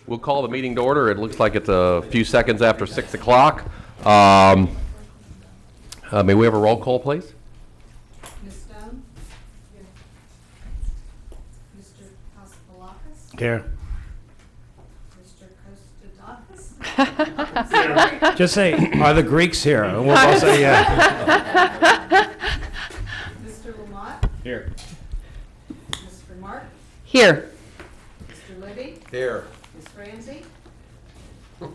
We'll call the meeting to order. It looks like it's a few seconds after 6 o'clock. May we have a roll call, please? Ms. Stone? Here. Mr. Paspalakis? Here. Mr. Kostadakis? Just say, are the Greeks here? And we'll both say yeah. Mr. Lamont? Here. Ms. Remark? Here. Mr. Libby? Here. Ms. Ramsey? Mr.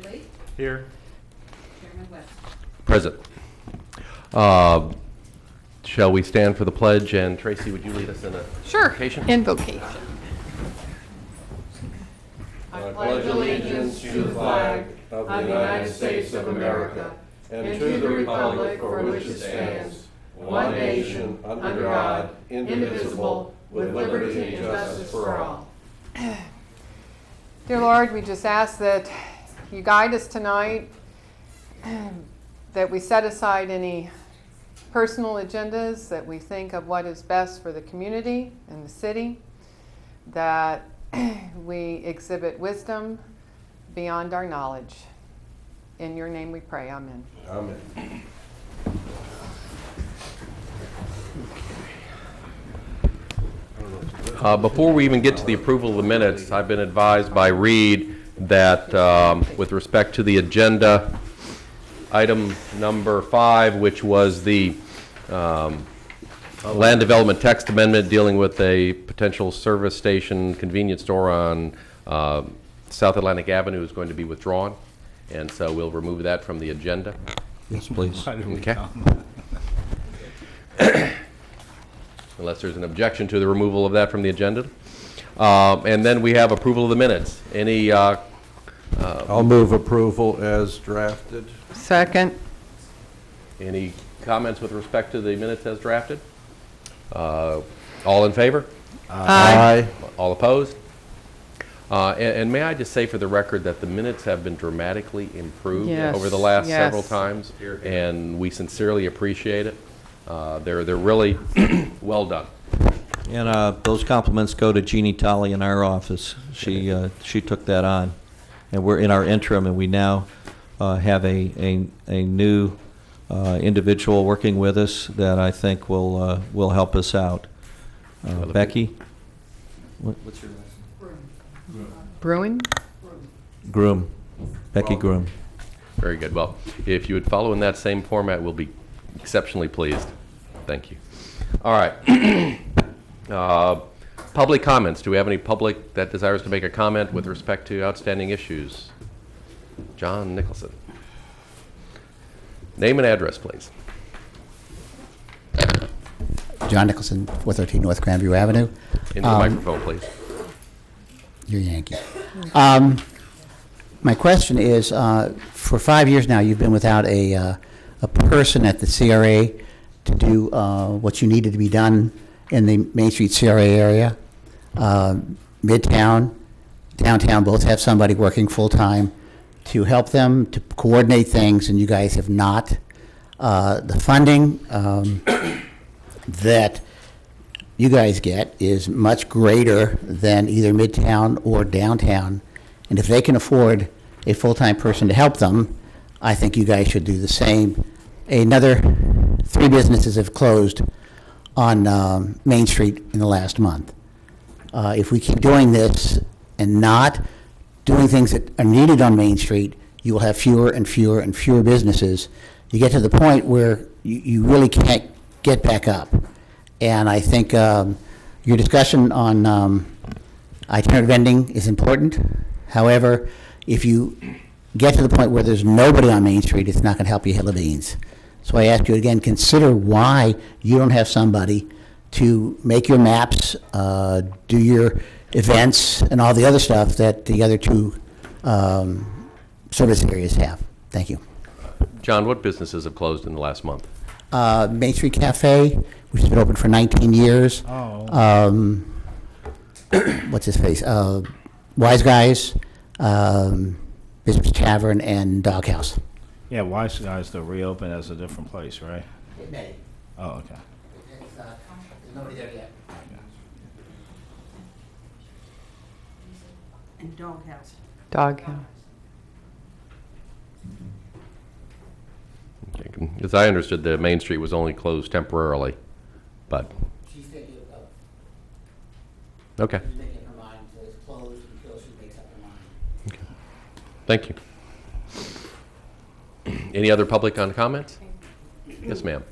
Lee? Here. Chairman West? Present. Shall we stand for the pledge? And Tracy, would you lead us in a Sure. invocation? Invocation. I pledge allegiance to the flag of the United States of America and to the republic for which it stands, one nation, under God, indivisible, with liberty and justice for all. Dear Lord, we just ask that you guide us tonight, that we set aside any personal agendas, that we think of what is best for the community and the city, that we exhibit wisdom beyond our knowledge. In your name we pray, amen. Amen. Before we even get to the approval of the minutes, I've been advised by Reed that with respect to the agenda, item number 5, which was the land development text amendment dealing with a potential service station convenience store on South Atlantic Avenue, is going to be withdrawn. And so we'll remove that from the agenda. Yes, please. Okay. Unless there's an objection to the removal of that from the agenda. And then we have approval of the minutes. Any? I'll move approval as drafted. Second. Any comments with respect to the minutes as drafted? All in favor? Aye. All opposed? And may I just say for the record that the minutes have been dramatically improved Yes, over the last yes. several times, and we sincerely appreciate it. They're really well done. And those compliments go to Jeannie Tolley in our office. She took that on. And we're in our interim, and we now have a new individual working with us that I think will help us out. Becky? What's your last name? Bruin? Groom. Becky Groom. Very good. Well, if you would follow in that same format, we'll be exceptionally pleased. Thank you. All right. Public comments. Do we have any public that desires to make a comment with respect to outstanding issues? John Nicholson. Name and address, please. John Nicholson, 413 North Grandview Avenue. Into the microphone, please. You're Yankee. My question is, for 5 years now, you've been without a person at the CRA to do what you needed to be done in the Main Street CRA area. Midtown, downtown both have somebody working full-time to help them, to coordinate things, and you guys have not. The funding that you guys get is much greater than either Midtown or downtown, and if they can afford a full-time person to help them, I think you guys should do the same. Another 3 businesses have closed on Main Street in the last month. If we keep doing this and not doing things that are needed on Main Street, you will have fewer and fewer and fewer businesses. You get to the point where you really can't get back up. And I think your discussion on itinerant vending is important. However, if you get to the point where there's nobody on Main Street, it's not going to help you hill of beans. So I ask you again, consider why you don't have somebody to make your maps, do your events, and all the other stuff that the other 2 service areas have. Thank you. John, what businesses have closed in the last month? Main Street Cafe, which has been open for 19 years. Oh. What's his face? Wise Guys, Bishop's Tavern, and Doghouse. Yeah, Wise Guys to reopen as a different place, right? It may. Oh, okay. There's nobody there yet. And doghouse. Doghouse. As I understood, the Main Street was only closed temporarily, but, She's thinking of, okay, she's making her mind to close until she makes up her mind. thank you. Any other public on comments? Yes, ma'am.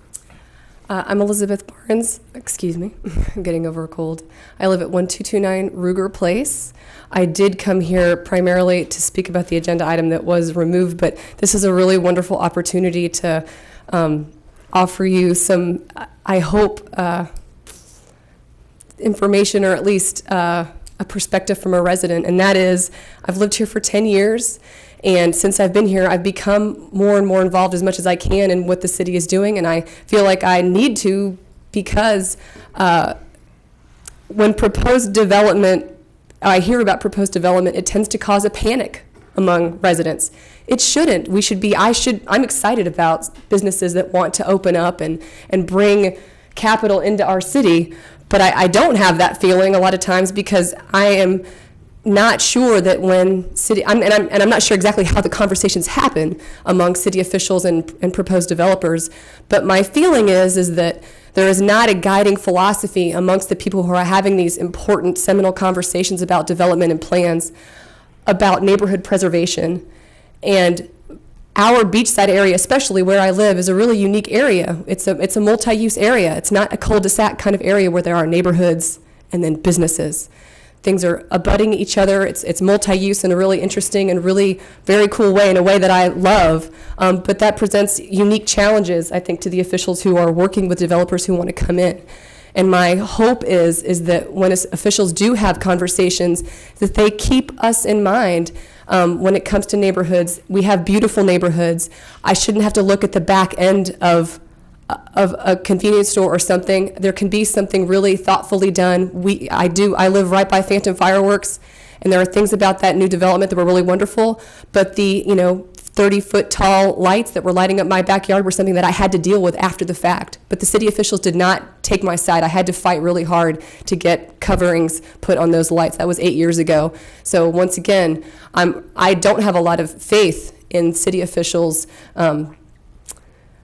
I'm Elizabeth Barnes. Excuse me, I'm getting over a cold. I live at 1229 Ruger Place. I did come here primarily to speak about the agenda item that was removed, but this is a really wonderful opportunity to offer you some, I hope, information or at least a perspective from a resident, and that is, I've lived here for 10 years. And since I've been here, I've become more and more involved as much as I can in what the city is doing, and I feel like I need to because when proposed development, I hear about proposed development, it tends to cause a panic among residents. It shouldn't. I'm excited about businesses that want to open up and bring capital into our city, but I don't have that feeling a lot of times because I am not sure that when I'm not sure exactly how the conversations happen among city officials and proposed developers, but my feeling is that there is not a guiding philosophy amongst the people who are having these important seminal conversations about development and plans about neighborhood preservation. And our beachside area, especially where I live, is a really unique area. It's a multi-use area. It's not a cul-de-sac kind of area where there are neighborhoods and then businesses. Things are abutting each other. It's multi-use in a really interesting and really very cool way, in a way that I love. But that presents unique challenges, I think, to the officials who are working with developers who want to come in. And my hope is that when officials do have conversations, that they keep us in mind when it comes to neighborhoods. We have beautiful neighborhoods. I shouldn't have to look at the back end of a convenience store or something. There can be something really thoughtfully done. I live right by Phantom Fireworks, and there are things about that new development that were really wonderful, but the 30-foot tall lights that were lighting up my backyard were something that I had to deal with after the fact. But the city officials did not take my side. I had to fight really hard to get coverings put on those lights. That was 8 years ago. So once again, I don't have a lot of faith in city officials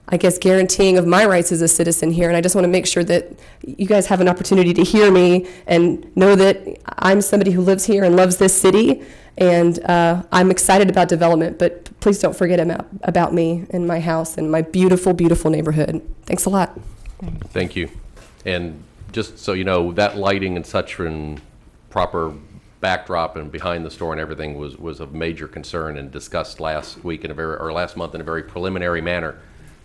I guess, guaranteeing of my rights as a citizen here. And I just want to make sure that you guys have an opportunity to hear me and know that I'm somebody who lives here and loves this city. And I'm excited about development, but please don't forget about me and my house and my beautiful, beautiful neighborhood. Thanks a lot. Thank you. And just so you know, that lighting and such and proper backdrop and behind the store and everything was of major concern and discussed last week last month in a very preliminary manner.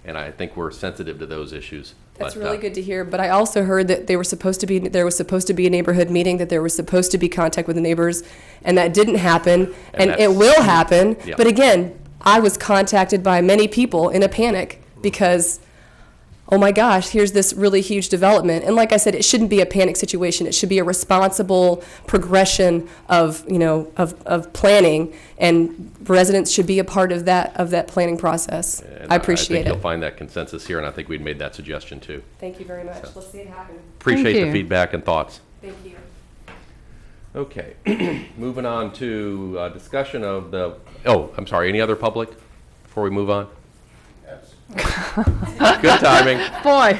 And I think we're sensitive to those issues. That's really good to hear. But I also heard that there was supposed to be a neighborhood meeting, that there was supposed to be contact with the neighbors, and that didn't happen, and it will happen. Yeah. But again, I was contacted by many people in a panic because, oh my gosh, here's this really huge development. And like I said, it shouldn't be a panic situation. It should be a responsible progression of planning, and residents should be a part of that planning process. And I appreciate I think it. You'll find that consensus here, and I think we'd made that suggestion too. Thank you very much. So, let's see it happen. Appreciate the feedback and thoughts. Thank you. Okay, moving on to discussion of the, I'm sorry, any other public before we move on? Good timing. Boy.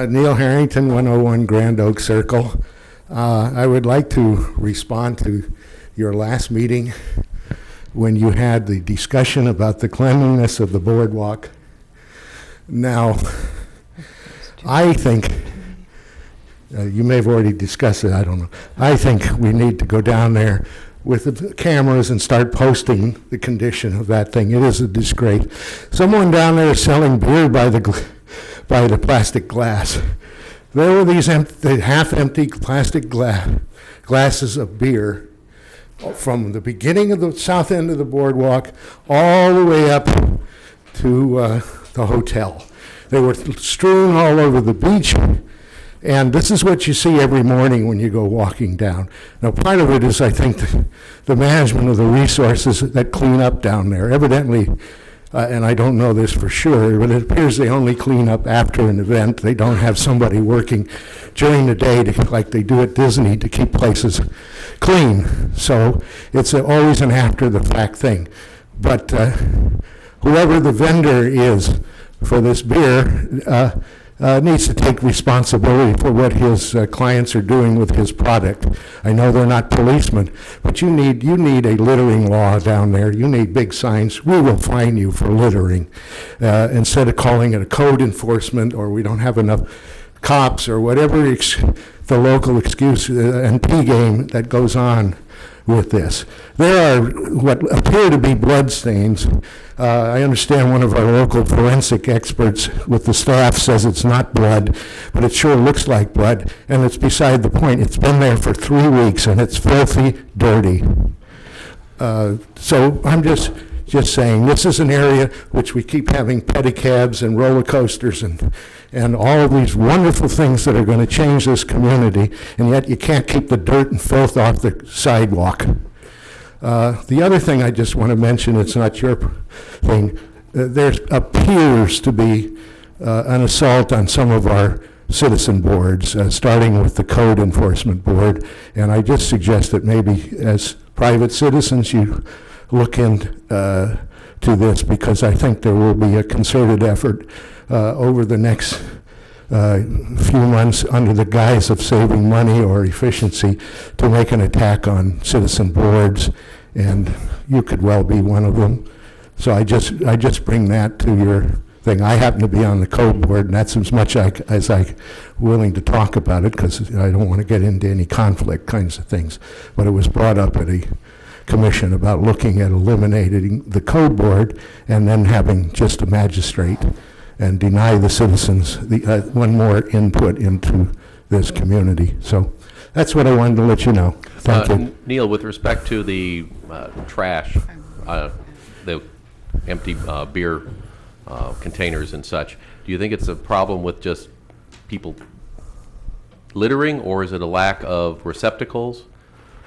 Neil Harrington, 101 Grand Oak Circle. I would like to respond to your last meeting when you had the discussion about the cleanliness of the boardwalk. Now, I think, you may have already discussed it, I don't know. I think we need to go down there with the cameras and start posting the condition of that thing. It is a disgrace. Someone down there is selling beer by the plastic glass. There were these half-empty plastic glasses of beer from the beginning of the south end of the boardwalk all the way up to the hotel. They were strewn all over the beach. And this is what you see every morning when you go walking down. Now, part of it is, I think, the management of the resources that clean up down there. Evidently, and I don't know this for sure, but it appears they only clean up after an event. They don't have somebody working during the day like they do at Disney to keep places clean. So it's always an after-the-fact thing. But whoever the vendor is for this beer needs to take responsibility for what his clients are doing with his product. I know they're not policemen, but you need a littering law down there. You need big signs. We will fine you for littering. Instead of calling it a code enforcement, or we don't have enough cops, or whatever the local excuse and P game that goes on with this. There are what appear to be blood stains. I understand one of our local forensic experts with the staff says it's not blood, but it sure looks like blood, and it's beside the point. It's been there for 3 weeks, and it's filthy, dirty. So I'm just saying, this is an area which we keep having pedicabs and roller coasters and all of these wonderful things that are going to change this community, and yet you can't keep the dirt and filth off the sidewalk. The other thing I just want to mention, it's not your thing, there appears to be an assault on some of our citizen boards, starting with the Code Enforcement Board, and I just suggest that maybe as private citizens you look into this, because I think there will be a concerted effort over the next few months under the guise of saving money or efficiency to make an attack on citizen boards, and you could well be one of them. So I just bring that to your thing. I happen to be on the code board, and that's as much as I'm willing to talk about it, because I don't want to get into any conflict kinds of things. But it was brought up at a commission about looking at eliminating the code board and then having just a magistrate and deny the citizens one more input into this community. So that's what I wanted to let you know. Thank you. Neil, with respect to the trash, the empty beer containers and such, do you think it's a problem with just people littering, or is it a lack of receptacles,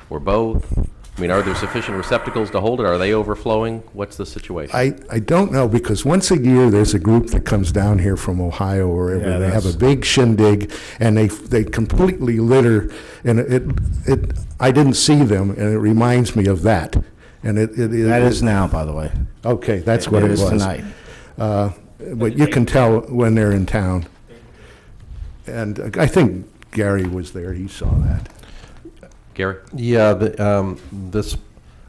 or both? I mean, are there sufficient receptacles to hold it? Are they overflowing? What's the situation? I don't know, because once a year there's a group that comes down here from Ohio or wherever. Yeah, they have a big shindig, and they completely litter, and I didn't see them, and it reminds me of that. And it That is now, by the way. okay. That's what it was tonight. But you can tell when they're in town. And I think Gary was there. He saw that. Gary? Yeah,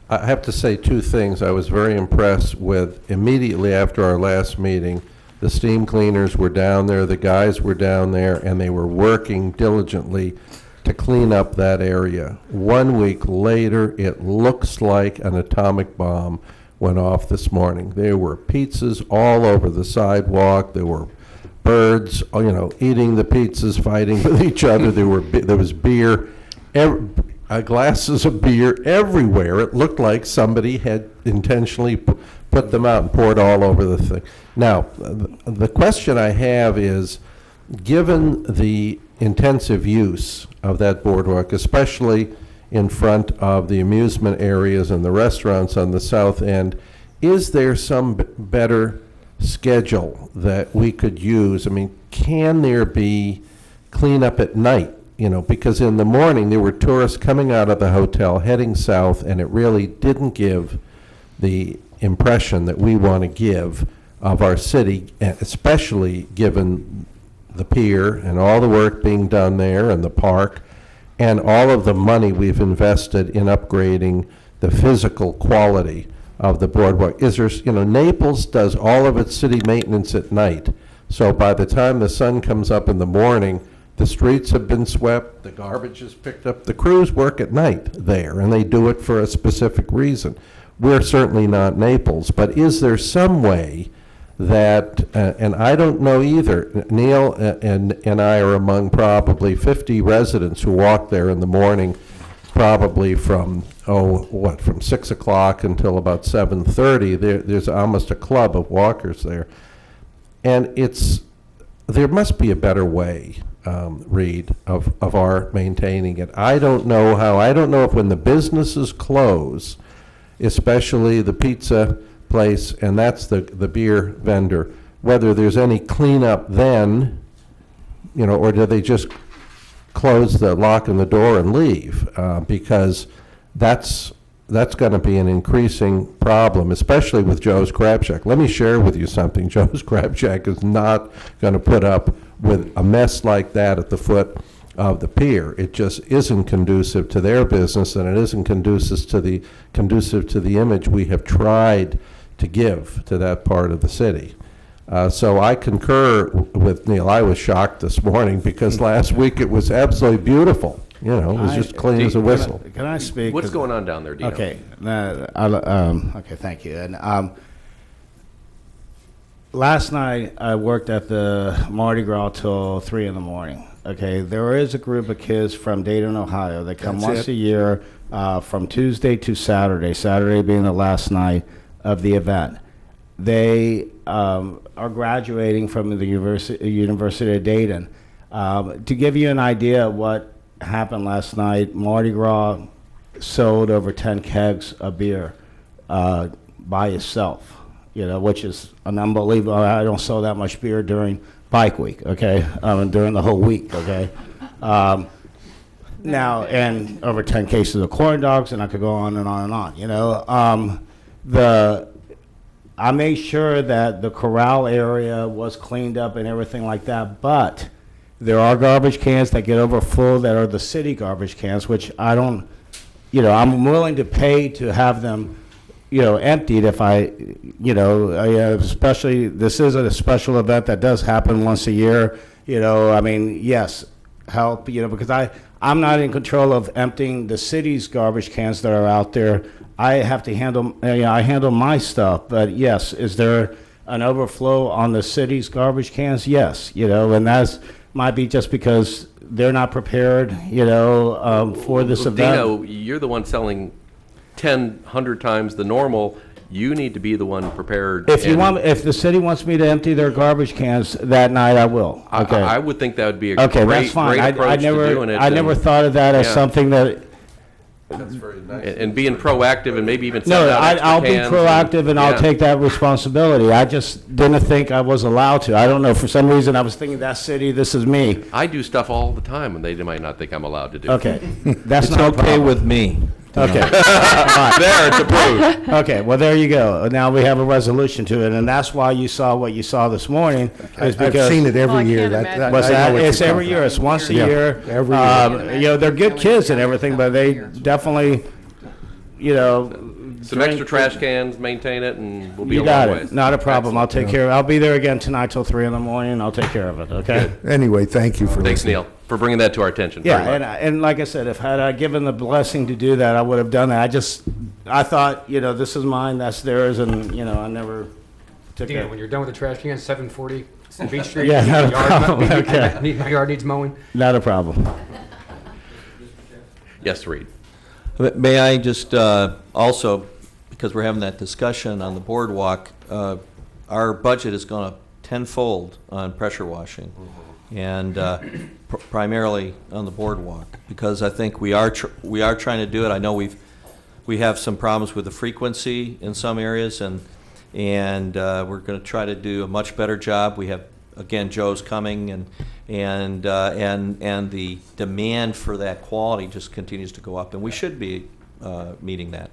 I have to say two things. I was very impressed with, immediately after our last meeting, the steam cleaners were down there, the guys were down there, and they were working diligently to clean up that area. 1 week later, it looks like an atomic bomb went off this morning. There were pizzas all over the sidewalk. There were birds, eating the pizzas, fighting with each other. There was beer. Glasses of beer everywhere. It looked like somebody had intentionally put them out and poured all over the thing. Now, the question I have is, given the intensive use of that boardwalk, especially in front of the amusement areas and the restaurants on the south end, is there some better schedule that we could use? I mean, can there be cleanup at night? Because in the morning there were tourists coming out of the hotel heading south, and it really didn't give the impression that we want to give of our city, especially given the pier and all the work being done there and the park and all of the money we've invested in upgrading the physical quality of the boardwalk. Naples does all of its city maintenance at night. So by the time the sun comes up in the morning, the streets have been swept, the garbage is picked up. The crews work at night there, and they do it for a specific reason. We're certainly not Naples, but is there some way that, and I don't know either, Neil and I are among probably 50 residents who walk there in the morning, probably from 6 o'clock until about 7:30. There's almost a club of walkers there. And there must be a better way, Reed, of our maintaining it. I don't know how. I don't know if when the businesses close, especially the pizza place, and that's the beer vendor. Whether there's any cleanup then, you know, or do they just close the lock and the door and leave? Because that's going to be an increasing problem, especially with Joe's Crab Shack. Let me share with you something. Joe's Crab Shack is not going to put up with a mess like that at the foot of the pier. It just isn't conducive to their business, and it isn't conducive to the image we have tried to give to that part of the city. So I concur with Neil. I was shocked this morning because last week it was absolutely beautiful. You know, it was just clean as a whistle. Can I speak? What's going on down there, Dino? Okay. Okay, thank you. And last night I worked at the Mardi Gras till 3 in the morning. Okay, there is a group of kids from Dayton, Ohio. They come once a year from Tuesday to Saturday, Saturday being the last night of the event. They are graduating from the University of Dayton. To give you an idea of what happened last night, Mardi Gras sold over 10 kegs of beer by itself, you know, which is an unbelievable. I don't sell that much beer during Bike Week, okay, during the whole week, okay. Now, and over 10 cases of corn dogs, and I could go on and on and on, you know. I made sure that the corral area was cleaned up and everything like that, but there are garbage cans that get overfull that are the city garbage cans, which I don't, you know, I'm willing to pay to have them, you know, emptied if I, you know, especially, this is a special event that does happen once a year, you know, I mean, yes, help, you know, because I'm not in control of emptying the city's garbage cans that are out there. I have to handle, you know, I handle my stuff, but yes, is there an overflow on the city's garbage cans? Yes, you know, and that's, might be just because they're not prepared, you know, for this event. Dino, you're the one selling 10, 100 times the normal. You need to be the one prepared. If you want, if the city wants me to empty their garbage cans that night, I will. Okay. I would think that would be a okay, great, that's fine. great approach to doing it. I never thought of that as something that. That's very nice. And being proactive and maybe even No, send out extra I'll be cans proactive and I'll yeah. take that responsibility. I just didn't think I was allowed to. I don't know, for some reason I was thinking that city, this is me. I do stuff all the time, and they might not think I'm allowed to do. Okay, that's It's not a okay problem. with me. Okay. There, it's approved. Okay, well, there you go. Now we have a resolution to it, and that's why you saw what you saw this morning. Is I've because seen it every Well, I year. can't imagine. What's I know that? what It's you're every talking year. about. It's once a Yeah, year. every year. You know, they're good kids and everything, but they definitely, you know. Some extra trash cans, maintain it, and we'll be You a got long it. ways. Not a problem. I'll take care of it. I'll be there again tonight till 3 in the morning. I'll take care of it, okay? Anyway, thank you for Thanks, listening. Neil, for bringing that to our attention. Yeah, very much. and like I said, if had I given the blessing to do that, I would have done that. I thought, you know, this is mine, that's theirs, and, you know, I never took Dino, it. when you're done with the trash can, 740 Beach Street. Yeah, not a problem, my okay. my yard needs mowing. Not a problem. Yes, Reed. May I just also, because we're having that discussion on the boardwalk, our budget is going to tenfold on pressure washing, and primarily on the boardwalk, because I think we are trying to do it. I know we have some problems with the frequency in some areas, and we're going to try to do a much better job. We have, again, Joe's coming, and the demand for that quality just continues to go up, and we should be meeting that.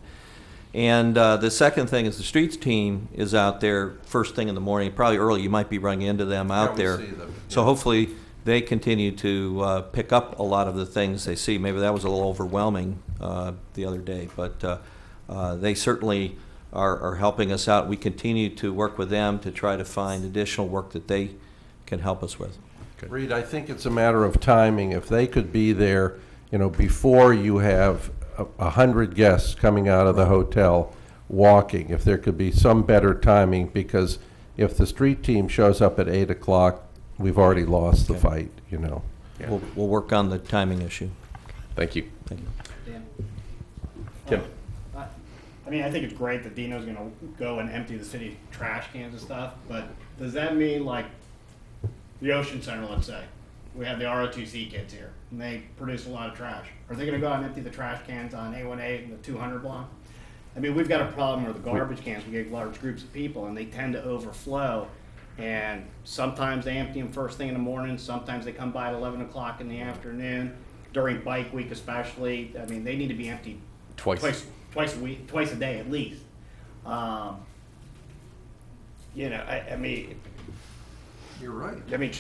And the second thing is the streets team is out there first thing in the morning, probably early. You might be running into them out there. see them, So yeah. hopefully they continue to pick up a lot of the things they see. Maybe that was a little overwhelming the other day, but they certainly are helping us out. We continue to work with them to try to find additional work that they can help us with. Reed, I think it's a matter of timing. If they could be there, you know, before you have 100 guests coming out of the hotel walking, if there could be some better timing, because if the street team shows up at 8 o'clock, we've already lost the fight, you know. Yeah. We'll work on the timing issue. Thank you. Thank you. Tim. I mean, I think it's great that Dino's gonna go and empty the city trash cans and stuff, but does that mean, like, the Ocean Center, let's say, we have the ROTC kids here, and they produce a lot of trash. Are they gonna go out and empty the trash cans on A18 and the 200 block? I mean, we've got a problem with the garbage cans. We get large groups of people, and they tend to overflow. And sometimes they empty them first thing in the morning. Sometimes they come by at 11 o'clock in the afternoon. During bike week especially, I mean, they need to be emptied twice a week, twice a day at least. You know, I mean, You're right. I mean,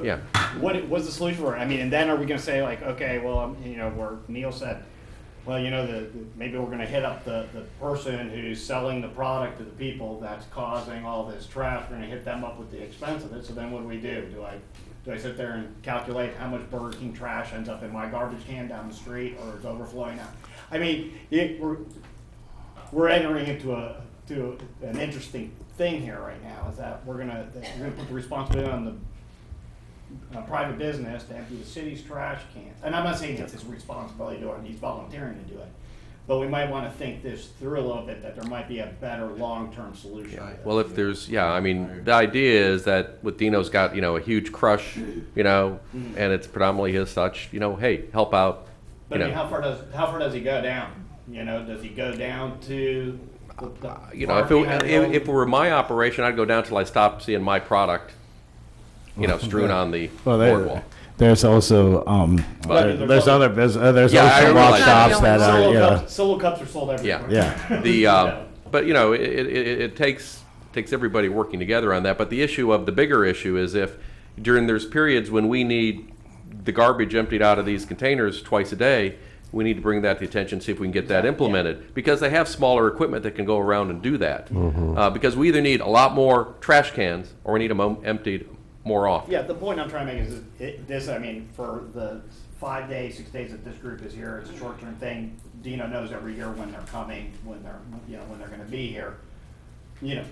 Yeah. what was the solution for it? I mean, and then are we going to say like, okay, well, you know, where Neil said, well, you know, maybe we're going to hit up the person who's selling the product to the people that's causing all this trash. We're going to hit them up with the expense of it. So then what do we do? Do I sit there and calculate how much Burger King trash ends up in my garbage can down the street, or is overflowing out? I mean, we're entering into an interesting thing here right now. Is that we're gonna put the responsibility on the private business to empty the city's trash cans. And I'm not saying it's his responsibility to do it, he's volunteering to do it. But we might want to think this through a little bit, that there might be a better long-term solution. Yeah. Well, if there's, I mean, the idea is that with Dino's got, a huge crush, and it's predominantly his such, hey, help out. But I mean, how far does he go down? Does he go down to if it were my operation, I'd go down till I stop seeing my product, strewn on the boardwalk. There's also there's other business. There's also walk shops that solo cups are sold everywhere. Yeah. But it takes everybody working together on that. But the bigger issue is if there's periods when we need the garbage emptied out of these containers twice a day, we need to bring that to attention, see if we can get that implemented, because they have smaller equipment that can go around and do that. Because we either need a lot more trash cans or we need them emptied more often. Yeah, the point I'm trying to make is I mean, for the 5 days, 6 days that this group is here, it's a short-term thing. Dino knows every year when they're coming, when they're going to be here.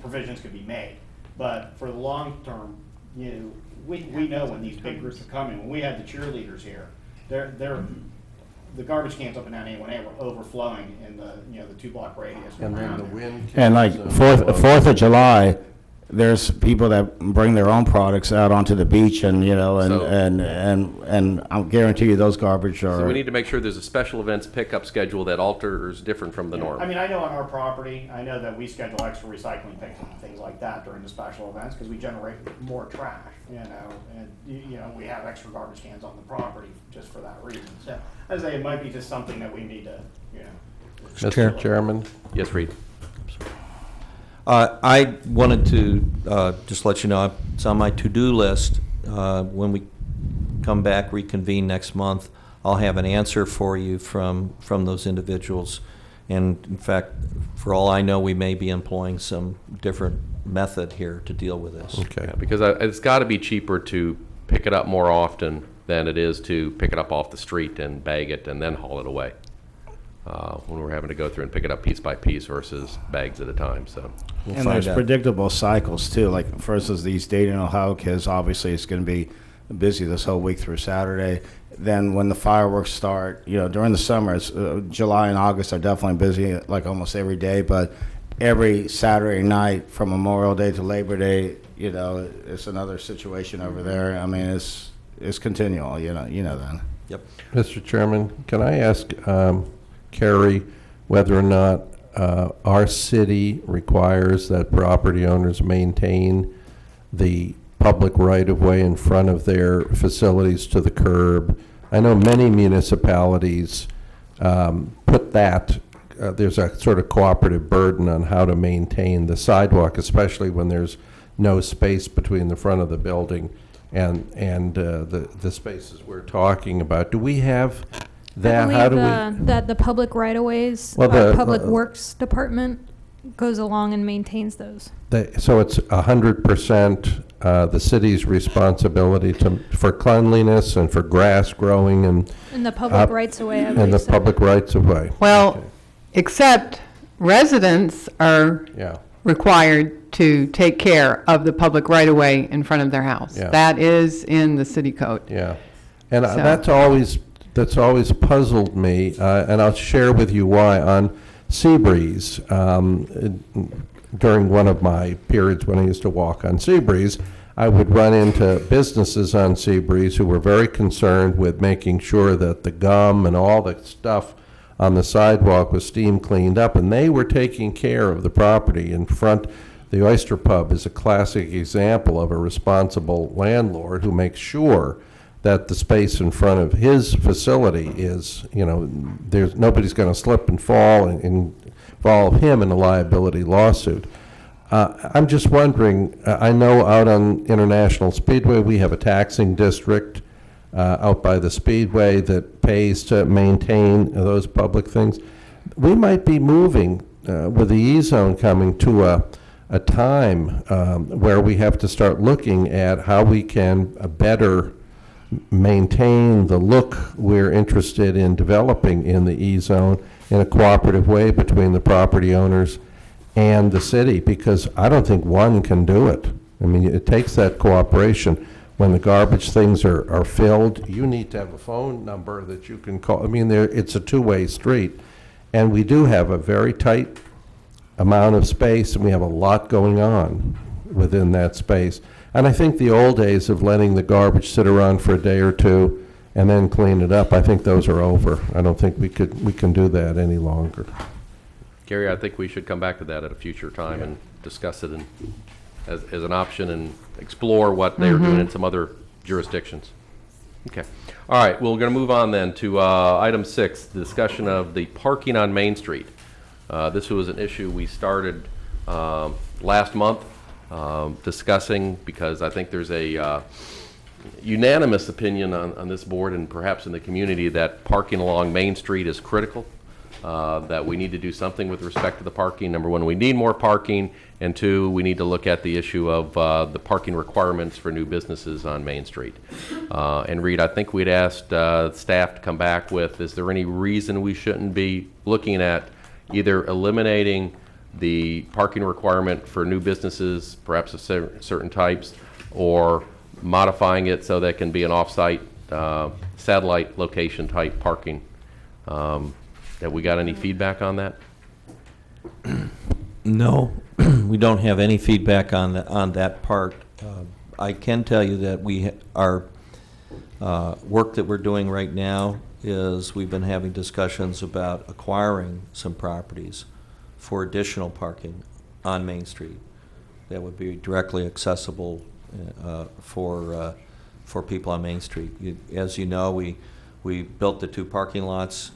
Provisions could be made. But for the long term, we know when these big groups are coming. When we had the cheerleaders here, the garbage cans up and down A1A were overflowing in the 2-block radius. And then the wind. And like Fourth of July, there's people that bring their own products out onto the beach, and and I'll guarantee you those garbage are. So we need to make sure there's a special events pickup schedule that alters different from the norm. I mean, I know on our property, I know that we schedule extra recycling picks and things like that during the special events because we generate more trash, and we have extra garbage cans on the property just for that reason. So I say it might be just something that we need to, Mr. Chairman. Yes, Reed. I wanted to just let you know it's on my to-do list. When we come back, reconvene next month, I'll have an answer for you from those individuals. And in fact, for all I know, we may be employing some different method here to deal with this. Okay. Yeah, because it's got to be cheaper to pick it up more often than it is to pick it up off the street and bag it and then haul it away. When we're having to go through and pick it up piece by piece versus bags at a time. So, and there's predictable cycles too. Like for instance, these Dayton, Ohio kids, obviously it's going to be busy this whole week through Saturday. Then when the fireworks start, during the summer, it's, July and August are definitely busy, like almost every day. But every Saturday night from Memorial Day to Labor Day, it's another situation over there. I mean, it's continual. You know that. Yep. Mr. Chairman, can I ask Carrie whether or not our city requires that property owners maintain the public right-of-way in front of their facilities to the curb? I know many municipalities put that, there's a sort of cooperative burden on how to maintain the sidewalk, especially when there's no space between the front of the building and the spaces we're talking about. Do we have that? I believe that the public right-of-ways, Public Works Department goes along and maintains those. So it's 100% the city's responsibility for cleanliness and for grass growing and the public rights-of-way, I believe. And the public rights-of-way. Well, except residents are required to take care of the public right-of-way in front of their house. Yeah. That is in the city code. Yeah, and that's always puzzled me, and I'll share with you why. On Seabreeze, during one of my periods when I used to walk on Seabreeze, I would run into businesses on Seabreeze who were very concerned with making sure that the gum and all the stuff on the sidewalk with steam cleaned up, and they were taking care of the property in front. The Oyster Pub is a classic example of a responsible landlord who makes sure that the space in front of his facility is, there's nobody's going to slip and fall and involve him in a liability lawsuit. I'm just wondering, I know out on International Speedway we have a taxing district out by the Speedway that pays to maintain those public things. We might be moving with the E-zone coming to a time where we have to start looking at how we can better maintain the look we're interested in developing in the E-zone in a cooperative way between the property owners and the city, because I don't think one can do it. I mean, it takes that cooperation. When the garbage things are filled, you need to have a phone number that you can call. I mean, it's a two-way street. And we do have a very tight amount of space, and we have a lot going on within that space. And I think the old days of letting the garbage sit around for a day or two and then clean it up, I think those are over. I don't think we can do that any longer. Gary, I think we should come back to that at a future time and discuss it as an option and explore what they're doing in some other jurisdictions. Okay. All right, well, we're going to move on then to item 6, the discussion of the parking on Main Street. This was an issue we started last month discussing, because I think there's a unanimous opinion on this board and perhaps in the community that parking along Main Street is critical. That we need to do something with respect to the parking. Number one, we need more parking, and two, we need to look at the issue of the parking requirements for new businesses on Main Street. And Reed, I think we'd asked staff to come back with, is there any reason we shouldn't be looking at either eliminating the parking requirement for new businesses, perhaps of certain types, or modifying it so that can be an off-site satellite location type parking? Have we got any feedback on that? No, we don't have any feedback on that part. I can tell you that our work that we're doing right now is we've been having discussions about acquiring some properties for additional parking on Main Street that would be directly accessible for people on Main Street. As you know, we built the 2 parking lots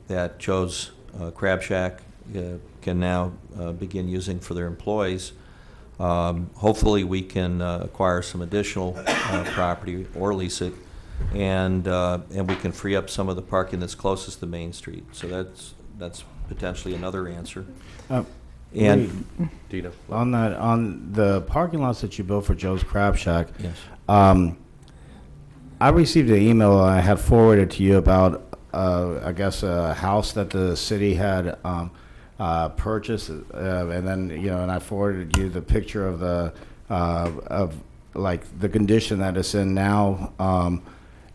that Joe's Crab Shack can now begin using for their employees. Hopefully we can acquire some additional property or lease it, and we can free up some of the parking that's closest to Main Street. So that's potentially another answer. And Dino, on the parking lots that you built for Joe's Crab Shack, yes. I received an email I had forwarded to you about I guess a house that the city had purchased, and then and I forwarded you the picture of the condition that it's in now,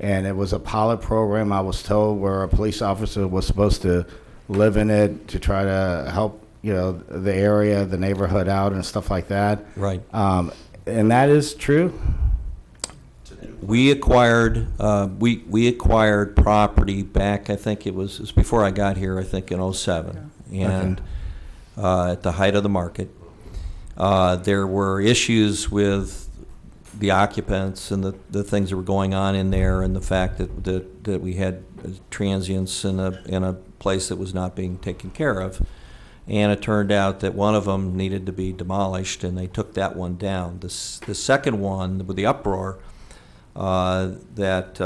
and it was a pilot program, I was told, where a police officer was supposed to live in it to try to help the area, the neighborhood out and stuff like that. Right. And that is true. We acquired we acquired property back, I think it was before I got here, I think in '07, and at the height of the market. There were issues with the occupants and the things that were going on in there, and the fact that we had transients in a place that was not being taken care of. And it turned out that one of them needed to be demolished, and they took that one down. The second one, with the uproar, that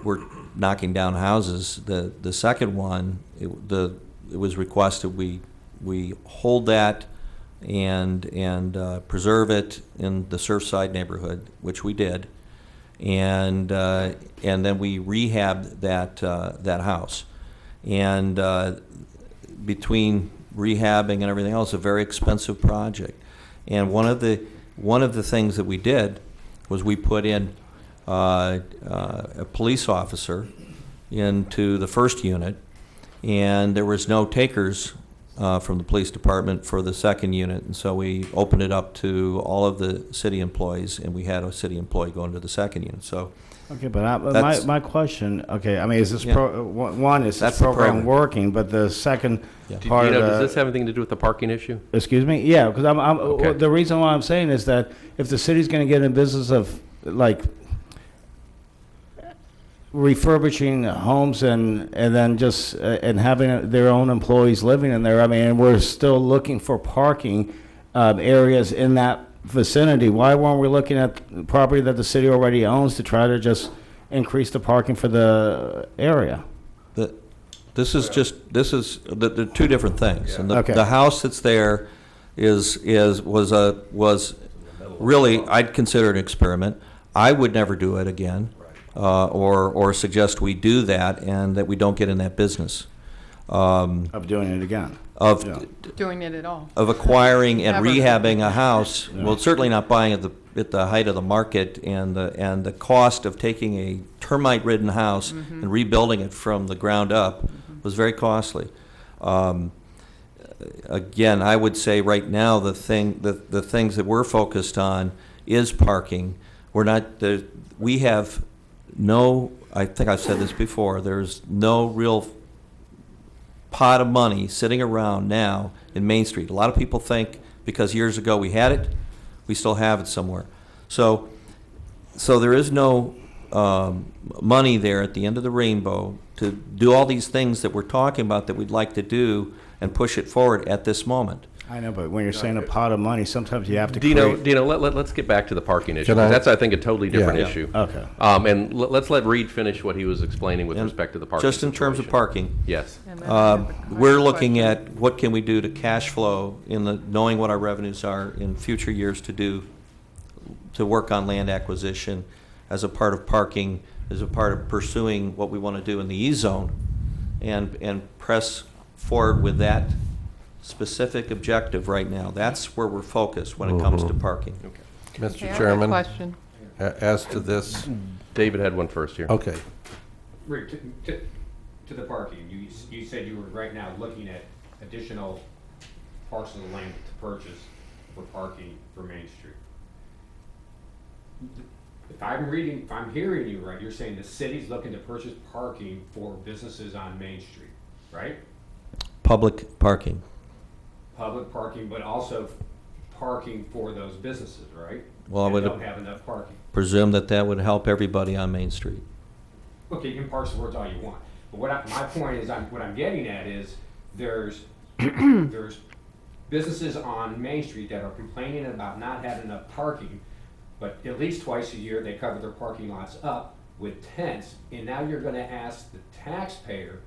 were knocking down houses. The second one, it was requested we hold that and preserve it in the Surfside neighborhood, which we did, and then we rehabbed that house, and between rehabbing and everything else, a very expensive project. And one of the things that we did was we put in a police officer into the first unit, and there was no takers from the police department for the second unit, and so we opened it up to all of the city employees, and we had a city employee go into the second unit. So, Okay, but That's- my question, okay, I mean, is this Yeah. one, is That's this the program program. working, but the second Yeah. part Dino, of does the. this have anything to do with the parking issue? Excuse me? Yeah, because Okay. the reason why I'm saying is that if the city's gonna get in business of, like, refurbishing homes and then just, and having their own employees living in there, I mean, and we're still looking for parking, areas in that vicinity, why weren't we looking at property that the city already owns to try to just increase the parking for the area? this is the two different things. And Okay. the house that's there was really, I'd consider it an experiment. I would never do it again, or suggest we do that and that we don't get in that business. Of doing it again. Of Yeah. Doing it at all. of acquiring and Never. rehabbing a house, Yeah. well, certainly not buying at the height of the market, and the cost of taking a termite-ridden house and rebuilding it from the ground up was very costly. Again, I would say right now the things that we're focused on is parking. We have no, I think I've said this before, there's no real pot of money sitting around now in Main Street. A lot of people think because years ago we had it, we still have it somewhere. So there is no money there at the end of the rainbow to do all these things that we're talking about that we'd like to do and push it forward at this moment. I know, but when you're saying a pot of money, sometimes you have to Dino, create. let's get back to the parking issue. Can I- That's, I think, a totally different Yeah. issue. Okay. And let's let Reed finish what he was explaining with And respect to the parking Just in terms of situation. parking, Yes. And then I have a we're looking question. at what can we do to cash flow knowing what our revenues are in future years to work on land acquisition as a part of parking, as a part of pursuing what we want to do in the E-zone, and press forward with that specific objective right now. That's where we're focused when it comes to parking. Okay, I Mr. have a Chairman, question. as to this, David had one first here. okay, Rick, to the parking, you said you were right now looking at additional parcels of land to purchase for parking for Main Street. If I'm hearing you right, you're saying the city's looking to purchase parking for businesses on Main Street, right? Public parking. Public parking, but also parking for those businesses, right? Well, I That would don't have enough parking. presume that would help everybody on Main Street. Okay, you can parse the words all you want, but my point is, what I'm getting at is, there's businesses on Main Street that are complaining about not having enough parking, but at least twice a year, they cover their parking lots up with tents, and now you're gonna ask the taxpayer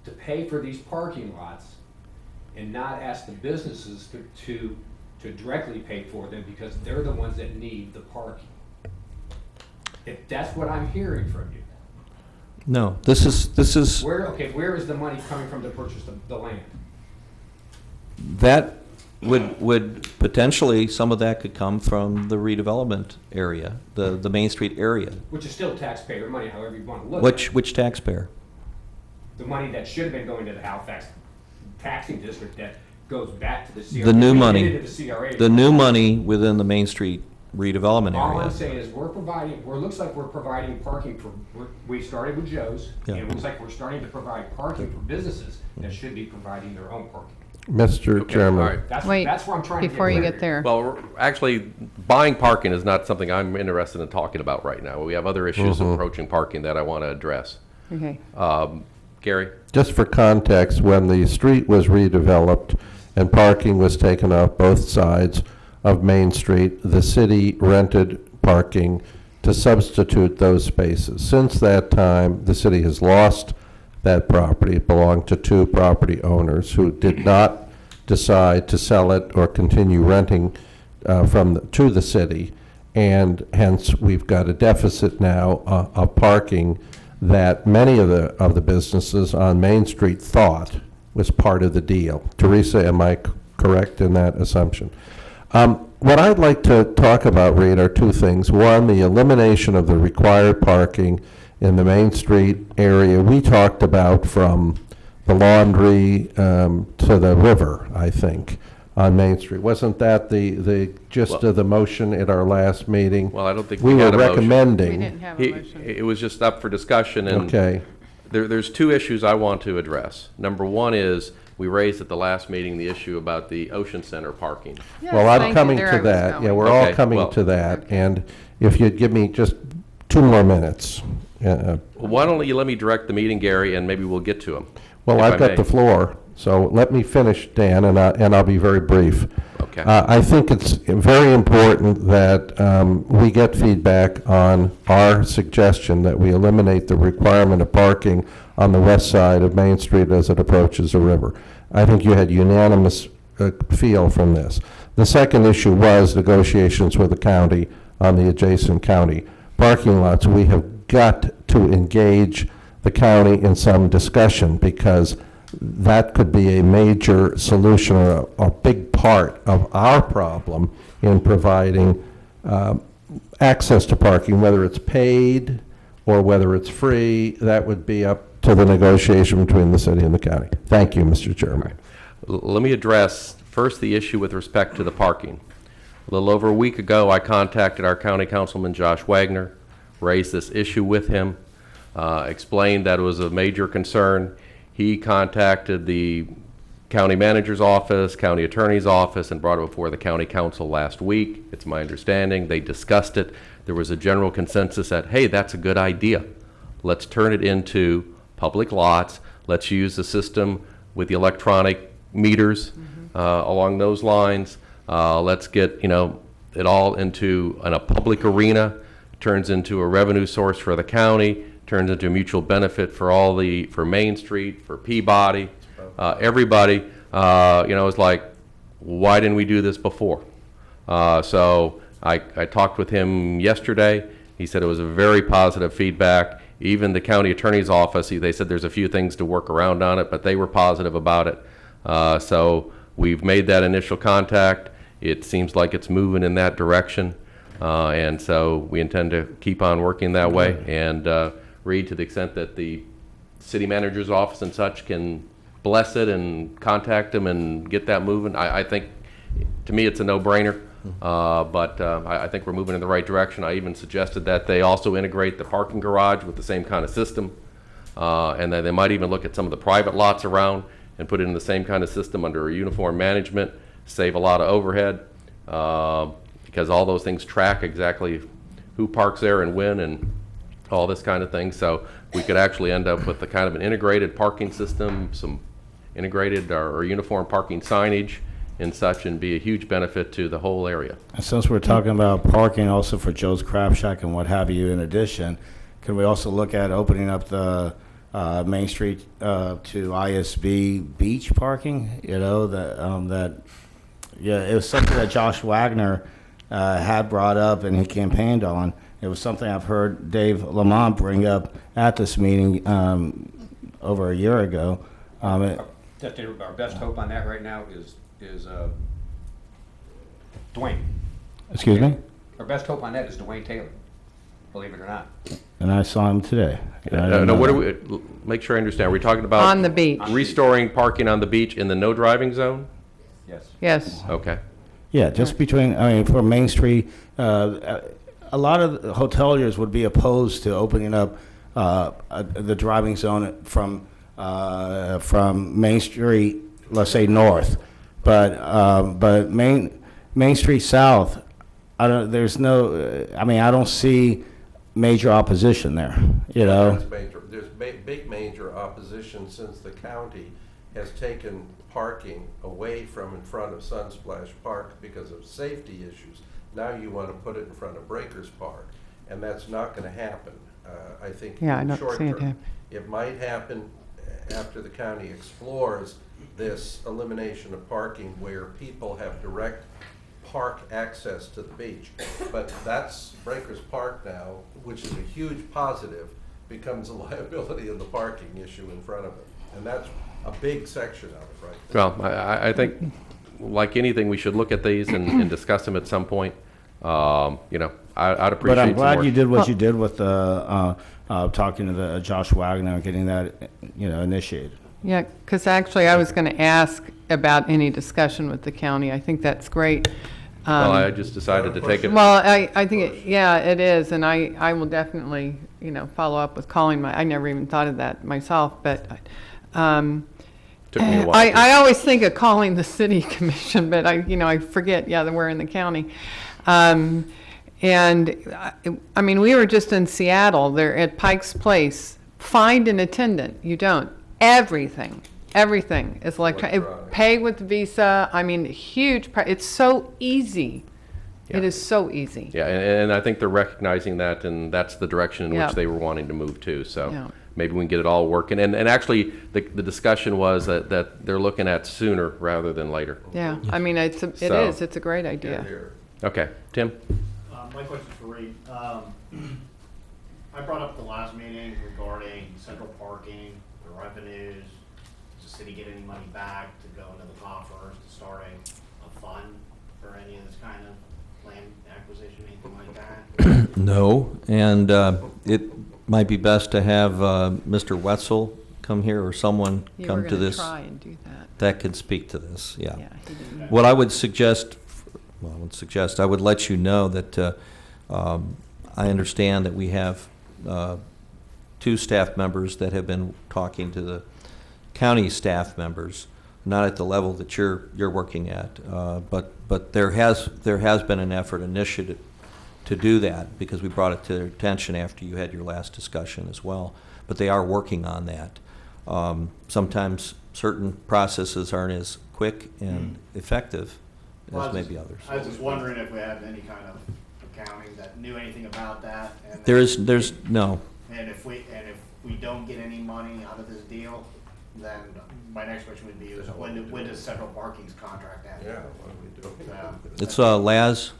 to pay for these parking lots and not ask the businesses to directly pay for them, because they're the ones that need the parking. If that's what I'm hearing from you. No, this is Where is the money coming from to purchase the land? that would potentially, some of that could come from the redevelopment area, the Main Street area. Which is still taxpayer money, however you want to look at it. Which taxpayer? The money that should have been going to the Halifax taxing district that goes back to the CRA. The new We money. did it to the CRA. The new money within the Main Street redevelopment All I'm area. saying is looks like we're providing parking we started with Joe's, Yeah. and it looks like we're starting to provide parking for businesses that should be providing their own parking. Mr. Okay, Chairman. all right. That's Wait, where I'm trying to get before you clear get there. Well, actually, buying parking is not something I'm interested in talking about right now. We have other issues approaching parking that I want to address. Okay. Gary? Just for context, when the street was redeveloped and parking was taken off both sides of Main Street, the city rented parking to substitute those spaces. Since that time, the city has lost that property. It belonged to two property owners who did not decide to sell it or continue renting to the city, and hence we've got a deficit now of parking that many of the businesses on Main Street thought was part of the deal. Teresa, am I correct in that assumption? What I'd like to talk about, Reed, are two things. One, the elimination of the required parking in the Main Street area. We talked about from the laundry to the river, I think, on Main Street. Wasn't that the gist of the motion at our last meeting? Well, I don't think we we were had a motion. recommending. We didn't have a motion. It was just up for discussion, and Okay. there's two issues I want to address. Number one is, we raised at the last meeting the issue about the Ocean Center parking. Yes, Well, thank I'm you. coming There I to was that. going. Yeah, we're all Okay, coming well- to that. And if you'd give me just 2 more minutes. Well, why don't you let me direct the meeting, Gary, and maybe we'll get to them. Well, if I've I got may. the floor, so let me finish, Dan, and I'll be very brief. Okay. I think it's very important that we get feedback on our suggestion that we eliminate the requirement of parking on the west side of Main Street as it approaches the river. I think you had unanimous feel from this. The second issue was negotiations with the county on the adjacent county parking lots. We have got to engage the county in some discussion, because that could be a major solution or a big part of our problem in providing access to parking, whether it's paid or whether it's free. That would be up to the negotiation between the city and the county. Thank you, Mr. Chairman. Let me address first the issue with respect to the parking. A little over a week ago, I contacted our county councilman, Josh Wagner, raised this issue with him, explained that it was a major concern. He contacted the county manager's office, county attorney's office, and brought it before the county council last week. It's my understanding they discussed it. There was a general consensus that, hey, that's a good idea. Let's turn it into public lots. Let's use the system with the electronic meters along those lines. Let's get it all into a public arena. Turns into a revenue source for the county. Turns into a mutual benefit for Main Street, for Peabody, everybody. It's like, why didn't we do this before? So I talked with him yesterday. He said it was a very positive feedback. Even the county attorney's office, they said there's a few things to work around on it, but they were positive about it. So we've made that initial contact. It seems like it's moving in that direction. And so we intend to keep on working that way. And Reed, to the extent that the city manager's office and such can bless it and contact them and get that moving, I think, to me, it's a no-brainer. But I think we're moving in the right direction. I even suggested that they also integrate the parking garage with the same kind of system. And that they might even look at some of the private lots around and put it in the same kind of system under a uniform management, save a lot of overhead, because all those things track exactly who parks there and when and all this kind of thing. So we could actually end up with a kind of an integrated parking system, some integrated or uniform parking signage and such, and be a huge benefit to the whole area. And since we're talking about parking also for Joe's Crab Shack and what have you, in addition, can we also look at opening up the Main Street to ISB beach parking? It was something that Josh Wagner had brought up and he campaigned on. It was something I've heard Dave Lamont bring up at this meeting over a year ago. Our best hope on that right now is Dwayne. Excuse me? Our best hope on that is Dwayne Taylor, believe it or not. And I saw him today. No, what are we, make sure I understand. Are we talking about On the beach. restoring parking on the beach in the no driving zone? Yes. Yes. Okay. Yeah, just for Main Street, a lot of the hoteliers would be opposed to opening up the driving zone from Main Street, let's say north, but Main Street south, I don't see major opposition there. There's big major opposition since the county has taken parking away from in front of Sunsplash Park because of safety issues. Now you want to put it in front of Breakers Park, and that's not going to happen. I think Yeah, I in the don't short see it term. happen. It might happen after the county explores this elimination of parking where people have direct park access to the beach. But that's Breakers Park now, which is a huge positive, becomes a liability in the parking issue in front of it. And that's a big section of it right there. Well, I think, like anything, we should look at these and discuss them at some point. I'd appreciate But I'm glad some you more. did what you did with talking to Josh Wagner and getting that initiated. Yeah, because actually I was going to ask about any discussion with the county. I think that's great. Well, I just decided to take it. Well, I think, yeah, it is, and I will definitely, follow up with calling I never even thought of that myself, but Took me a while. I always think of calling the city commission, but I forget, that we're in the county. And, I mean, we were just in Seattle, there at Pike's Place, find an attendant, you don't. Everything is electronic. Pay with Visa, I mean, it's so easy. Yeah. It is so easy. Yeah, and I think they're recognizing that, and that's the direction in Yeah. which they were wanting to move to. So Yeah. maybe we can get it all working. And actually, the discussion was that they're looking at sooner rather than later. Yeah, I mean, it's a great idea. Okay, Tim? My question's for Reed. I brought up the last meeting regarding central parking, the revenues. Does the city get any money back to go into the coffers to start a fund for any of this kind of land acquisition, anything like that? No, and it might be best to have Mr. Wetzel come here or someone You come were to gonna this try and do that. that could speak to this, yeah. Yeah, he didn't. What I would suggest, I would let you know that I understand that we have 2 staff members that have been talking to the county staff members, not at the level that you're working at, but there has been an initiative to do that, because we brought it to their attention after you had your last discussion as well. But they are working on that. Sometimes certain processes aren't as quick and effective as maybe others. I was just wondering if we had any kind of accounting that knew anything about that. And There's no. And if we don't get any money out of this deal, then my next question would be is when does Central Parking's contract end? Yeah, what do we do? It's Laz.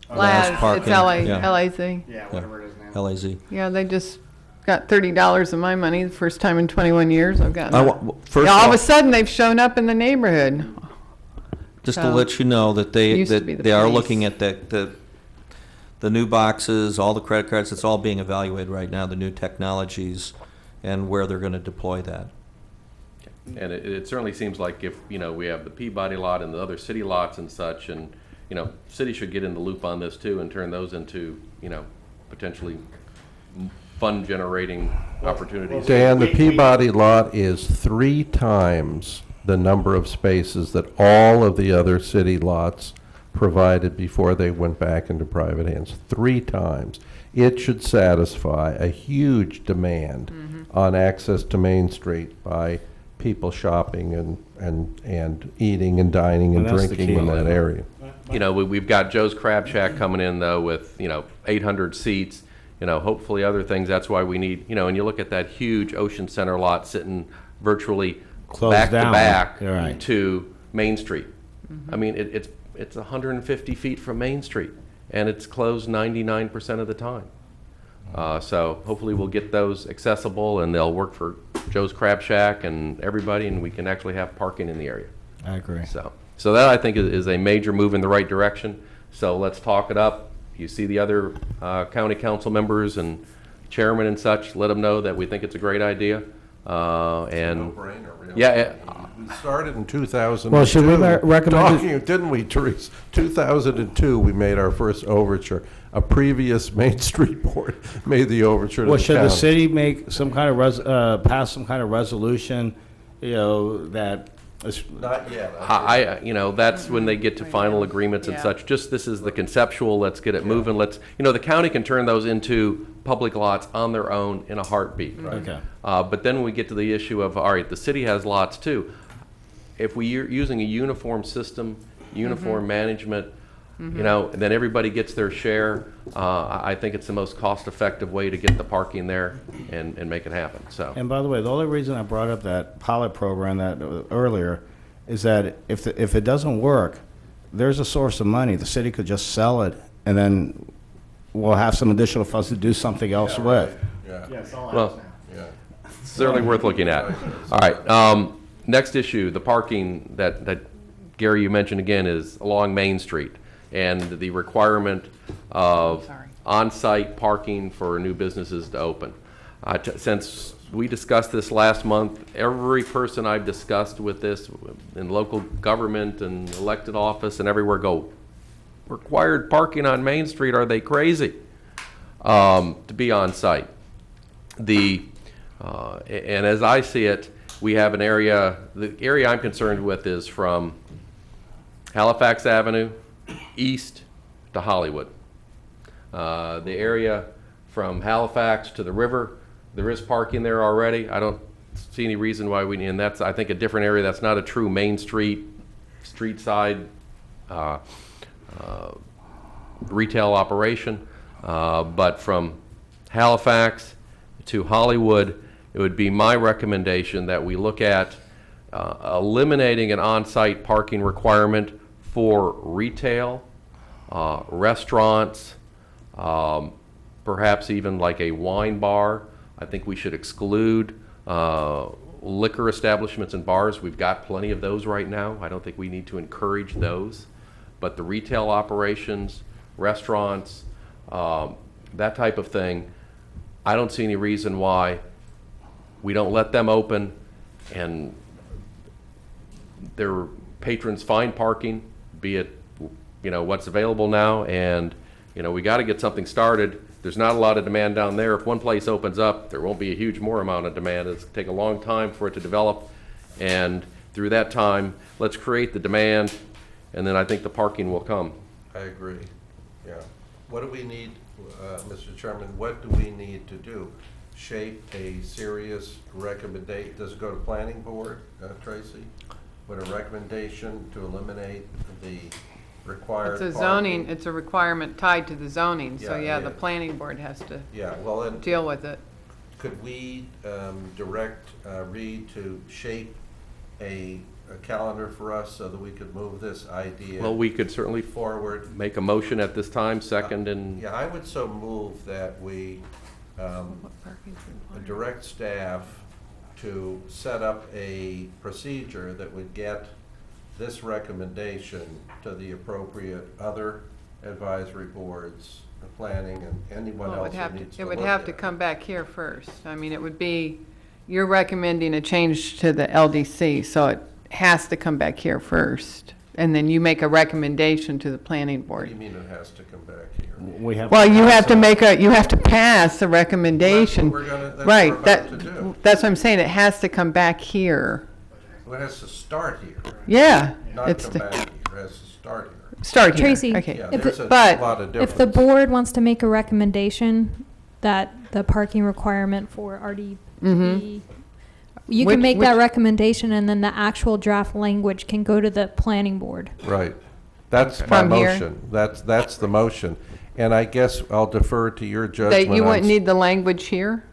Laz, it's Parking, yeah. LAZ. Yeah, whatever it is now. LAZ. Yeah, they just got $30 of my money, the first time in 21 years I've gotten it. First All of of all, a sudden, they've shown up in the neighborhood. just to So, let you know that they used to be the they are police. looking at the new boxes, all the credit cards. It's all being evaluated right now. The new technologies and where they're going to deploy that. And it certainly seems like if, we have the Peabody lot and the other city lots and such, and, city should get in the loop on this too and turn those into, potentially fund-generating opportunities. Dan, the Peabody lot is 3 times the number of spaces that all of the other city lots provided before they went back into private hands. 3 times. It should satisfy a huge demand on access to Main Street by people shopping and eating and dining and And that's the drinking key. in that area. We've got Joe's Crab Shack coming in though with, 800 seats, hopefully other things. That's why we need, and you look at that huge Ocean Center lot sitting virtually Closed back to down. back You're right. to Main Street. I mean, it's 150 feet from Main Street and it's closed 99% of the time. So hopefully we'll get those accessible and they'll work for Joe's Crab Shack and everybody, and we can actually have parking in the area. I agree. So that I think is a major move in the right direction. So let's talk it up. You see the other county council members and chairman and such, let them know that we think it's a great idea. And No-brainer, really. yeah, We started in 2002. Well, should we recommend Talking, didn't we, Therese? 2002, we made our first overture. A previous Main Street board made the overture to Well, the should the county. city make some kind of pass some kind of resolution, that is, Not yet. that's when they get to final agreements and Yeah. such. Just this is the conceptual, let's get it moving. The county can turn those into public lots on their own in a heartbeat. okay. But then we get to the issue of, all right, the city has lots too. If we're using a uniform system, uniform management, then everybody gets their share. I think it's the most cost-effective way to get the parking there and make it happen, so. And by the way, the only reason I brought up that pilot program earlier is that if it doesn't work, there's a source of money. The city could just sell it, and then we'll have some additional funds to do something else with. Yeah. Yeah, it's all Well, out now. Yeah. Certainly worth looking at. All right, next issue, the parking that Gary, you mentioned again, is along Main Street, and the requirement of on-site parking for new businesses to open. Since we discussed this last month. Every person I've discussed with this in local government and elected office and everywhere go, required parking on Main Street, are they crazy? To be on site. And as I see it, we have an area, the area I'm concerned with is from Halifax Avenue east to Hollywood. The area from Halifax to the river, there is parking there already. I don't see any reason why we need, and that's, I think, a different area. That's not a true Main Street, street side retail operation. But from Halifax to Hollywood, it would be my recommendation that we look at eliminating an on-site parking requirement for retail, restaurants, perhaps even like a wine bar. I think we should exclude liquor establishments and bars. We've got plenty of those right now. I don't think we need to encourage those. But the retail operations, restaurants, that type of thing, I don't see any reason why we don't let them open and their patrons find parking, be it, you know, what's available now, and, you know, we got to get something started. There's not a lot of demand down there. If one place opens up, there won't be a huge more amount of demand. It's take a long time for it to develop, and through that time, let's create the demand, and then I think the parking will come. I agree, yeah. What do we need, Mr. Chairman, what do we need to do? Shape a serious recommendation? Does it go to planning board, Tracy? With a recommendation to eliminate the required It's a parking? zoning, it's a requirement tied to the zoning, so Yeah, yeah, the yeah. planning board has to Yeah, well, then, deal with it. could we direct Reed to shape a calendar for us so that we could move this idea Well, we could certainly forward? make a motion at this time, second, and Yeah, I would so move that we direct staff to set up a procedure that would get this recommendation to the appropriate other advisory boards, the planning, and anyone Well, else who needs to it look would have to at it. come back here first. I mean, it would be, you're recommending a change to the LDC, so it has to come back here first. And then you make a recommendation to the planning What do board. you mean it has to come back here? We have. Well, you have to make a, you have to pass a recommendation. That's what we're Right, about to do. that's what I'm saying, it has to come back here. Well, it has to start here, Yeah. not it's come the- back here. It has to start here. Start here. Tracy, Okay. Yeah, If there's it- a but lot of difference. If the board wants to make a recommendation that the parking requirement for RDB, you Which- can make that which- recommendation and then the actual draft language can go to the planning board. Right. That's my From here? motion. That's the motion. And I guess I'll defer to your judgment. That you on wouldn't need the language here?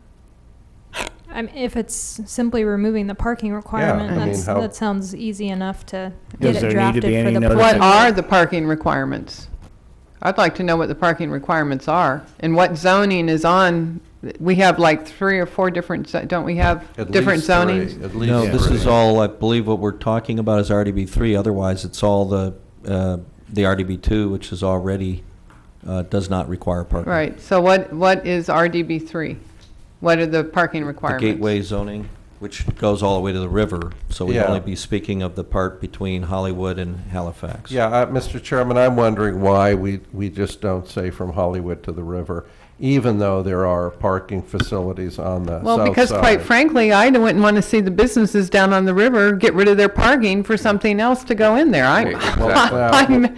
If it's simply removing the parking requirement, I mean, how- that sounds easy enough to Does get there it need to drafted be for any the. notice- What planning are board. the parking requirements? I'd like to know what the parking requirements are and what zoning is on. We have like 3 or 4 different, don't we have At different least zonings? three, at least No, this three. is all, I believe what we're talking about is RDB3, otherwise it's all the RDB2, which is already, does not require parking. Right, so what is RDB 3? What are the parking The requirements? gateway zoning, which goes all the way to the river, so we'd Yeah. only be speaking of the part between Hollywood and Halifax. Yeah, Mr. Chairman, I'm wondering why we just don't say from Hollywood to the river, even though there are parking facilities on the south side. Well, because quite frankly, I wouldn't want to see the businesses down on the river get rid of their parking for something else to go in there.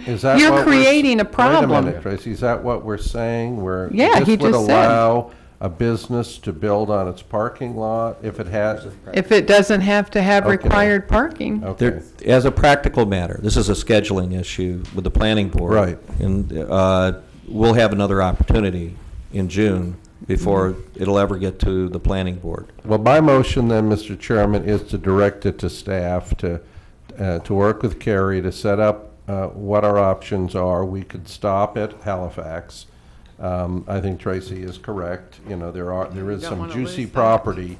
Is that You're what we're- creating a Wait a problem. minute, Tracy, is that what we're saying? Yeah, he This would just said. allow a business to build on its parking lot if it has, If it doesn't have to have Okay. required parking. okay. There, as a practical matter, this is a scheduling issue with the planning board. Right. And we'll have another opportunity in June before it'll ever get to the planning board. Well, my motion then, Mr. Chairman, is to direct it to staff to work with Kerry to set up what our options are. We could stop at Halifax. I think Tracy is correct. You know, there is don't some wanna juicy lose that. property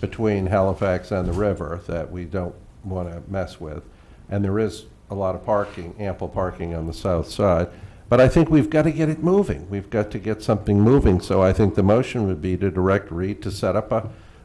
between Halifax and the river that we don't want to mess with. And there is a lot of parking, ample parking on the south side. But I think we've got to get it moving. We've got to get something moving. So I think the motion would be to direct Reed to set up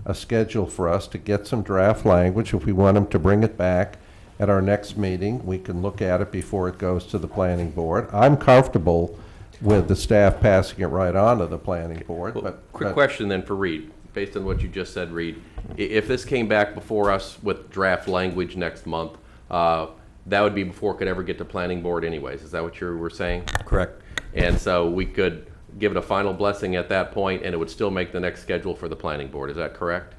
a schedule for us to get some draft language. If we want him to bring it back at our next meeting, we can look at it before it goes to the planning board. I'm comfortable with the staff passing it right on to the planning board, Well, quick question then for Reed, based on what you just said, Reed. If this came back before us with draft language next month, that would be before it could ever get to planning board anyways. Is that what you were saying? Correct. And so we could give it a final blessing at that point, and it would still make the next schedule for the planning board. Is that correct?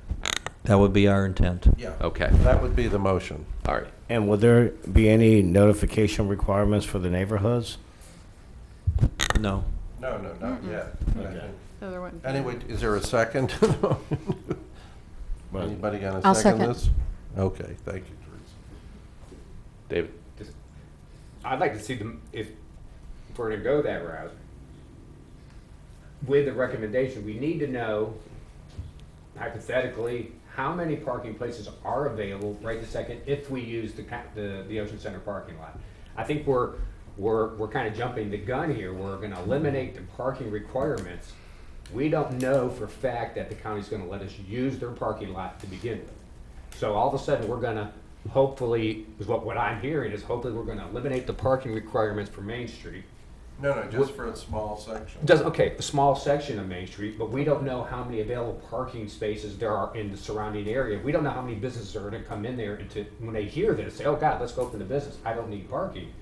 That would be our intent. Yeah. Okay. That would be the motion. All right. And will there be any notification requirements for the neighborhoods? No. No, not yet. Okay. No, there wouldn't be. Anyway, is there a second? Anybody gonna I'll second second. this? Okay, thank you, Teresa. David? I'd like to see them, if we're gonna go that route, with the recommendation, we need to know hypothetically how many parking places are available right this second if we use the Ocean Center parking lot. I think we're kind of jumping the gun here. We're gonna eliminate the parking requirements. We don't know for a fact that the county's gonna let us use their parking lot to begin with. So all of a sudden, we're gonna, hopefully, is what I'm hearing, is hopefully we're gonna eliminate the parking requirements for Main Street. No, just for a small section. Okay, a small section of Main Street, but we don't know how many available parking spaces there are in the surrounding area. We don't know how many businesses are gonna come in there and when they hear this, say, oh God, let's go open the business. I don't need parking.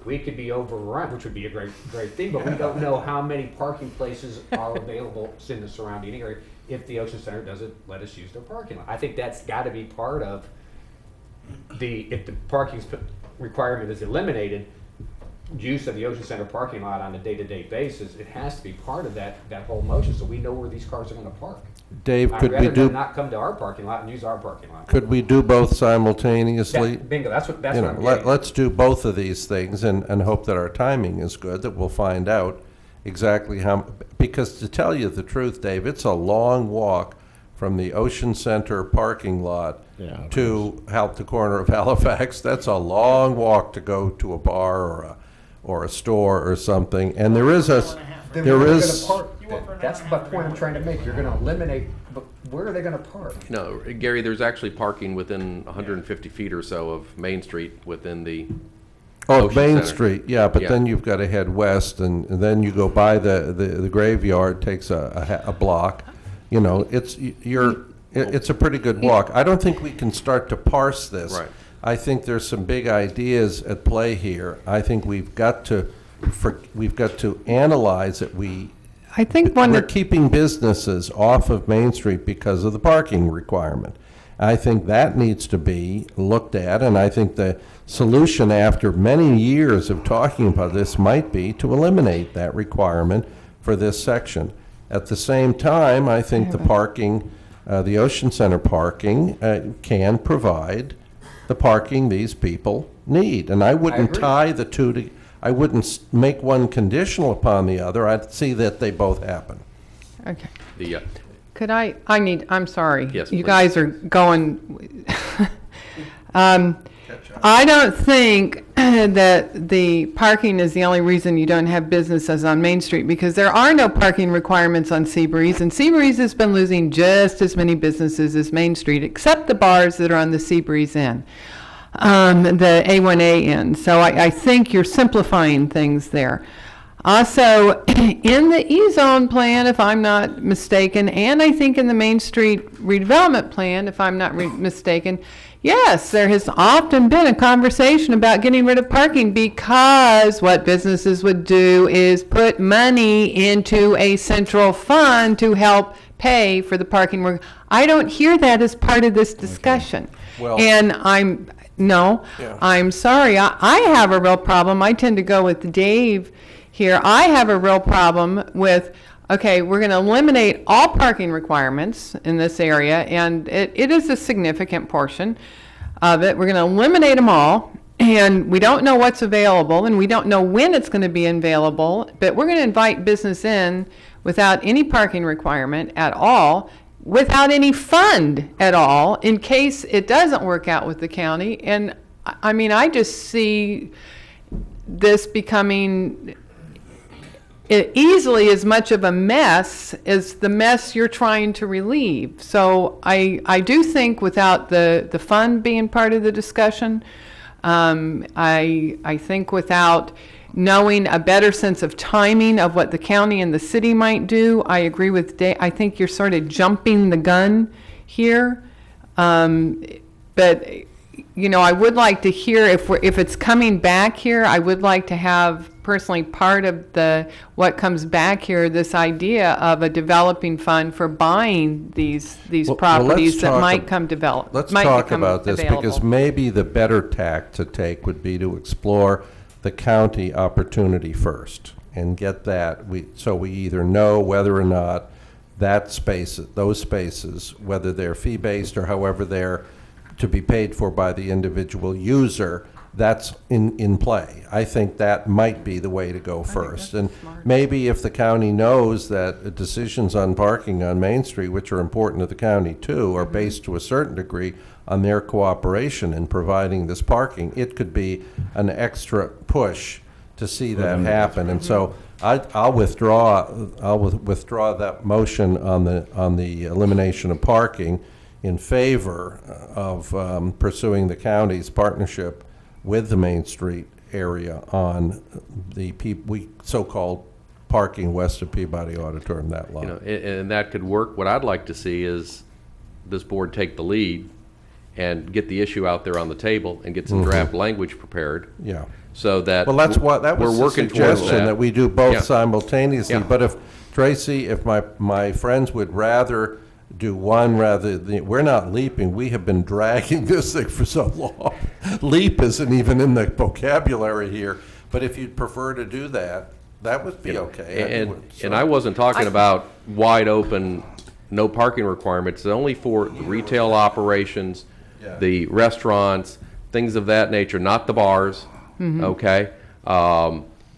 We could be overrun, which would be a great thing, but we don't know how many parking places are available in the surrounding area if the Ocean Center doesn't let us use their parking lot. I think that's gotta be part of if the parking requirement is eliminated, use of the Ocean Center parking lot on a day-to-day basis, it has to be part of that whole motion, so we know where these cars are gonna park. Dave, I'd could we rather them do, not come to our parking lot and use our parking lot. could we do both simultaneously? Bingo, that's what You know, I'm getting. let's do both of these things and hope that our timing is good, that we'll find out exactly how, because to tell you the truth, Dave, it's a long walk from the Ocean Center parking lot to the corner of Halifax. That's a long walk to go to a bar or a store or something, and That's the point I'm trying to make. You're gonna eliminate, but where are they gonna park? No, Gary, there's actually parking within 150 feet or so of Main Street within the Oh, Ocean Main Center. Street, yeah, but Yeah. then you've got to head west, and then you go by the graveyard, takes a block. You know, it's a pretty good walk. I don't think we can start to parse this. Right. I think there's some big ideas at play here. I think we've got to analyze it. I think one We're of keeping businesses off of Main Street because of the parking requirement. I think that needs to be looked at, and I think the solution after many years of talking about this might be to eliminate that requirement for this section. At the same time, I think the parking, the Ocean Center parking, can provide the parking these people need. And I wouldn't agree. tie the two to, I wouldn't make one conditional upon the other. I'd see that they both happen. okay. The, Could I'm sorry. Yes, You please. guys are going, I don't think that the parking is the only reason you don't have businesses on Main Street, because there are no parking requirements on Seabreeze, and Seabreeze has been losing just as many businesses as Main Street, except the bars that are on the Seabreeze end, the A1A end. So I think you're simplifying things there. Also, in the E-zone plan, if I'm not mistaken, and I think in the Main Street redevelopment plan, if I'm not mistaken, yes, there has often been a conversation about getting rid of parking, because what businesses would do is put money into a central fund to help pay for the parking work. I don't hear that as part of this discussion. Well- And I'm sorry, I have a real problem. I tend to go with Dave here. I have a real problem with, okay, we're going to eliminate all parking requirements in this area, and it is a significant portion of it. We're going to eliminate them all, and we don't know what's available, and we don't know when it's going to be available, but we're going to invite business in without any parking requirement at all, without any fund at all, in case it doesn't work out with the county. And I mean, I just see this becoming easily as much of a mess as the mess you're trying to relieve. So I do think without the fund being part of the discussion, I think without knowing a better sense of timing of what the county and the city might do, I agree with Dave. I think you're sort of jumping the gun here. But you know, I would like to hear if it's coming back here. I would like to have personally part of what comes back here, this idea of a developing fund for buying these properties that might come develop. Let's might talk become about this available. because maybe the better tack to take would be to explore the county opportunity first and get that so we either know whether or not those spaces, whether they're fee-based or however they're to be paid for by the individual user, that's in play. I think that might be the way to go first. And maybe if the county knows that decisions on parking on Main Street, which are important to the county too, are based to a certain degree on their cooperation in providing this parking, it could be an extra push to see that happen. And so I'll withdraw that motion on the elimination of parking in favor of pursuing the county's partnership with the Main Street area on the so-called parking west of Peabody Auditorium, that lot. You know, and that could work. What I'd like to see is this board take the lead and get the issue out there on the table and get some draft language prepared. Yeah. So that Well, that was we're the working towards suggestion that we do both Yeah. simultaneously. Yeah. But if Tracy, if my friends would rather do one we're not leaping. We have been dragging this thing for so long. Leap isn't even in the vocabulary here. But if you'd prefer to do that, that would be okay. And I wasn't talking about wide open, no parking requirements. It's only for the retail operations, the restaurants, things of that nature, not the bars. Okay,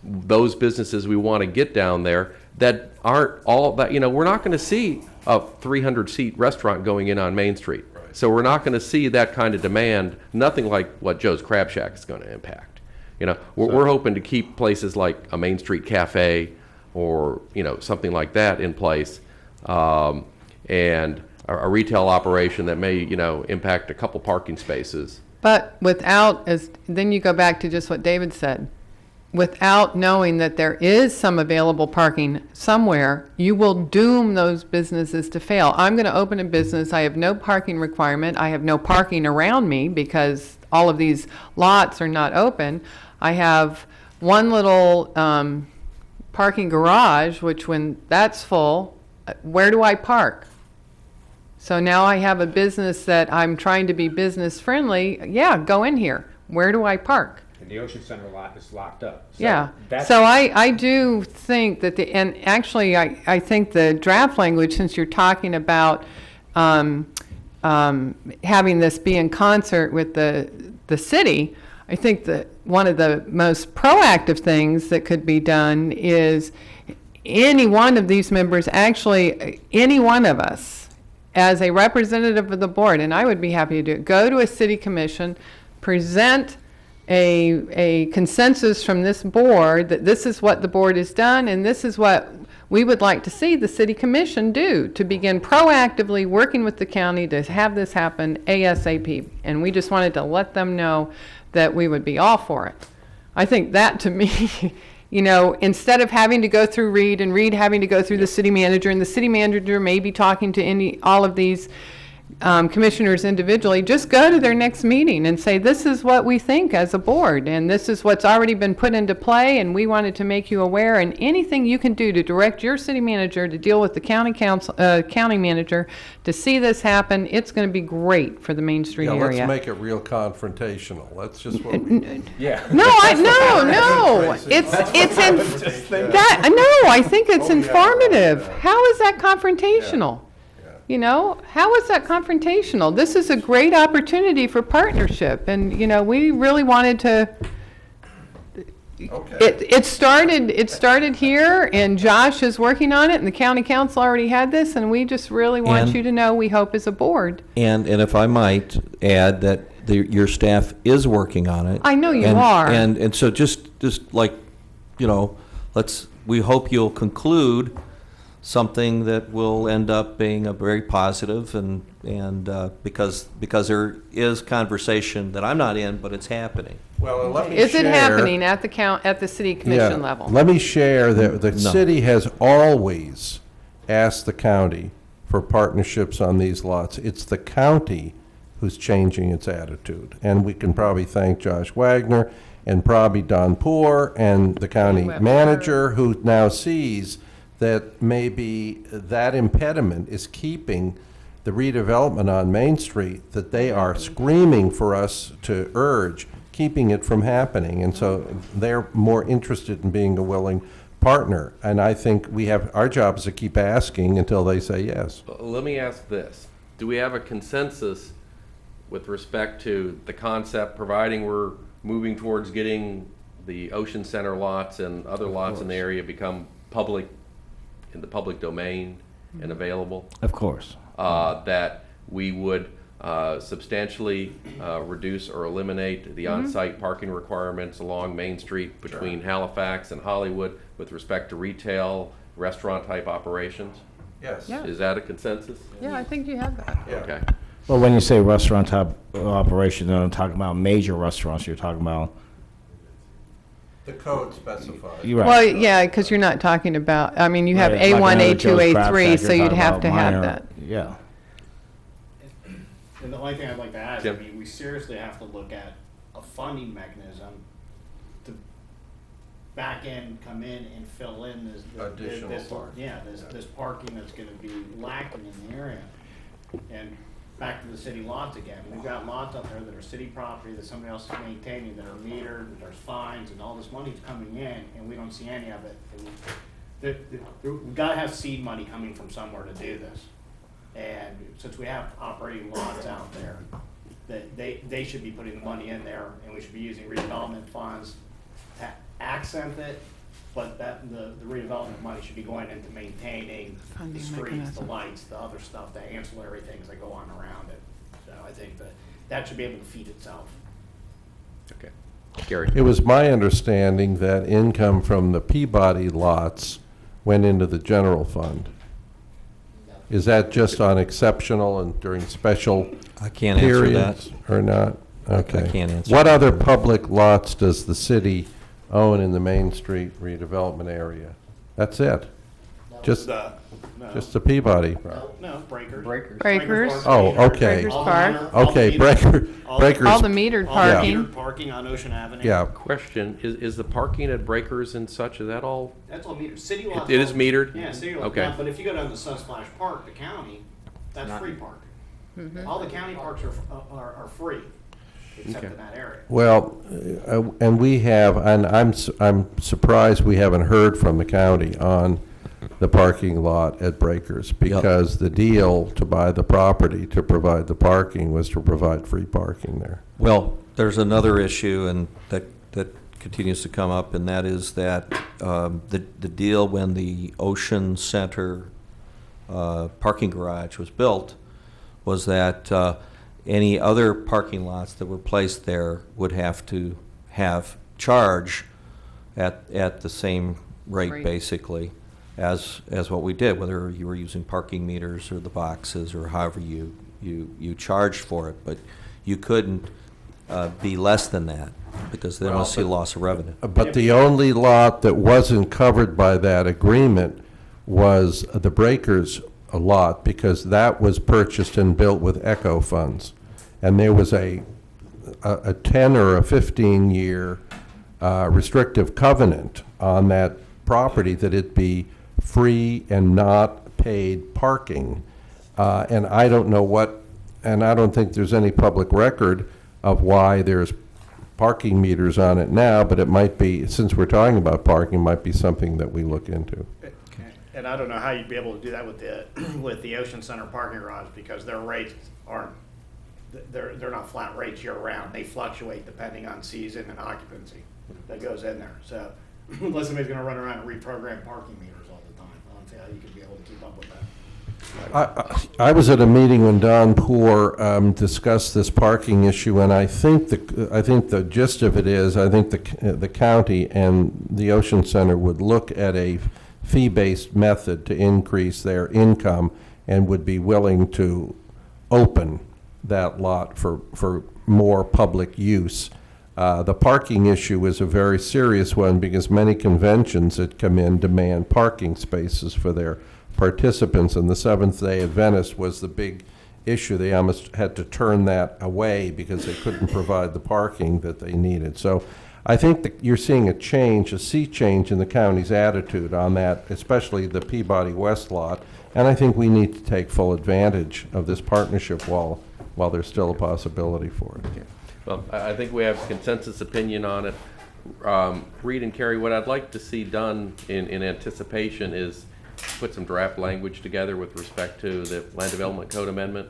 those businesses we want to get down there that aren't all that. You know, we're not going to see a 300-seat restaurant going in on Main Street. Right. So we're not going to see that kind of demand, nothing like what Joe's Crab Shack is going to impact. You know, we're hoping to keep places like a Main Street cafe or, you know, something like that in place, and a retail operation that may, you know, impact a couple parking spaces. But then you go back to just what David said. Without knowing that there is some available parking somewhere, you will doom those businesses to fail. I'm going to open a business. I have no parking requirement. I have no parking around me because all of these lots are not open. I have one little parking garage, which when that's full, where do I park? So now I have a business that I'm trying to be business friendly. Yeah, go in here. Where do I park? And the Ocean Center lot is locked up. So yeah. So I do think that and actually I think the draft language, since you're talking about having this be in concert with the city, I think that one of the most proactive things that could be done is any one of these members, actually any one of us, as a representative of the board, and I would be happy to do it, go to a city commission, present a consensus from this board that this is what the board has done and this is what we would like to see the city commission do to begin proactively working with the county to have this happen ASAP. And we just wanted to let them know that we would be all for it. I think that, to me, you know, instead of having to go through Reed and Reed having to go through the city manager, and the city manager may be talking to all of these commissioners individually, just go to their next meeting and say, this is what we think as a board, and this is what's already been put into play, and we wanted to make you aware, and anything you can do to direct your city manager to deal with the county manager to see this happen, it's going to be great for the Main Street area. Let's make it real confrontational. That's just what we need. Yeah. No, I think it's informative. How is that confrontational? You know, how is that confrontational? This is a great opportunity for partnership, and you know, we really wanted to. Okay. It started here, and Josh is working on it, and the county council already had this, and we just really want you to know we hope as a board. And if I might add that your staff is working on it. I know you are. And so just like, you know, we hope you'll conclude something that will end up being a very positive, and because there is conversation that I'm not in, but it's happening. Well, and let me Is it share- happening at the city commission Yeah. level? Let me share that the No. city has always asked the county for partnerships on these lots. It's the county who's changing its attitude. And we can probably thank Josh Wagner and probably Don Poor and the county Webster. manager, who now sees that maybe that impediment is keeping the redevelopment on Main Street that they are screaming for us to urge, keeping it from happening. And so they're more interested in being a willing partner. And I think our job is to keep asking until they say yes. Let me ask this. Do we have a consensus with respect to the concept, providing we're moving towards getting the Ocean Center lots and other lots in the area become public, in the public domain and available? Of course. That we would substantially reduce or eliminate the on-site parking requirements along Main Street between Halifax and Hollywood with respect to retail, restaurant-type operations? Yes. Yeah. Is that a consensus? Yeah, I think you have that. Okay. Well, when you say restaurant type operation, you're not talking about major restaurants. You're talking about. The code specifies. You're right. Well, yeah, because you're not talking about, I mean, you have Right, like A1, another A2, Joe's Crab A3, Shack, so you're you'd talking have about to have minor- that. Yeah. And the only thing I'd like to add is, Jim? I mean, we seriously have to look at a funding mechanism to back in, come in and fill in Additional parking. this parking that's gonna be lacking in the area. And back to the city lots again, we've got lots out there that are city property that somebody else is maintaining, that are metered, and there's fines, and all this money's coming in, and we don't see any of it. We've gotta have seed money coming from somewhere to do this. And since we have operating lots out there, that they should be putting the money in there, and we should be using redevelopment funds to accent it, but the redevelopment money should be going into maintaining the Funding streets, the mechanism. lights, the other stuff, the ancillary things that go on around it. So I think that should be able to feed itself. Okay. Gary? It was my understanding that income from the Peabody lots went into the general fund. Is that just on exceptional and during special I can't answer that. periods or not? Okay. I can't answer What that. other public lots does the city own in the Main Street redevelopment area? That's it? Just the Peabody? No, breakers. Breakers. Oh, okay. Breakers Park. Okay, breakers. All the metered All parking. the metered parking on Ocean Avenue. Yeah, Question, is the parking at Breakers and such, is that all? That's all metered. City lots. It is metered? Yeah, city lots. Okay. Now, but if you go down to Sunsplash Park, the county, that's free parking. All the county parks are free, except Okay. in that area. well, and we have, and I'm surprised we haven't heard from the county on the parking lot at Breakers, because the deal to buy the property to provide the parking was to provide free parking there. Well, there's another issue, and that continues to come up, and that is that the deal when the Ocean Center parking garage was built was that any other parking lots that were placed there would have to have charge at the same rate, Rate. basically, as what we did, whether you were using parking meters or the boxes or however you charged for it. But you couldn't be less than that, because then we'll see loss of revenue. But the only lot that wasn't covered by that agreement was the Breakers lot, because that was purchased and built with ECHO funds. And there was a 10 or a 15-year restrictive covenant on that property that it be free and not paid parking. And I don't know what, and I don't think there's any public record of why there's parking meters on it now, but it might be, since we're talking about parking, might be something that we look into. And I don't know how you'd be able to do that with with the Ocean Center parking garage, because their rates aren't, they're not flat rates year round. They fluctuate depending on season and occupancy that goes in there. So unless somebody's gonna run around and reprogram parking meters all the time, I don't see how you could be able to keep up with that. I was at a meeting when Don Poor discussed this parking issue, and I think the gist of it is, I think the county and the Ocean Center would look at a fee-based method to increase their income and would be willing to open that lot for more public use. The parking issue is a very serious one because many conventions that come in demand parking spaces for their participants, and the Seventh-day Adventist was the big issue. They almost had to turn that away because they couldn't provide the parking that they needed. So I think that you're seeing a sea change in the county's attitude on that, especially the Peabody West lot, and I think we need to take full advantage of this partnership while there's still a possibility for it. Yeah. Well, I think we have consensus opinion on it. Reed and Carrie, what I'd like to see done in anticipation is put some draft language together with respect to the Land Development Code amendment,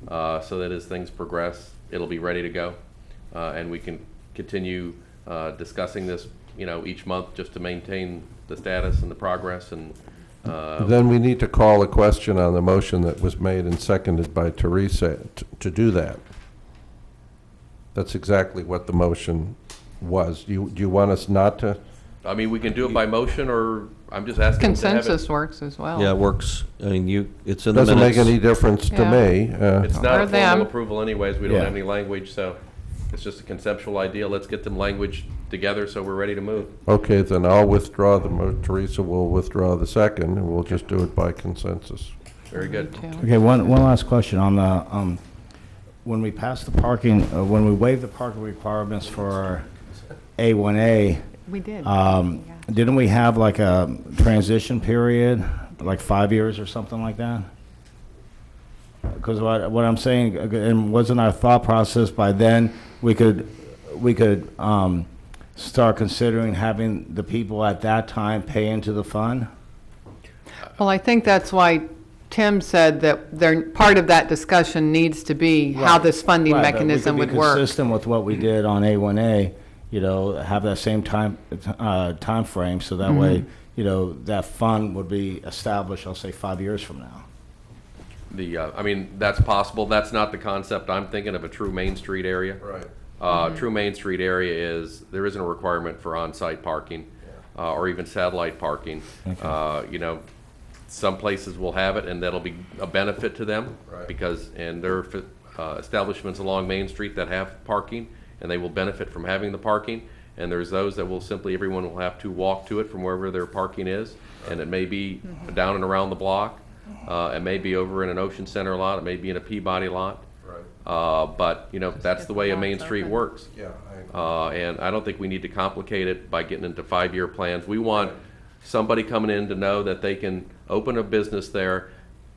so that as things progress, it'll be ready to go, and we can continue discussing this, each month just to maintain the status and the progress. And then we need to call a question on the motion that was made and seconded by Teresa to do that. That's exactly what the motion was. Do you want us not to? I mean, we can do it by motion, or I'm just asking. Consensus works as well. Yeah, it works. I mean, it's in the minutes. Doesn't make any difference to me. It's not a Or them. formal approval anyways. We don't Yeah. have any language, so it's just a conceptual idea. Let's get them language together so we're ready to move. Okay, then I'll withdraw Teresa will withdraw the second, and we'll just do it by consensus. Very good. Okay, one last question on the, when we passed the parking, when we waived the parking requirements for A1A, We did. didn't we have like a transition period, like 5 years or something like that? Because what I'm saying, and wasn't our thought process by then, we could start considering having the people at that time pay into the fund? Well, I think that's why Tim said that part of that discussion needs to be how this funding Right, but mechanism we would could be work. consistent with what we did on A1A, have that same time frame, so that way, that fund would be established, I'll say 5 years from now. I mean, that's possible. That's not the concept I'm thinking of, a true Main Street area. Right. True Main Street area there isn't a requirement for on-site parking, or even satellite parking. Okay. Some places will have it, and that'll be a benefit to them. Right. Because there are establishments along Main Street that have parking, and they will benefit from having the parking. And there's those that will everyone will have to walk to it from wherever their parking is. And it may be down and around the block. It may be over in an Ocean Center lot. It may be in a Peabody lot. Right. But that's the way a Main Street works. Yeah. And I don't think we need to complicate it by getting into 5-year plans. We want somebody coming in to know that they can open a business there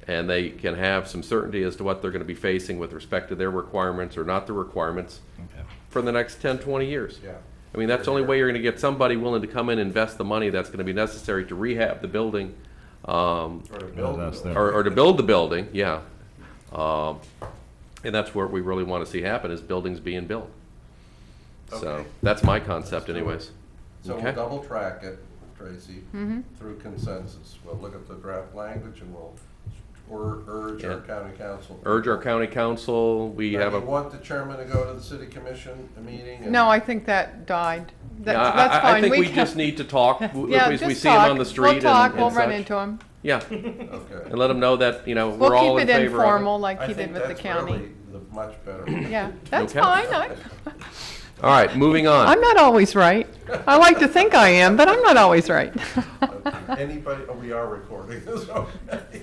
and they can have some certainty as to what they're going to be facing with respect to their requirements or not the requirements for the next 10, 20 years. Yeah. I mean, that's the only way you're going to get somebody willing to come in and invest the money that's going to be necessary to rehab the building. Or to build it. Or to build the building, yeah. And that's what we really want to see happen, is buildings being built. So Okay. that's my concept anyways. So Okay. we'll double track it, Tracy, through consensus. We'll look at the draft language and we'll urge our county council. Urge our county council, we Now, have do you a, want the chairman to go to the city commission meeting? and- No, I think that died. That's I fine. think we can- just need to talk, as we just see them on talk. the street We'll talk, and we'll run such. into them. Yeah, Okay. and let them know that, we're We'll all in keep it favor of it. informal like I he think did with the that's county. really much better. Yeah, that's Okay. fine. All right, moving on. I'm not always right. I like to think I am, but I'm not always right. Anybody, we are recording this, okay.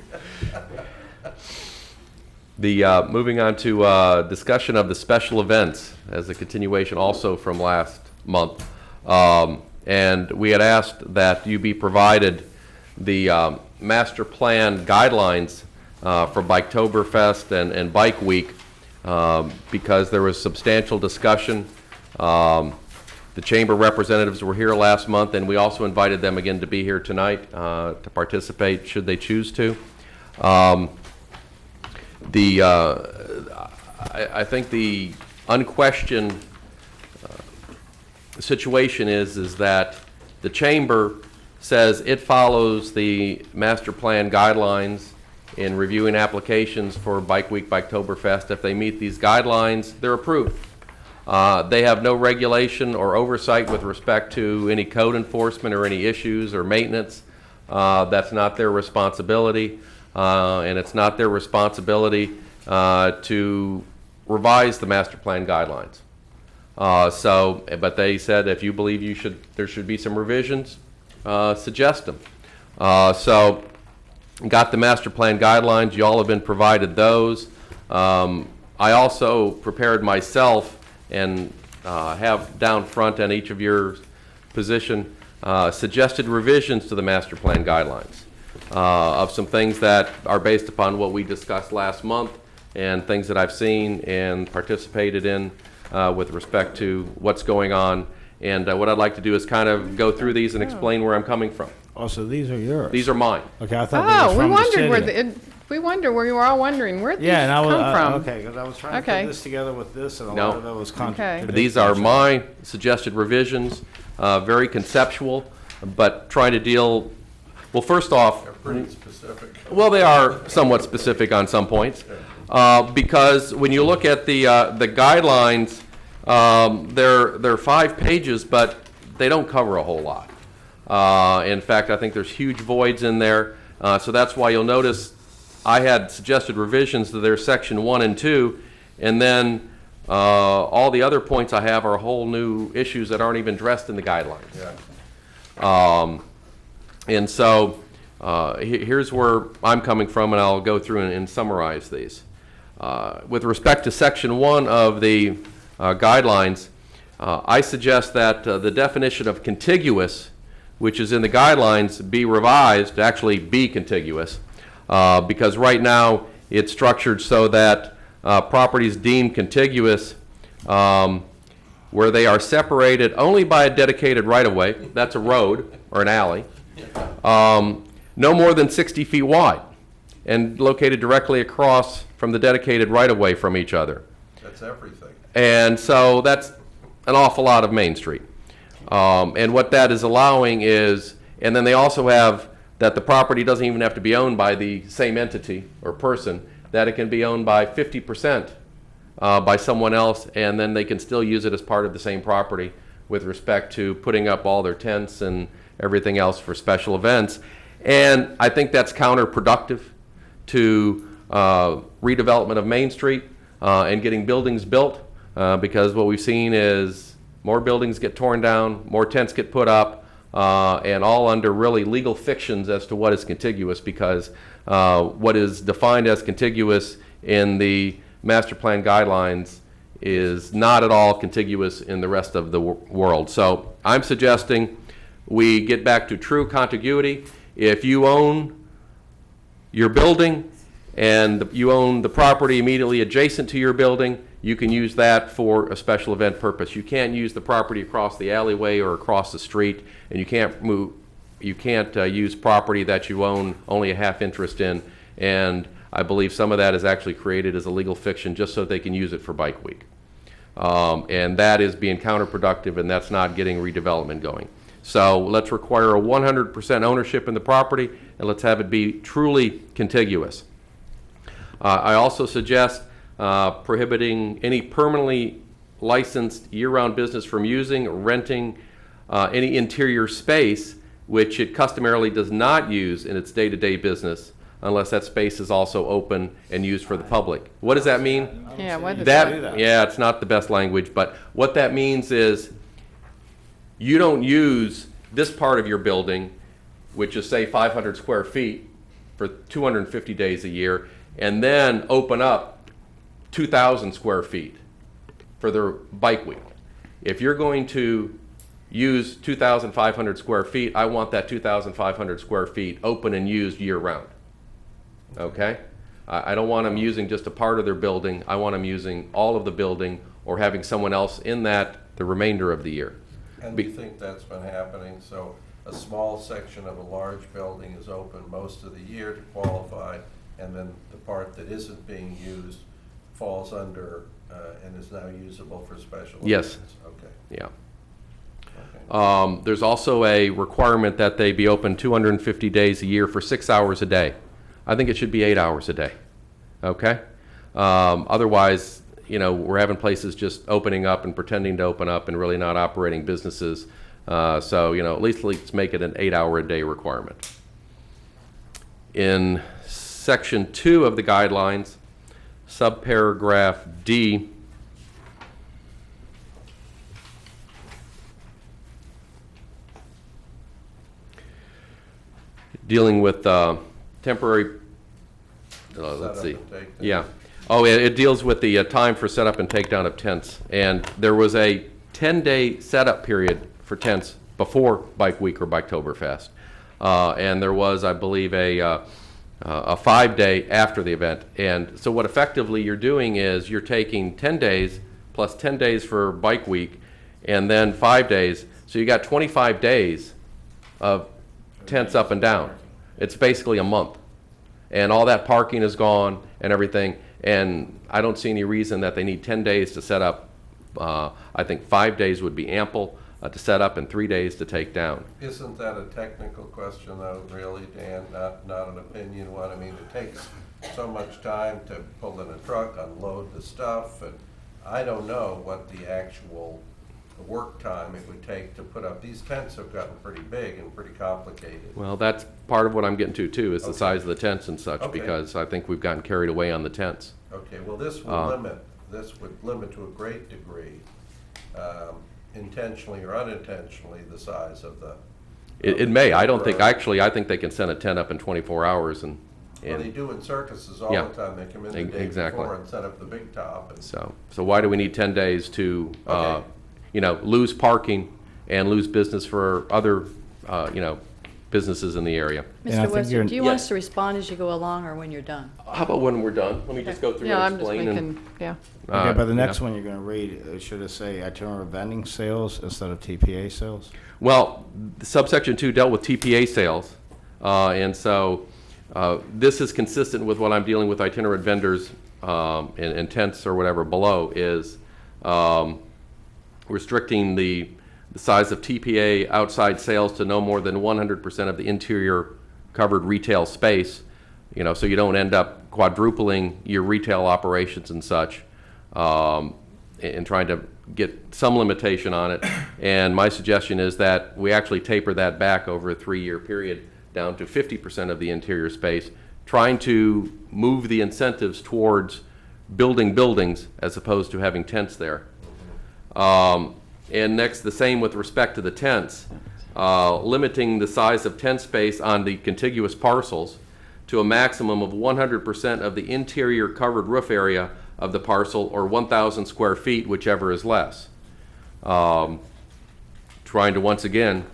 Moving on to discussion of the special events as a continuation also from last month. And we had asked that you be provided the master plan guidelines for Biketoberfest and Bike Week because there was substantial discussion. The chamber representatives were here last month, and we also invited them again to be here tonight to participate should they choose to. I think the unquestioned situation is that the chamber says it follows the master plan guidelines in reviewing applications for Bike Week, Biketoberfest. If they meet these guidelines, they're approved. They have no regulation or oversight with respect to any code enforcement or any issues or maintenance. That's not their responsibility, and it's not their responsibility to revise the master plan guidelines. But they said if you believe there should be some revisions, suggest them. So, got the master plan guidelines. You all have been provided those. I also prepared myself and have down front on each of your position suggested revisions to the master plan guidelines of some things that are based upon what we discussed last month and things that I've seen and participated in with respect to what's going on. And what I'd like to do is kind of go through these and explain where I'm coming from. Oh, so these are yours? These are mine. Okay, I thought they were from the city. We wonder where you were all wondering where these Yeah, and come from. okay, because I was trying to put this together with this, and a lot of it was contradictory. These are my suggested revisions, very conceptual, but trying to deal, well, first off, They're pretty specific. well, they are somewhat specific on some points, because when you look at the guidelines, they're 5 pages, but they don't cover a whole lot. In fact, I think there's huge voids in there, so that's why you'll notice I had suggested revisions to their section 1 and 2, and then all the other points I have are whole new issues that aren't even addressed in the guidelines. Yeah. And so here's where I'm coming from, and I'll go through and summarize these. With respect to section 1 of the guidelines, I suggest that the definition of contiguous, which is in the guidelines, be revised to actually be contiguous, because right now it's structured so that properties deemed contiguous where they are separated only by a dedicated right-of-way, that's a road or an alley, no more than 60 feet wide and located directly across from the dedicated right-of-way from each other. That's everything. And so that's an awful lot of Main Street. And what that is allowing is, and then they also have that the property doesn't even have to be owned by the same entity or person, that it can be owned by 50% by someone else, and then they can still use it as part of the same property with respect to putting up all their tents and everything else for special events. And I think that's counterproductive to redevelopment of Main Street and getting buildings built, because what we've seen is more buildings get torn down, more tents get put up, and all under really legal fictions as to what is contiguous, because what is defined as contiguous in the master plan guidelines is not at all contiguous in the rest of the world. So I'm suggesting we get back to true contiguity. If you own your building and you own the property immediately adjacent to your building, you can use that for a special event purpose. You can't use the property across the alleyway or across the street, and you can't use property that you own only a half interest in. And I believe some of that is actually created as a legal fiction just so they can use it for Bike Week. And that is being counterproductive, and that's not getting redevelopment going. So let's require a 100% ownership in the property, and let's have it be truly contiguous. I also suggest prohibiting any permanently licensed year-round business from using or renting any interior space which it customarily does not use in its day-to-day business unless that space is also open and used for the public. What does that mean? Yeah, what does that mean? Yeah, it's not the best language, but what that means is you don't use this part of your building, which is say 500 square feet, for 250 days a year, and then open up 2,000 square feet for their Bike Week. If you're going to use 2,500 square feet, I want that 2,500 square feet open and used year-round. Okay? I don't want them using just a part of their building. I want them using all of the building or having someone else in that the remainder of the year. And do you think that's been happening? So a small section of a large building is open most of the year to qualify, and then the part that isn't being used falls under and is now usable for special Yes. events? Okay. Yeah. Okay. There's also a requirement that they be open 250 days a year for 6 hours a day. I think it should be 8 hours a day, okay? Otherwise, you know, we're having places just opening up and pretending to open up and really not operating businesses. So, you know, at least let's make it an 8-hour-a-day requirement. In Section 2 of the guidelines, subparagraph D, dealing with temporary, let's see, yeah. Oh, it deals with the time for setup and takedown of tents. And there was a 10-day setup period for tents before Bike Week or Biketoberfest. And there was, I believe, a 5-day after the event. And so what effectively you're doing is you're taking 10 days plus 10 days for Bike Week and then 5 days. So you got 25 days of tents up and down. It's basically a month. And all that parking is gone and everything. And I don't see any reason that they need 10 days to set up. I think 5 days would be ample to set up and 3 days to take down. Isn't that a technical question though, really, Dan? Not an opinion one? I mean, it takes so much time to pull in a truck, unload the stuff, and I don't know what the actual work time it would take to put up. These tents have gotten pretty big and pretty complicated. Well, that's part of what I'm getting to too, is the Okay. size of the tents and such, Okay. because I think we've gotten carried away on the tents. Okay, well, this would limit to a great degree, intentionally or unintentionally, the size of the. It may. I don't think, actually, I think they can send a tent up in 24 hours and Well, they do in circuses all Yeah. the time. They come in the day Exactly. before and set up the big top. And so why do we need 10 days to, Okay. you know, lose parking and lose business for other, you know, businesses in the area? And I Mr. think Wester, you're- do you want Yes. us to respond as you go along or when you're done? How about when we're done? Let me just go through Yeah, and I'm just explain. making, yeah. Okay, but the yeah. next one you're gonna read, should it say itinerant vending sales instead of TPA sales? Well, subsection 2 dealt with TPA sales, and so this is consistent with what I'm dealing with itinerant vendors and tents or whatever below, is restricting the size of TPA outside sales to no more than 100% of the interior covered retail space, you know, so you don't end up quadrupling your retail operations and such, and trying to get some limitation on it. And my suggestion is that we actually taper that back over a 3-year period down to 50% of the interior space, trying to move the incentives towards building buildings as opposed to having tents there. And next, the same with respect to the tents, limiting the size of tent space on the contiguous parcels to a maximum of 100% of the interior covered roof area of the parcel, or 1,000 square feet, whichever is less. Trying to, once again,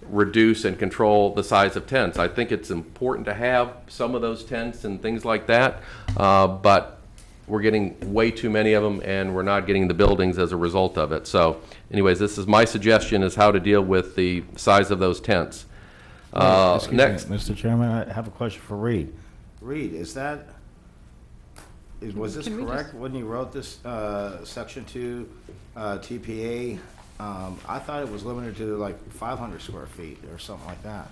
reduce and control the size of tents. I think it's important to have some of those tents and things like that, but we're getting way too many of them, and we're not getting the buildings as a result of it. So anyways, this is my suggestion, is how to deal with the size of those tents. Excuse me, Next. Mr. Chairman, I have a question for Reed. Reed, was this Can we correct when you wrote this, section 2, TPA? I thought it was limited to like 500 square feet or something like that.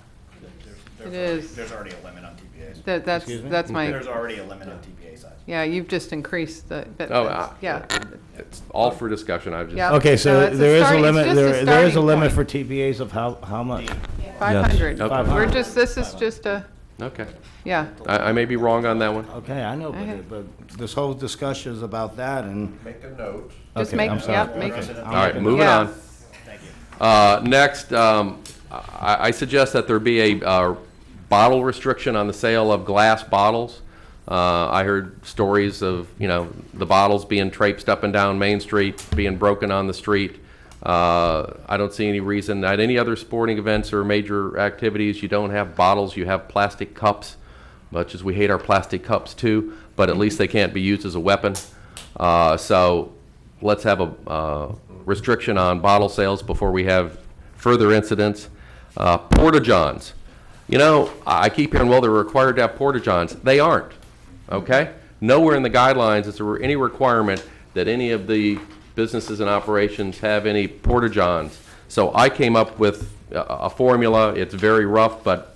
It is. There's already a limit on TPAs. That's, Excuse me? that's my, There's already a limit on TPA size. yeah, you've just increased the, but, Oh, that's- yeah. It's all for discussion. I've just. Yeah. Okay, So so it's a there is a starting- it's limit, just a there is a starting limit point. for TPAs of how much? 500. Okay. We're just, this is just a, Okay. yeah. I may be wrong on that one. Okay, I know, Okay. but this whole discussion is about that and. make a note. Just Okay, make- I'm sorry. yeah, make Okay, it- I'm All right, making- moving Yeah. on. Next, I suggest that there be a bottle restriction on the sale of glass bottles. I heard stories of, you know, the bottles being traipsed up and down Main Street, being broken on the street. I don't see any reason at any other sporting events or major activities you don't have bottles, you have plastic cups, much as we hate our plastic cups too, but at least they can't be used as a weapon. So let's have a restriction on bottle sales before we have further incidents. Porta-johns. You know, I keep hearing, well, they're required to have porta-johns. They aren't, okay? Nowhere in the guidelines is there any requirement that any of the businesses and operations have any porta-johns. So I came up with a formula. It's very rough, but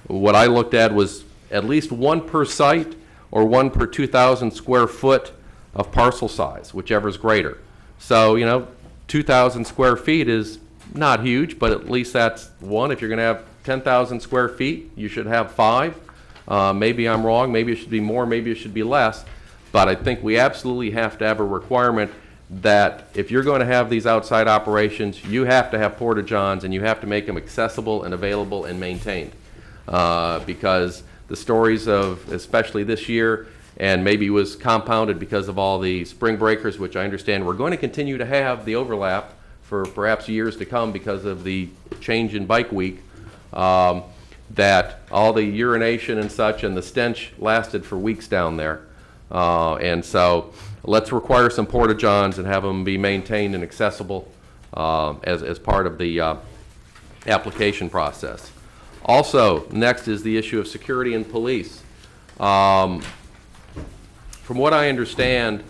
what I looked at was at least one per site or one per 2,000 square foot of parcel size, whichever is greater. So, 2,000 square feet is not huge, but at least that's one. If you're going to have 10,000 square feet, you should have 5. Maybe I'm wrong. Maybe it should be more. Maybe it should be less. But I think we absolutely have to have a requirement that if you're going to have these outside operations, you have to have porta-johns and you have to make them accessible and available and maintained. Because the stories of, especially this year, and maybe was compounded because of all the spring breakers, which I understand we're going to continue to have the overlap for perhaps years to come because of the change in bike week, that all the urination and such and the stench lasted for weeks down there. And so let's require some porta-johns and have them be maintained and accessible as part of the application process. Also, next is the issue of security and police. From what I understand,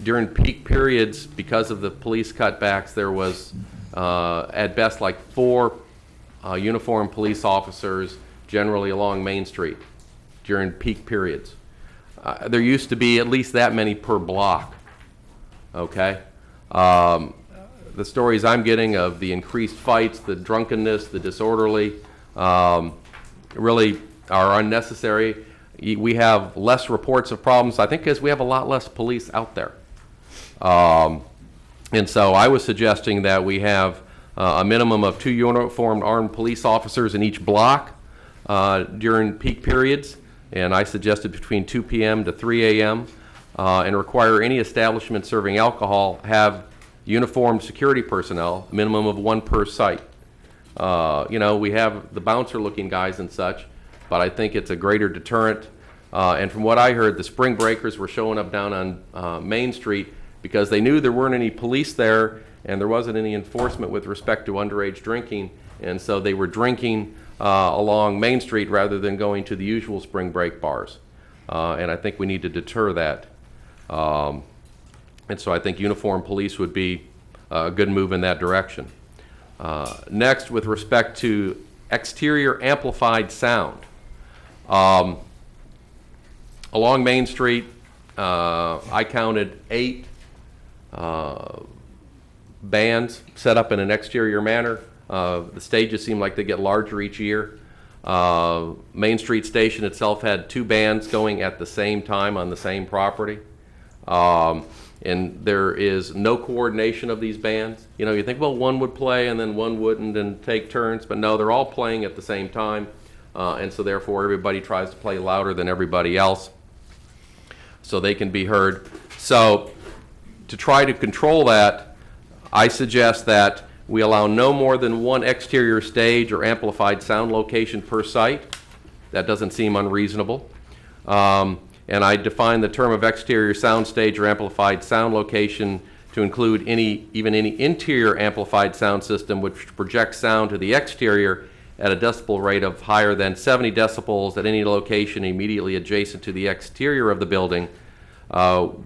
during peak periods, because of the police cutbacks, there was at best like 4 uniformed police officers generally along Main Street during peak periods. There used to be at least that many per block, okay? The stories I'm getting of the increased fights, the drunkenness, the disorderly, really are unnecessary. We have less reports of problems, I think, because we have a lot less police out there. And so I was suggesting that we have a minimum of 2 uniformed armed police officers in each block during peak periods, and I suggested between 2 p.m. to 3 a.m. And require any establishment serving alcohol have uniformed security personnel, minimum of 1 per site. We have the bouncer-looking guys and such, but I think it's a greater deterrent. And from what I heard, the spring breakers were showing up down on Main Street because they knew there weren't any police there and there wasn't any enforcement with respect to underage drinking, and so they were drinking along Main Street rather than going to the usual spring break bars. And I think we need to deter that. And so I think uniformed police would be a good move in that direction. Next, with respect to exterior amplified sound. Along Main Street, I counted 8 bands set up in an exterior manner. The stages seem like they get larger each year. Main Street Station itself had 2 bands going at the same time on the same property. And there is no coordination of these bands. You think, well, one would play and then one wouldn't and take turns, but no, they're all playing at the same time. And so therefore everybody tries to play louder than everybody else so they can be heard. So to try to control that, I suggest that we allow no more than 1 exterior stage or amplified sound location per site. That doesn't seem unreasonable. And I define the term of exterior sound stage or amplified sound location to include even any interior amplified sound system which projects sound to the exterior at a decibel rate of higher than 70 decibels at any location immediately adjacent to the exterior of the building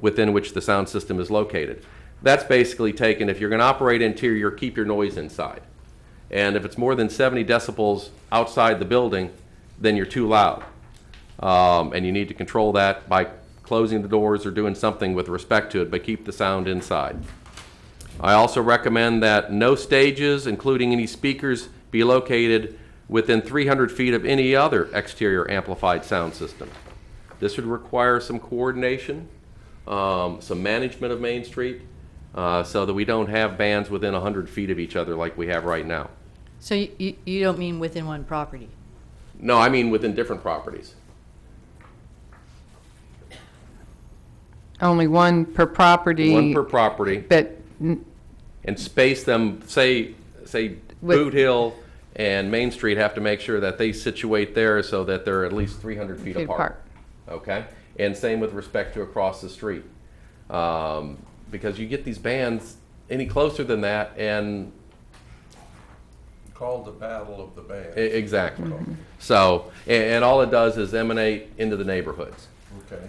within which the sound system is located. That's basically taken, if you're going to operate interior, keep your noise inside. And if it's more than 70 decibels outside the building, then you're too loud. And you need to control that by closing the doors or doing something with respect to it, but keep the sound inside. I also recommend that no stages, including any speakers, be located within 300 feet of any other exterior amplified sound system. This would require some coordination, some management of Main Street, so that we don't have bands within 100 feet of each other like we have right now. So you don't mean within one property? No, I mean within different properties. Only 1 per property. 1 per property. But and space them, say Boot Hill and Main Street have to make sure that they situate there so that they're at least 300 feet apart. Okay? And same with respect to across the street. Because you get these bands any closer than that and... Called the Battle of the Bands. Exactly. Mm-hmm. So, and all it does is emanate into the neighborhoods. Okay.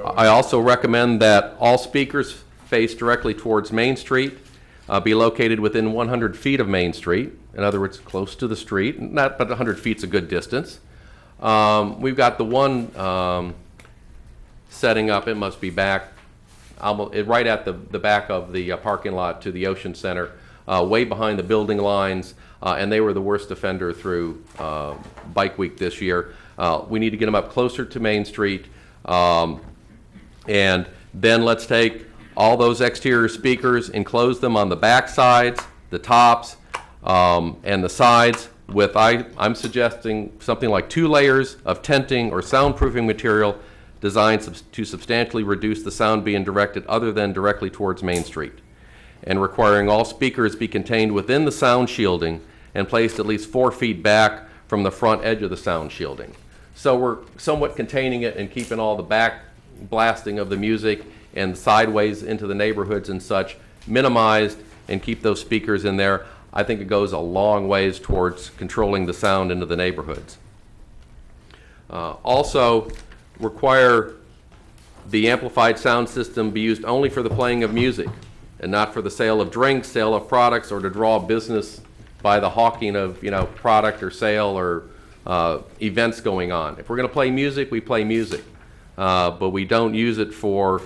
I also recommend that all speakers face directly towards Main Street. be located within 100 feet of Main Street. In other words, close to the street, not, but 100 feet's a good distance. We've got the one setting up, it must be back, right at the back of the parking lot to the Ocean Center, way behind the building lines, and they were the worst offender through Bike Week this year. We need to get them up closer to Main Street, and then let's take all those exterior speakers, enclose them on the back sides, the tops, and the sides with, I'm suggesting something like 2 layers of tenting or soundproofing material designed to substantially reduce the sound being directed other than directly towards Main Street, and requiring all speakers be contained within the sound shielding and placed at least 4 feet back from the front edge of the sound shielding. So we're somewhat containing it and keeping all the back blasting of the music and sideways into the neighborhoods and such minimized, and keep those speakers in there. I think it goes a long ways towards controlling the sound into the neighborhoods. Also, require the amplified sound system be used only for the playing of music and not for the sale of drinks, sale of products, or to draw business by the hawking of, you know, product or sale or events going on. If we're going to play music, we play music, but we don't use it for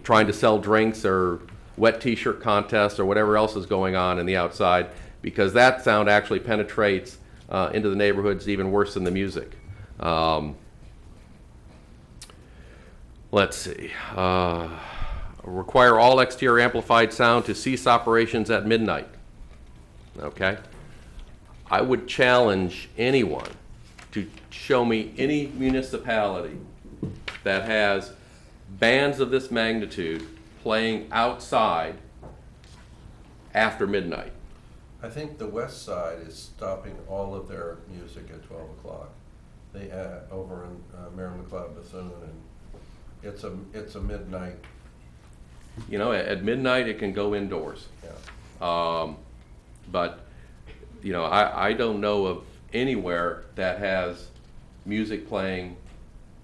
trying to sell drinks or wet t-shirt contests or whatever else is going on in the outside, because that sound actually penetrates into the neighborhoods even worse than the music. Let's see. Require all exterior amplified sound to cease operations at midnight. Okay? I would challenge anyone to show me any municipality that has bands of this magnitude playing outside after midnight. I think the West Side is stopping all of their music at 12 o'clock. They over in Maryland Cloud Bethune, and it's a midnight. You know, at midnight it can go indoors. Yeah. But you know, I don't know of anywhere that has music playing.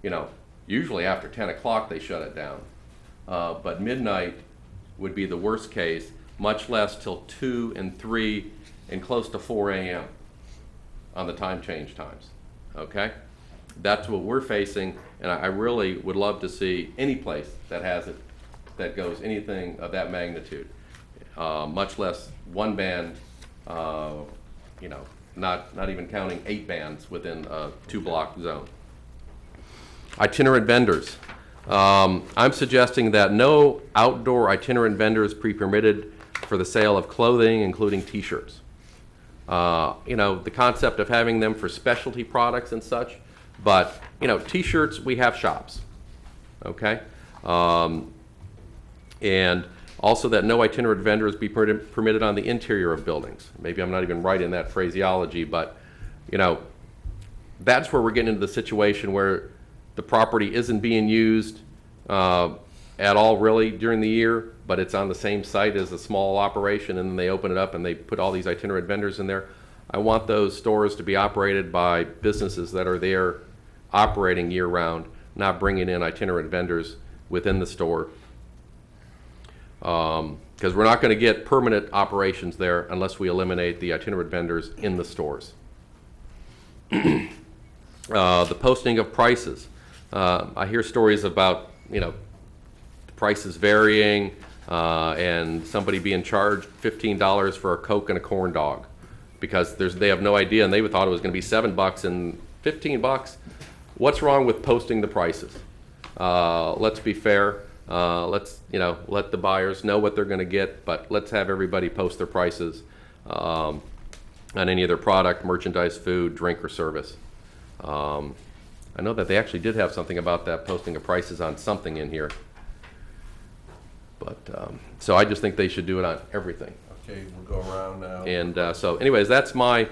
You know, usually after 10 o'clock they shut it down. But midnight would be the worst case, much less till 2 and 3 and close to 4 a.m. on the time change times. Okay? That's what we're facing, and I really would love to see any place that has it, that goes anything of that magnitude, much less one band, you know, not even counting 8 bands within a 2-block zone. Itinerant vendors. I'm suggesting that no outdoor itinerant vendors be permitted for the sale of clothing, including t-shirts. You know, the concept of having them for specialty products and such, but, you know, t-shirts, we have shops, okay? And also that no itinerant vendors be permitted on the interior of buildings. Maybe I'm not even right in that phraseology, but, you know, that's where we're getting into the situation where the property isn't being used at all really during the year, but it's on the same site as a small operation, and then they open it up and they put all these itinerant vendors in there. I want those stores to be operated by businesses that are there operating year-round, not bringing in itinerant vendors within the store. Because we're not going to get permanent operations there unless we eliminate the itinerant vendors in the stores. The posting of prices. I hear stories about, you know, prices varying and somebody being charged $15 for a Coke and a corn dog because they have no idea, and they thought it was going to be $7 and $15. What's wrong with posting the prices? Let's be fair. Let's, you know, let the buyers know what they're going to get, but let's have everybody post their prices on any of their product, merchandise, food, drink, or service. I know that they actually did have something about that, posting of prices on something in here. But, so I just think they should do it on everything. Okay, we'll go around now. And so anyways, that's my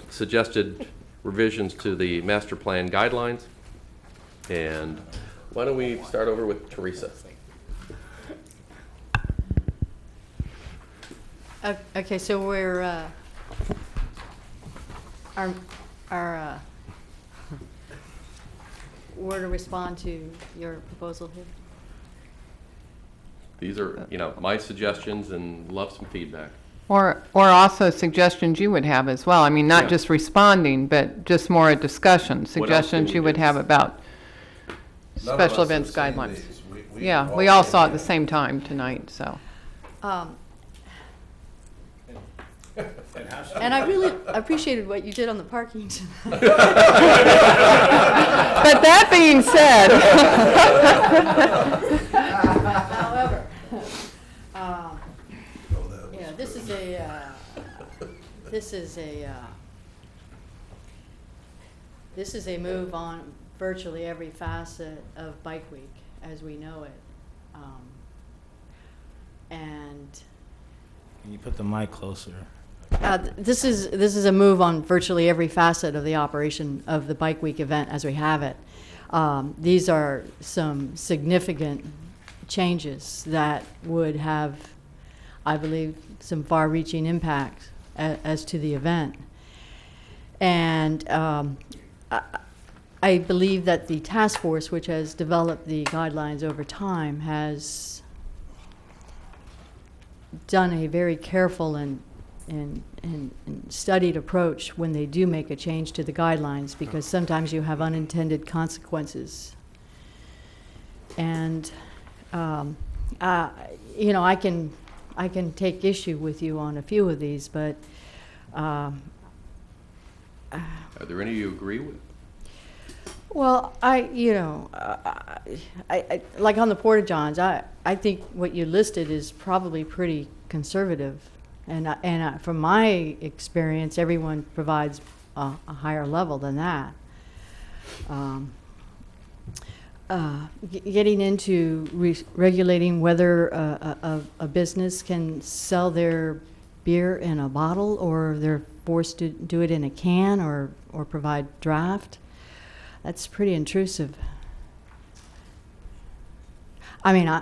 suggested revisions to the master plan guidelines. And why don't we start over with Teresa? Okay, so we're, where to respond to your proposal here? These are, you know, my suggestions and love some feedback. Or also suggestions you would have as well. I mean, not Yeah. just responding, but just more a discussion, suggestions we you would do? have about None of special us have events seen guidelines. these. Yeah, we all saw it at the them. same time tonight, so. And I really appreciated what you did on the parking tonight. But that being said, However, yeah, this is a, this is a move on virtually every facet of Bike Week as we know it. And Can you put the mic closer? this is a move on virtually every facet of the operation of the Bike Week event as we have it. These are some significant changes that would have, I believe, some far-reaching impact as to the event. And I believe that the task force, which has developed the guidelines over time, has done a very careful and studied approach when they do make a change to the guidelines, because sometimes you have unintended consequences. And you know, I can take issue with you on a few of these, but Are there any you agree with? well, you know, I like on the Porta-Johns, I think what you listed is probably pretty conservative. And from my experience, everyone provides a higher level than that. Getting into regulating whether a business can sell their beer in a bottle, or they're forced to do it in a can, or provide draft, that's pretty intrusive. I mean,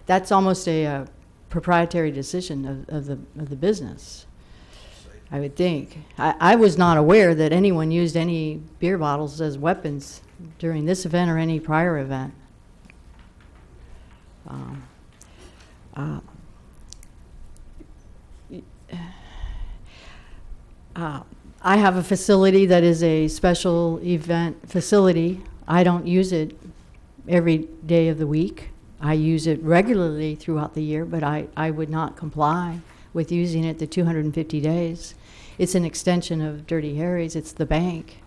that's almost a proprietary decision of the business, I would think. I was not aware that anyone used any beer bottles as weapons during this event or any prior event. I have a facility that is a special event facility. I don't use it every day of the week. I use it regularly throughout the year, but I would not comply with using it the 250 days. It's an extension of Dirty Harry's. It's the bank.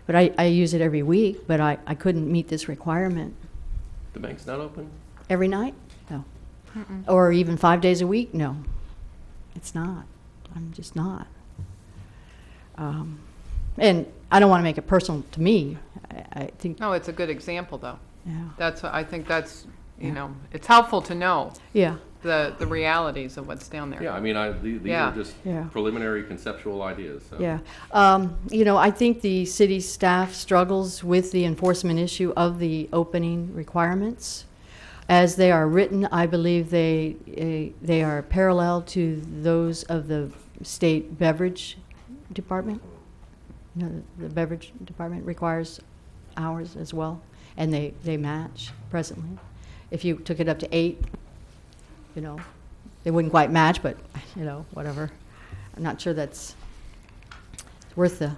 But I use it every week, but I couldn't meet this requirement. The bank's not open? Every night? No. Or even 5 days a week? No. It's not. I'm just not. And I don't want to make it personal to me. I think. no, it's a good example, though. Yeah. I think that's, you know, it's helpful to know Yeah. the realities of what's down there. Yeah, I mean, these Yeah. are just Yeah. preliminary conceptual ideas. So. Yeah. You know, I think the city staff struggles with the enforcement issue of the opening requirements. As they are written, I believe they are parallel to those of the state beverage department. You know, the beverage department requires hours as well, and they match presently. If you took it up to 8, you know, they wouldn't quite match, but, you know, whatever. I'm not sure that's worth the...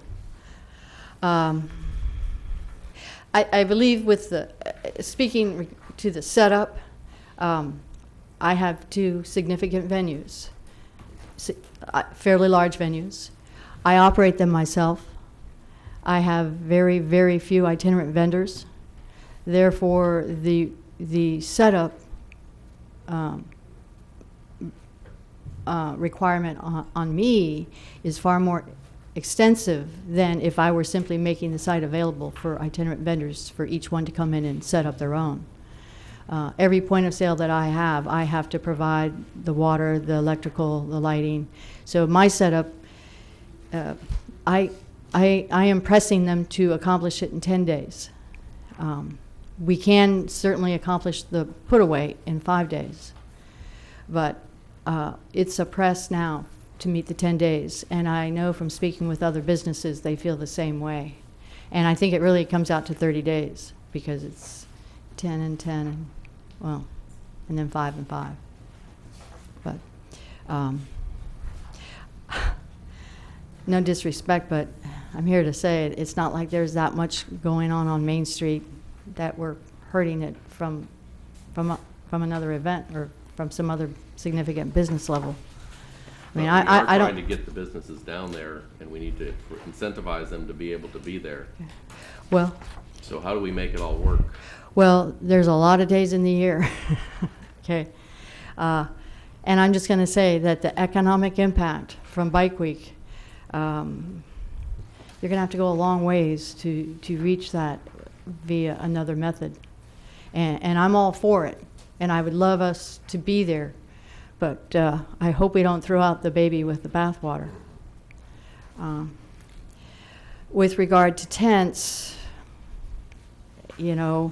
I believe with the, speaking to the setup, I have 2 significant venues, fairly large venues. I operate them myself. I have very, very few itinerant vendors. Therefore, the setup requirement on me is far more extensive than if I were simply making the site available for itinerant vendors for each one to come in and set up their own. Every point of sale that I have to provide the water, the electrical, the lighting. So my setup, I am pressing them to accomplish it in 10 days. We can certainly accomplish the put away in 5 days, but it's a press now to meet the 10 days. And I know from speaking with other businesses, they feel the same way. And I think it really comes out to 30 days because it's 10 and 10 and Well, and then 5 and 5. But no disrespect, but I'm here to say it's not like there's that much going on Main Street that we're hurting it from another event or from some other significant business level. I mean, We I are don't. trying to get the businesses down there, and we need to incentivize them to be able to be there. Well, So how do we make it all work? well, there's a lot of days in the year. Okay. And I'm just going to say that the economic impact from Bike Week, you're going to have to go a long ways to reach that via another method. And I'm all for it. And I would love us to be there. But I hope we don't throw out the baby with the bathwater. With regard to tents, you know,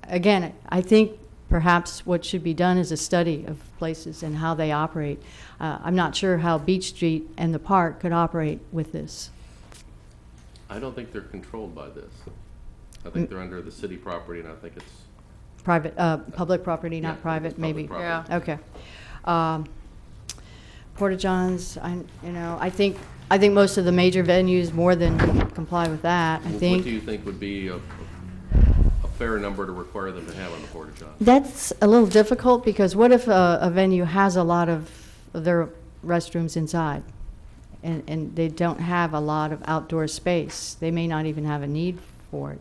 again, I think perhaps what should be done is a study of places and how they operate. I'm not sure how Beach Street and the park could operate with this. I don't think they're controlled by this. I think they're under the city property, and I think it's Private, public property, not Yeah, private, it's public maybe. property. Yeah. Okay. Porta Johns, I think most of the major venues more than comply with that. I What do think you think would be a fair number to require them to have on the porta john? that's a little difficult because what if a venue has a lot of their restrooms inside and they don't have a lot of outdoor space? They may not even have a need for it.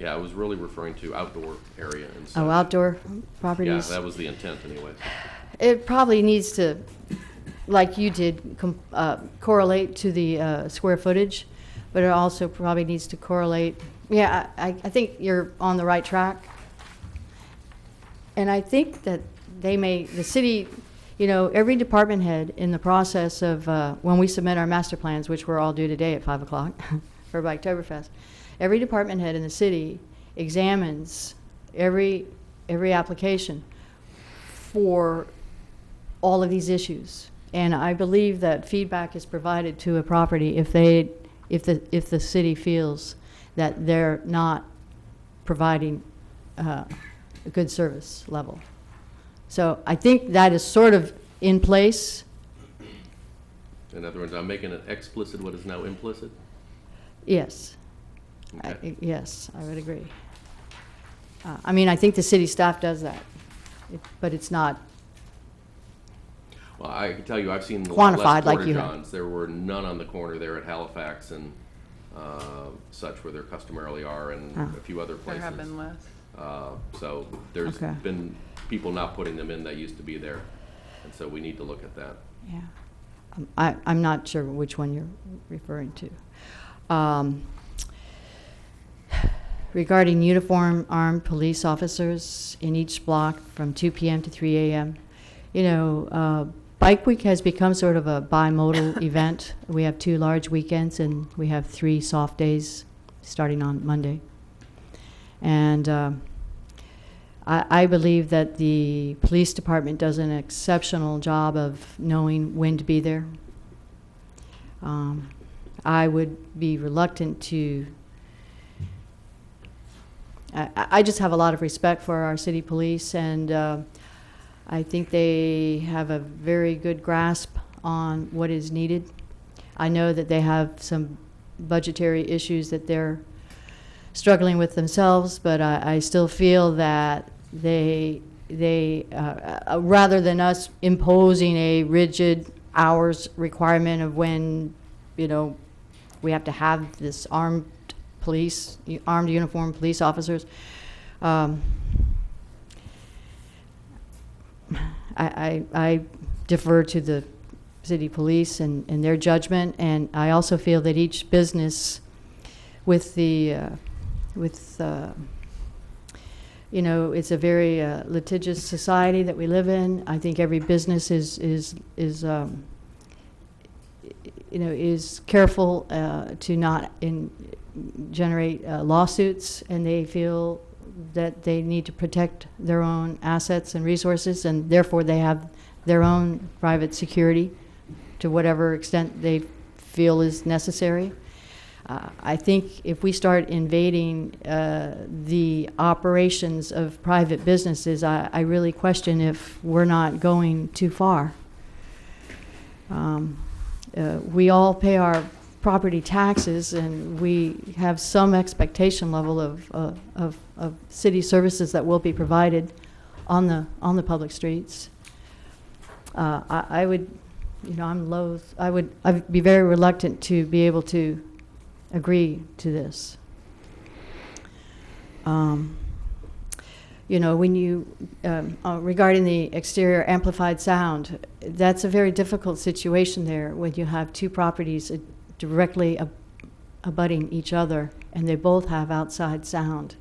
Yeah, I was really referring to outdoor area and Oh, such. outdoor Yeah, properties? that was the intent anyway. It probably needs to, like you did, correlate to the square footage, but it also probably needs to correlate. Yeah, I think you're on the right track. And I think that the city, you know, every department head in the process of, when we submit our master plans, which we're all due today at 5 o'clock for Biketoberfest, every department head in the city examines every application for all of these issues. And I believe that feedback is provided to a property if the city feels that they're not providing a good service level. So I think that is sort of in place. In other words, I'm making it explicit what is now implicit? Yes. Okay. Yes, I would agree. I mean, I think the city staff does that, but it's not. Well, I can tell you, I've seen Quantified less like porta you have. johns. There were none on the corner there at Halifax and such where there customarily are, and Oh. a few other There places. have been less. So there's Okay. been people not putting them in that used to be there, and so we need to look at that. Yeah. I'm not sure which one you're referring to. Regarding uniform armed police officers in each block from 2 p.m. to 3 a.m., you know, Bike Week has become sort of a bimodal event. We have 2 large weekends and we have 3 soft days starting on Monday. And I believe that the police department does an exceptional job of knowing when to be there. I would be reluctant to. I just have a lot of respect for our city police, and I think they have a very good grasp on what is needed. I know that they have some budgetary issues that they're struggling with themselves, but I still feel that they rather than us imposing a rigid hours requirement of when, you know, we have to have this armed uniformed police officers, I defer to the city police and their judgment, and I also feel that each business with you know, it's a very litigious society that we live in. I think every business is you know, is careful to not generate lawsuits, and they feel that they need to protect their own assets and resources, and therefore they have their own private security to whatever extent they feel is necessary. I think if we start invading the operations of private businesses, I really question if we're not going too far. We all pay our property taxes, and we have some expectation level of city services that will be provided on the public streets. I would, I'd be very reluctant to be able to agree to this. When you, regarding the exterior amplified sound, that's a very difficult situation there when you have two properties directly abutting each other and they both have outside sound.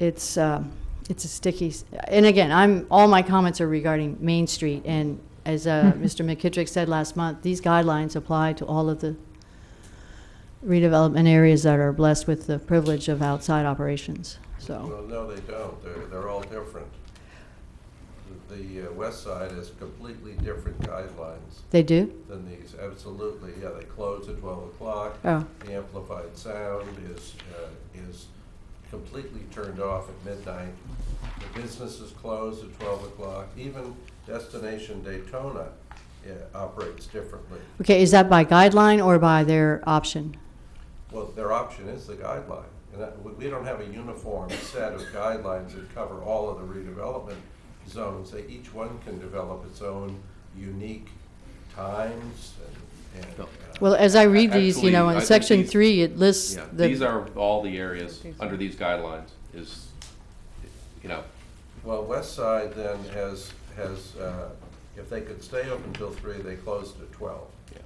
It's a sticky, and again, all my comments are regarding Main Street, and as Mr. McKittrick said last month, these guidelines apply to all of the redevelopment areas that are blessed with the privilege of outside operations. So. Well, no, they don't. They're all different. The west side has completely different guidelines. They do? Than these, absolutely. Yeah, they close at 12 o'clock. Oh. The amplified sound is completely turned off at midnight. The business is closed at 12 o'clock. Even Destination Daytona operates differently. Okay, is that by guideline or by their option? Well, their option is the guideline. And we don't have a uniform set of guidelines that cover all of the redevelopment zones. Each one can develop its own unique times. Well, as I read these, Actually, I in think section these- 3, it lists Yeah, the. these are all the areas under these guidelines is, Well, West Side then has if they could stay open until 3, they closed at 12. Yeah.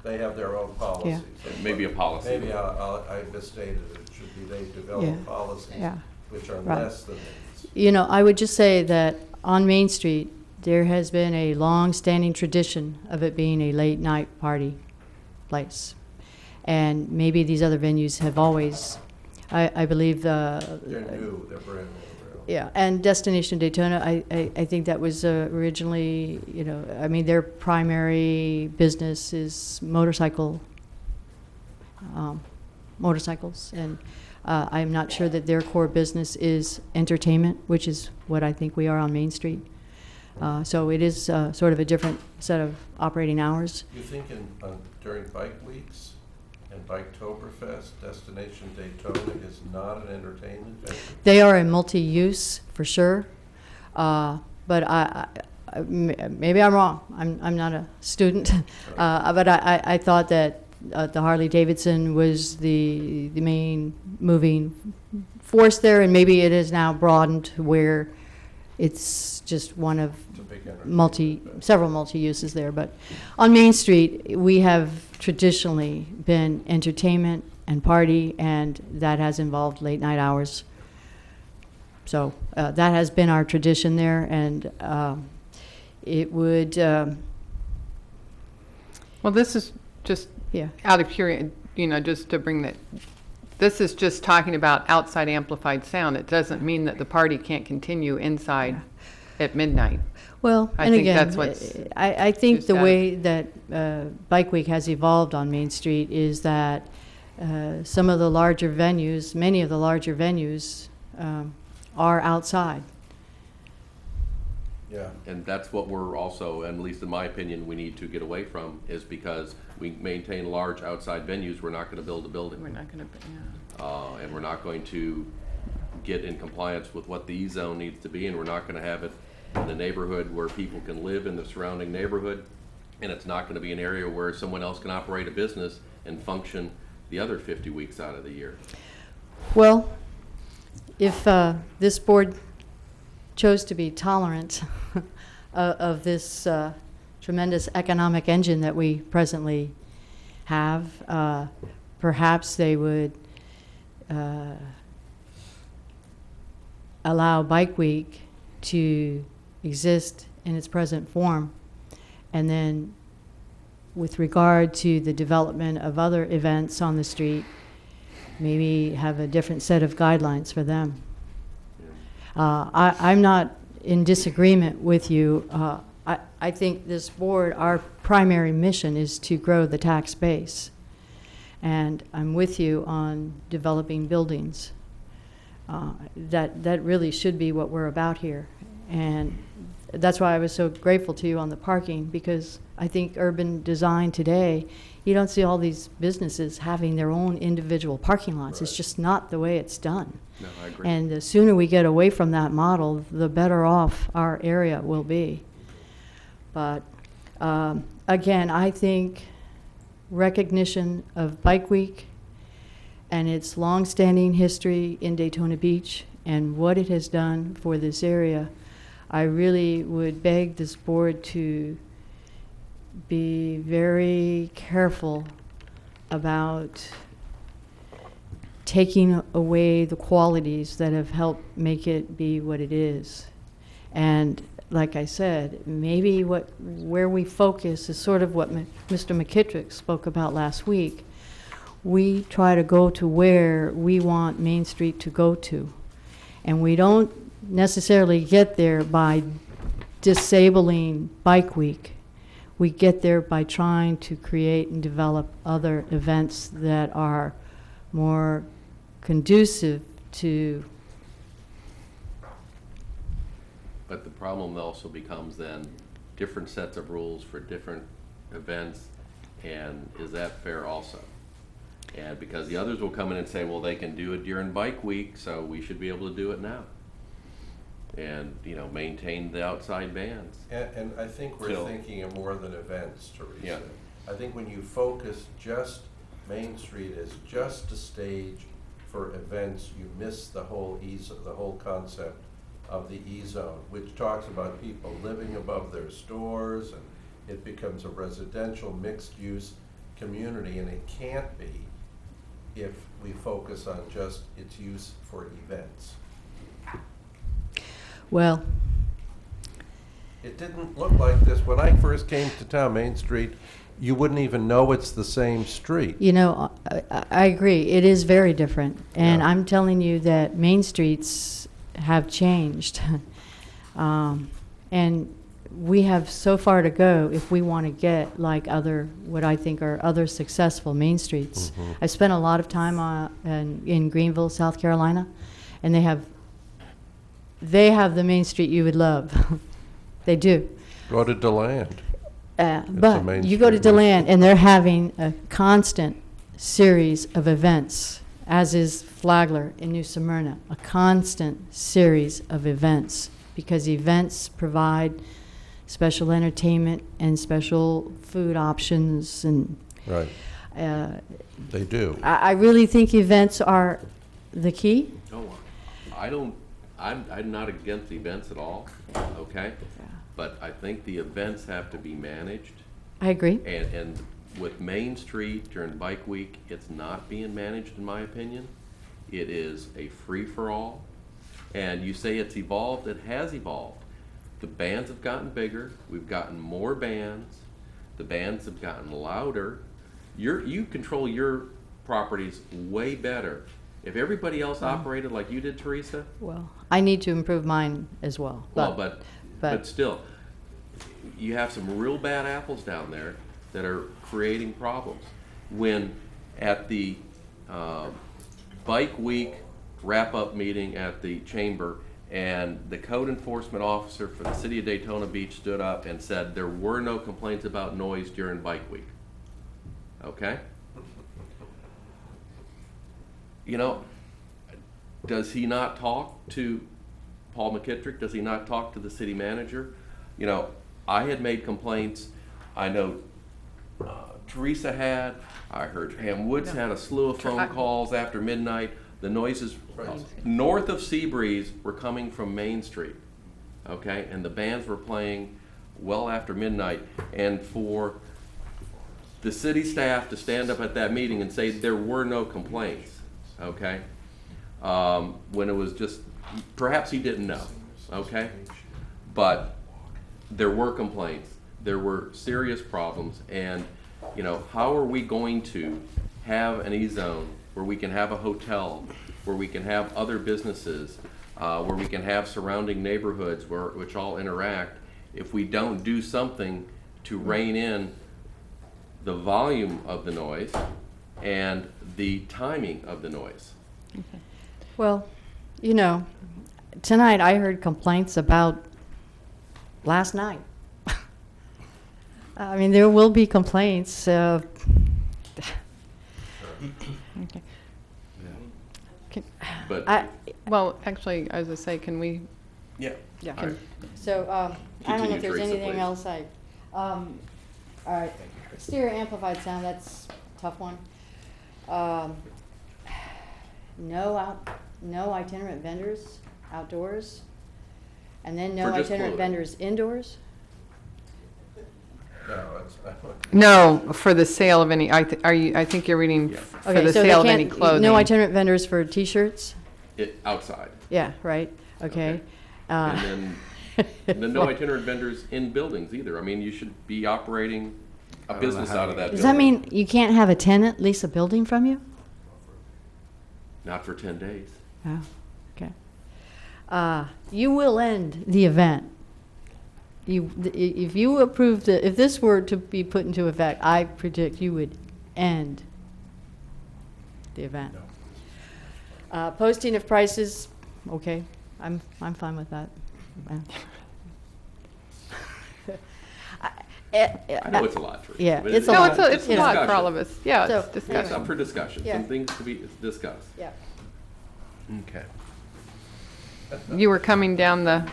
They have their own policies. Maybe a policy. Maybe I misstated it. It should be they develop policies which are less than these. I would just say that on Main Street, there has been a long-standing tradition of it being a late-night party place. And maybe these other venues have always, I believe They're new. They're brand new. Yeah, and Destination Daytona, I think that was originally, their primary business is motorcycles, and I'm not sure that their core business is entertainment, which is what I think we are on Main Street. So it is sort of a different set of operating hours. You think during bike weeks and Biketoberfest, Destination Daytona is not an entertainment venue? They are a multi-use for sure, but maybe I'm wrong. I'm not a student, but I thought that the Harley Davidson was the main moving force there, and maybe it is now broadened where it's just one of several multi-uses there. But on Main Street, we have traditionally been entertainment and party, and that has involved late night hours. So that has been our tradition there, and it would. Well, this is just out of curiosity, just to bring that. This is just talking about outside amplified sound. It doesn't mean that the party can't continue inside at midnight. Well, I and think again, that's what's I think the way that Bike Week has evolved on Main Street is that some of the larger venues, many of the larger venues, are outside. Yeah. And that's what we're also, and at least in my opinion, we need to get away from, is because we maintain large outside venues, we're not going to build a building. We're not going to, and we're not going to get in compliance with what the E-zone needs to be, and we're not going to have it in a neighborhood where people can live in the surrounding neighborhood, and it's not going to be an area where someone else can operate a business and function the other 50 weeks out of the year. Well, if this board chose to be tolerant of this tremendous economic engine that we presently have, perhaps they would allow Bike Week to exist in its present form, and then with regard to the development of other events on the street, maybe have a different set of guidelines for them. I'm not in disagreement with you. I think this board, our primary mission is to grow the tax base. And I'm with you on developing buildings. That really should be what we're about here. And that's why I was so grateful to you on the parking, because I think urban design today, you don't see all these businesses having their own individual parking lots. It's just not the way it's done. No, I agree. And the sooner we get away from that model, the better off our area will be. But again, I think recognition of Bike Week and its long-standing history in Daytona Beach and what it has done for this area, I really would beg this board to be very careful about taking away the qualities that have helped make it be what it is. And like I said, maybe where we focus is sort of what Mr. McKittrick spoke about last week. We try to go to where we want Main Street to go to. And we don't necessarily get there by disabling Bike Week. We get there by trying to create and develop other events that are more conducive to. But the problem also becomes then different sets of rules for different events, and is that fair also? And because the others will come in and say, well, they can do it during Bike Week, so we should be able to do it now. And, you know, maintain the outside bands. And I think we're thinking of more than events, Teresa. Yeah. I think when you focus just Main Street as just a stage for events, you miss the whole the whole concept of the E-zone, which talks about people living above their stores, and it becomes a residential mixed-use community, and it can't be if we focus on just its use for events. Well, it didn't look like this. When I first came to town, Main Street, you wouldn't even know it's the same street. you know, I agree. It is very different. And Yeah. I'm telling you that Main Streets have changed. And we have so far to go if we want to get like what I think are other successful Main Streets. Mm-hmm. I spent a lot of time in Greenville, South Carolina, and they have the Main Street you would love. They do. Go to DeLand. But Main you go to Street DeLand, and they're having a constant series of events, as is Flagler in New Smyrna, a constant series of events, because events provide special entertainment and special food options. And Right. They do. I really think events are the key. No, I'm not against events at all, okay? But I think the events have to be managed. I agree. And with Main Street during Bike Week, it's not being managed, in my opinion. It is a free-for-all. And you say it's evolved, it has evolved. The bands have gotten bigger, we've gotten more bands, the bands have gotten louder. You control your properties way better. If everybody else operated like you did, Teresa. Well, I need to improve mine as well. But still, you have some real bad apples down there that are creating problems. When at the Bike Week wrap-up meeting at the chamber, and the code enforcement officer for the city of Daytona Beach stood up and said there were no complaints about noise during Bike Week. Okay? You know, does he not talk to Paul McKittrick? Does he not talk to the city manager? You know, I had made complaints. I know Teresa had. I heard Ham Woods had a slew of phone calls after midnight. The noises north of Seabreeze were coming from Main Street, okay? And the bands were playing well after midnight. And for the city staff to stand up at that meeting and say there were no complaints, okay? When it was just, perhaps he didn't know, okay? But there were complaints, there were serious problems, and you know, how are we going to have an E-zone where we can have a hotel, where we can have other businesses, where we can have surrounding neighborhoods which all interact, if we don't do something to rein in the volume of the noise and the timing of the noise. Well, you know, tonight I heard complaints about last night. I mean, there will be complaints. Okay. But Well, actually, as I say, can we, yeah, yeah. all right. So, I don't know Continue, if there's Teresa, anything please. else all right, exterior amplified sound, that's a tough one. No itinerant vendors outdoors, and then no For just itinerant clothing. vendors indoors. No, for the sale of any, I think you're reading Yeah. for Okay, the so they sale of any can't, clothing. no itinerant vendors for T-shirts? Outside. Yeah, right, okay. And then no itinerant vendors in buildings either. I mean, you should be operating a business out of that building. Does that mean you can't have a tenant lease a building from you? Not for 10 days. Oh, okay. You will end the event. If you approved it, if this were to be put into effect, I predict you would end the event. Posting of prices, okay, I'm fine with that. I know it's a lot, Teresa. Yeah, but it's a No, lot. it's a lot for all of us. Yeah, So, it's It's discussion. up for discussion. Yeah. Some things to be discussed. Yeah. Okay. You were coming down the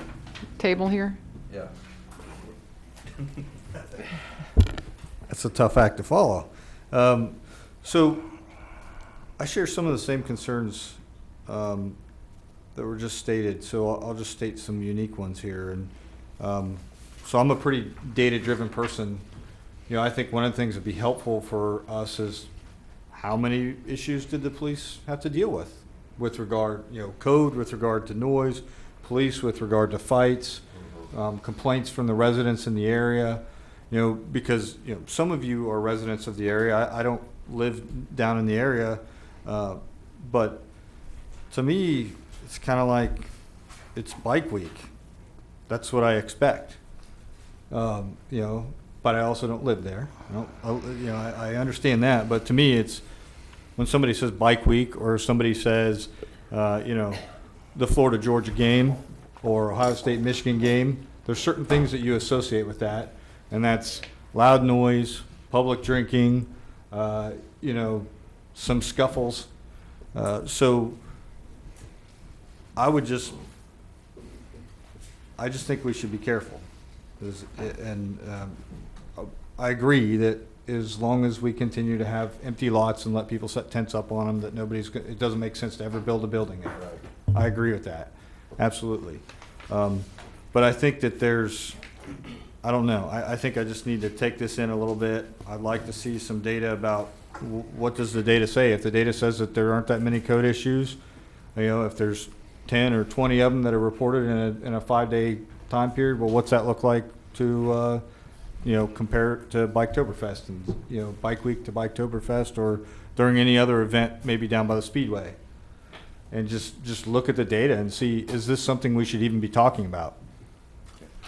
table here? Yeah. That's a tough act to follow. So I share some of the same concerns that were just stated, so I'll just state some unique ones here. And so I'm a pretty data-driven person. You know, I think one of the things that'd be helpful for us is how many issues did the police have to deal with regard, you know, code with regard to noise, police with regard to fights, complaints from the residents in the area. You know, because, you know, some of you are residents of the area. I don't live down in the area, but to me, it's kind of like it's bike week. That's what I expect. You know, but I also don't live there. I understand that, but to me, it's when somebody says bike week or somebody says, you know, the Florida-Georgia game or Ohio State-Michigan game, there's certain things that you associate with that. And that's loud noise, public drinking, you know, some scuffles. So I just think we should be careful. And I agree that as long as we continue to have empty lots and let people set tents up on them, that it doesn't make sense to ever build a building there. I agree with that, absolutely. But I think that I don't know. I think I just need to take this in a little bit. I'd like to see some data about what does the data say. If the data says that there aren't that many code issues, you know, if there's 10 or 20 of them that are reported in a 5-day time period, well, what's that look like to, you know, compare it to Biketoberfest and, you know, Bike Week to Biketoberfest or during any other event, maybe down by the Speedway. And just look at the data and see, is this something we should even be talking about?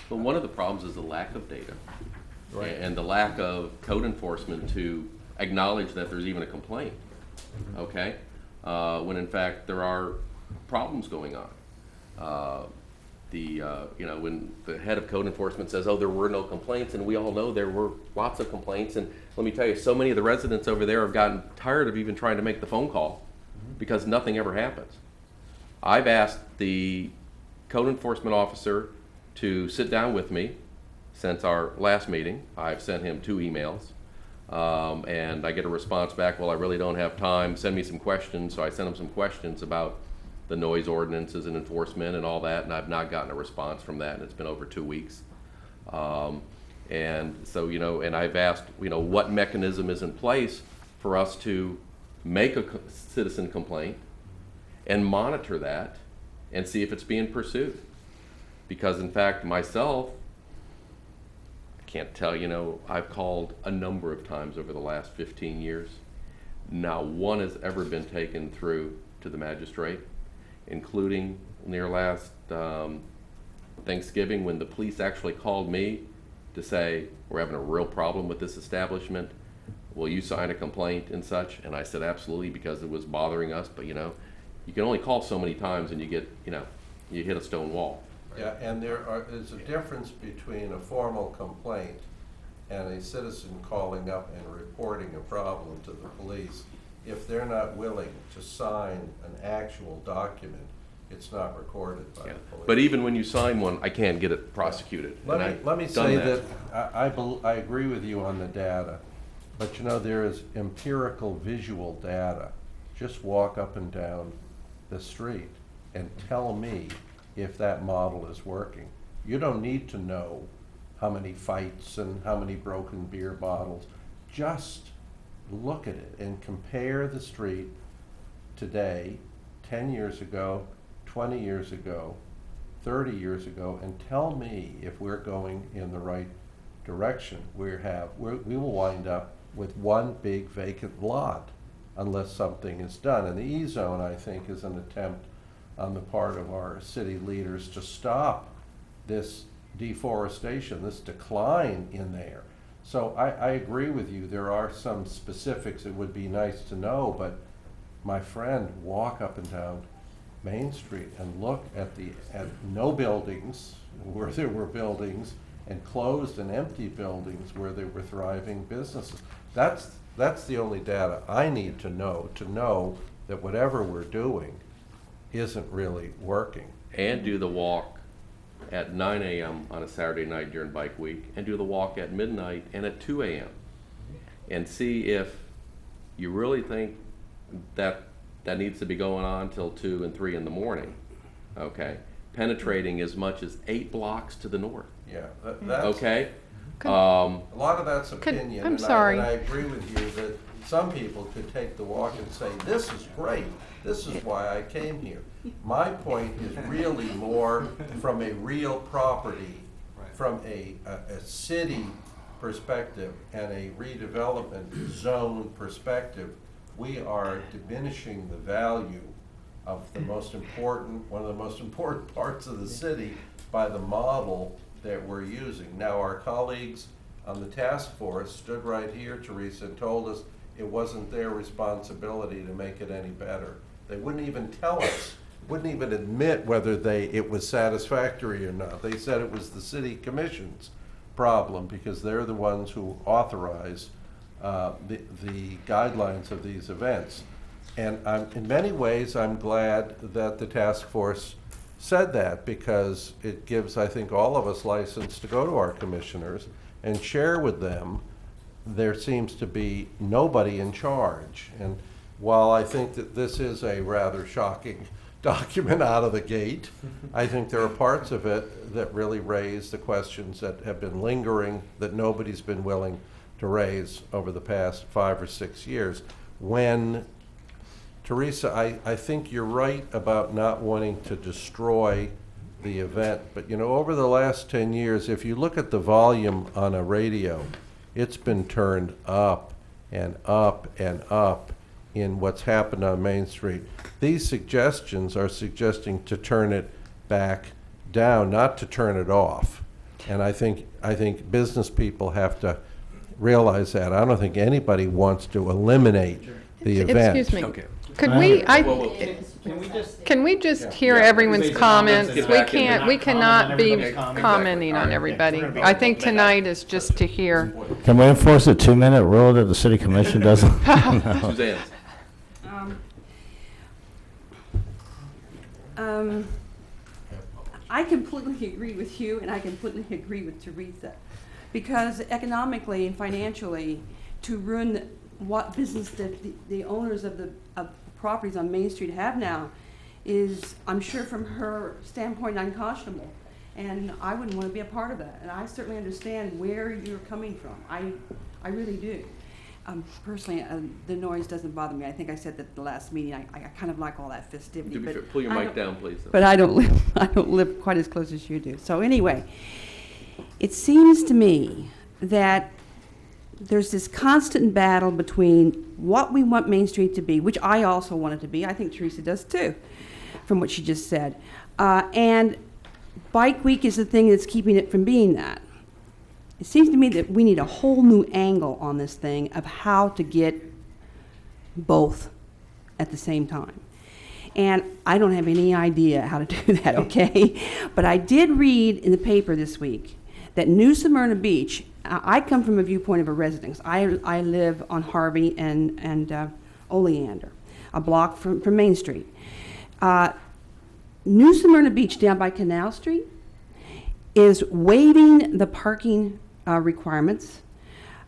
Well, one of the problems is the lack of data. Right. And the lack of code enforcement to acknowledge that there's even a complaint, okay? When in fact there are problems going on. You know, when the head of code enforcement says, oh, there were no complaints, and we all know there were lots of complaints, and let me tell you, so many of the residents over there have gotten tired of even trying to make the phone call because nothing ever happens. I've asked the code enforcement officer to sit down with me since our last meeting. I've sent him 2 emails, and I get a response back, well, I really don't have time, send me some questions. So I sent him some questions about the noise ordinances and enforcement and all that, and I've not gotten a response from that, and it's been over 2 weeks. And so, you know, and I've asked, you know, what mechanism is in place for us to make a citizen complaint and monitor that and see if it's being pursued. Because in fact, myself, I can't tell, you know, I've called a number of times over the last 15 years. Not one has ever been taken through to the magistrate, including near last Thanksgiving when the police actually called me to say, we're having a real problem with this establishment, will you sign a complaint and such? And I said, absolutely, because it was bothering us, but you know, you can only call so many times and you get, you know, you hit a stone wall. Yeah, and there's a difference between a formal complaint and a citizen calling up and reporting a problem to the police. If they're not willing to sign an actual document, it's not recorded by the police. But even when you sign one, I can't get it prosecuted. Let me say that I agree with you on the data, but you know, there is empirical visual data. Just walk up and down the street and tell me if that model is working. You don't need to know how many fights and how many broken beer bottles. Just look at it and compare the street today, 10 years ago, 20 years ago, 30 years ago, and tell me if we're going in the right direction. We will wind up with one big vacant lot unless something is done. And the E-zone, I think, is an attempt on the part of our city leaders to stop this deforestation, this decline in there. So I agree with you. There are some specifics it would be nice to know, but my friend, walk up and down Main Street and look at no buildings where there were buildings and closed and empty buildings where there were thriving businesses. That's the only data I need to know that whatever we're doing isn't really working. And do the walk at 9 a.m. on a Saturday night during bike week, and do the walk at midnight and at 2 a.m. and see if you really think that needs to be going on till 2 and 3 in the morning, penetrating as much as 8 blocks to the north. Yeah, that's okay. A lot of that's opinion. I'm sorry. And I agree with you that some people could take the walk and say, this is great. This is why I came here. My point is really more from a real property, from a city perspective and a redevelopment zone perspective. We are diminishing the value of one of the most important parts of the city by the model that we're using. Now, our colleagues on the task force stood right here, Teresa, and told us it wasn't their responsibility to make it any better. They wouldn't even tell us, wouldn't even admit whether it was satisfactory or not. They said it was the city commission's problem because they're the ones who authorize the guidelines of these events. And in many ways, I'm glad that the task force said that, because it gives, I think, all of us license to go to our commissioners and share with them. There seems to be nobody in charge. And while I think that this is a rather shocking document out of the gate, I think there are parts of it that really raise the questions that have been lingering that nobody's been willing to raise over the past 5 or 6 years. When, Teresa, I think you're right about not wanting to destroy the event, but you know, over the last 10 years, if you look at the volume on a radio, it's been turned up and up and up in what's happened on Main Street. These suggestions are suggesting to turn it back down, not to turn it off. And I think business people have to realize that. I don't think anybody wants to eliminate the event. Excuse me. Okay. Could can we just hear everyone's comments? We cannot be commenting on everybody. I think tonight is just to hear. Can we enforce a 2-minute rule that the city commission doesn't? No. Suzanne. I completely agree with you, and I completely agree with Teresa, because economically and financially, to ruin what business the owners of the properties on Main Street have now is, I'm sure from her standpoint, unconscionable. And I wouldn't want to be a part of that. And I certainly understand where you're coming from. I really do. Personally, the noise doesn't bother me. I think I said that at the last meeting. I kind of like all that festivity. Pull your mic down, please. But I don't live quite as close as you do. So anyway, it seems to me that there's this constant battle between what we want Main Street to be, which I also want it to be. I think Teresa does too, from what she just said. And Bike Week is the thing that's keeping it from being that. it seems to me that we need a whole new angle on this thing of how to get both at the same time. And I don't have any idea how to do that, okay? But I did read in the paper this week that New Smyrna Beach, I come from a viewpoint of a resident. I live on Harvey and Oleander, a block from Main Street. New Smyrna Beach down by Canal Street is waiving the parking requirements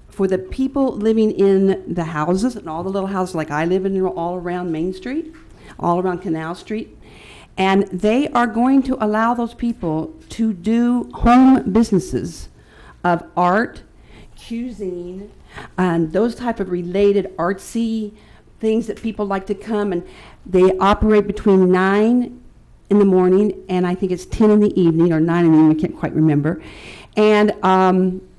for the people living in the houses and all the little houses like I live in all around Main Street, all around Canal Street. And they are going to allow those people to do home businesses of art, cuisine, and those type of related artsy things that people like to come, and they operate between 9 in the morning and I think it's 10 in the evening, or 9 in the evening, I can't quite remember. And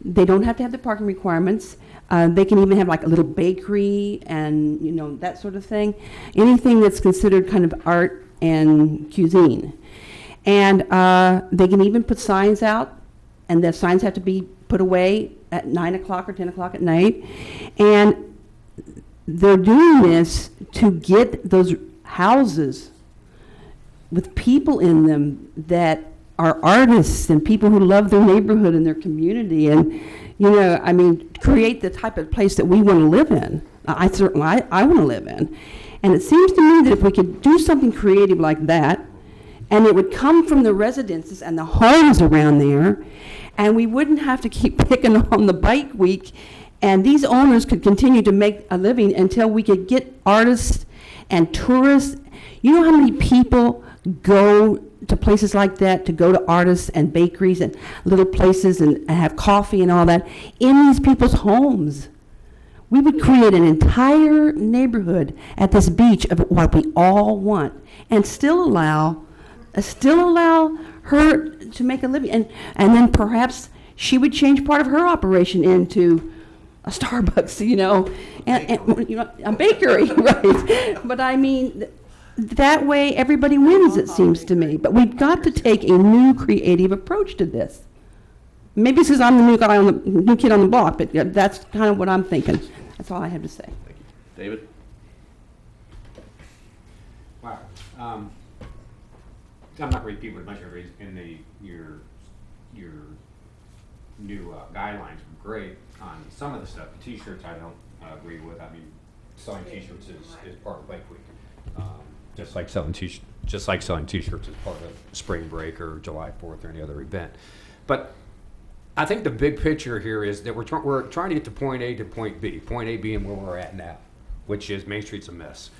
they don't have to have the parking requirements. They can even have like a little bakery and, you know, that sort of thing. Anything that's considered kind of art and cuisine. And they can even put signs out, and the signs have to be put away at 9 o'clock or 10 o'clock at night. And they're doing this to get those houses with people in them that are artists and people who love their neighborhood and their community, and, you know, I mean, create the type of place that we want to live in. I want to live in. And it seems to me that if we could do something creative like that, and it would come from the residences and the homes around there, and we wouldn't have to keep picking on the bike week, and these owners could continue to make a living until we could get artists and tourists. You know how many people go to places like that to go to artists and bakeries and little places and have coffee and all that in these people's homes? We would create an entire neighborhood at this beach of what we all want, and still allow her to make a living. And then perhaps she would change part of her operation into a Starbucks, you know, and you know, a bakery, right? But I mean, that way everybody wins, it seems to me. But we've got to take a new creative approach to this. Maybe it's because I'm the new kid on the block, but that's kind of what I'm thinking. That's all I have to say. Thank you. David? Wow. I'm not going to repeat what much of it is in your new guidelines were great on some of the stuff. The T-shirts I don't agree with. I mean, selling T-shirts is part of Bike Week. Just like selling T-shirts is part of spring break or July 4th or any other event. But I think the big picture here is that we're trying to get to point A to point B. Point A being where we're at now, which is Main Street's a mess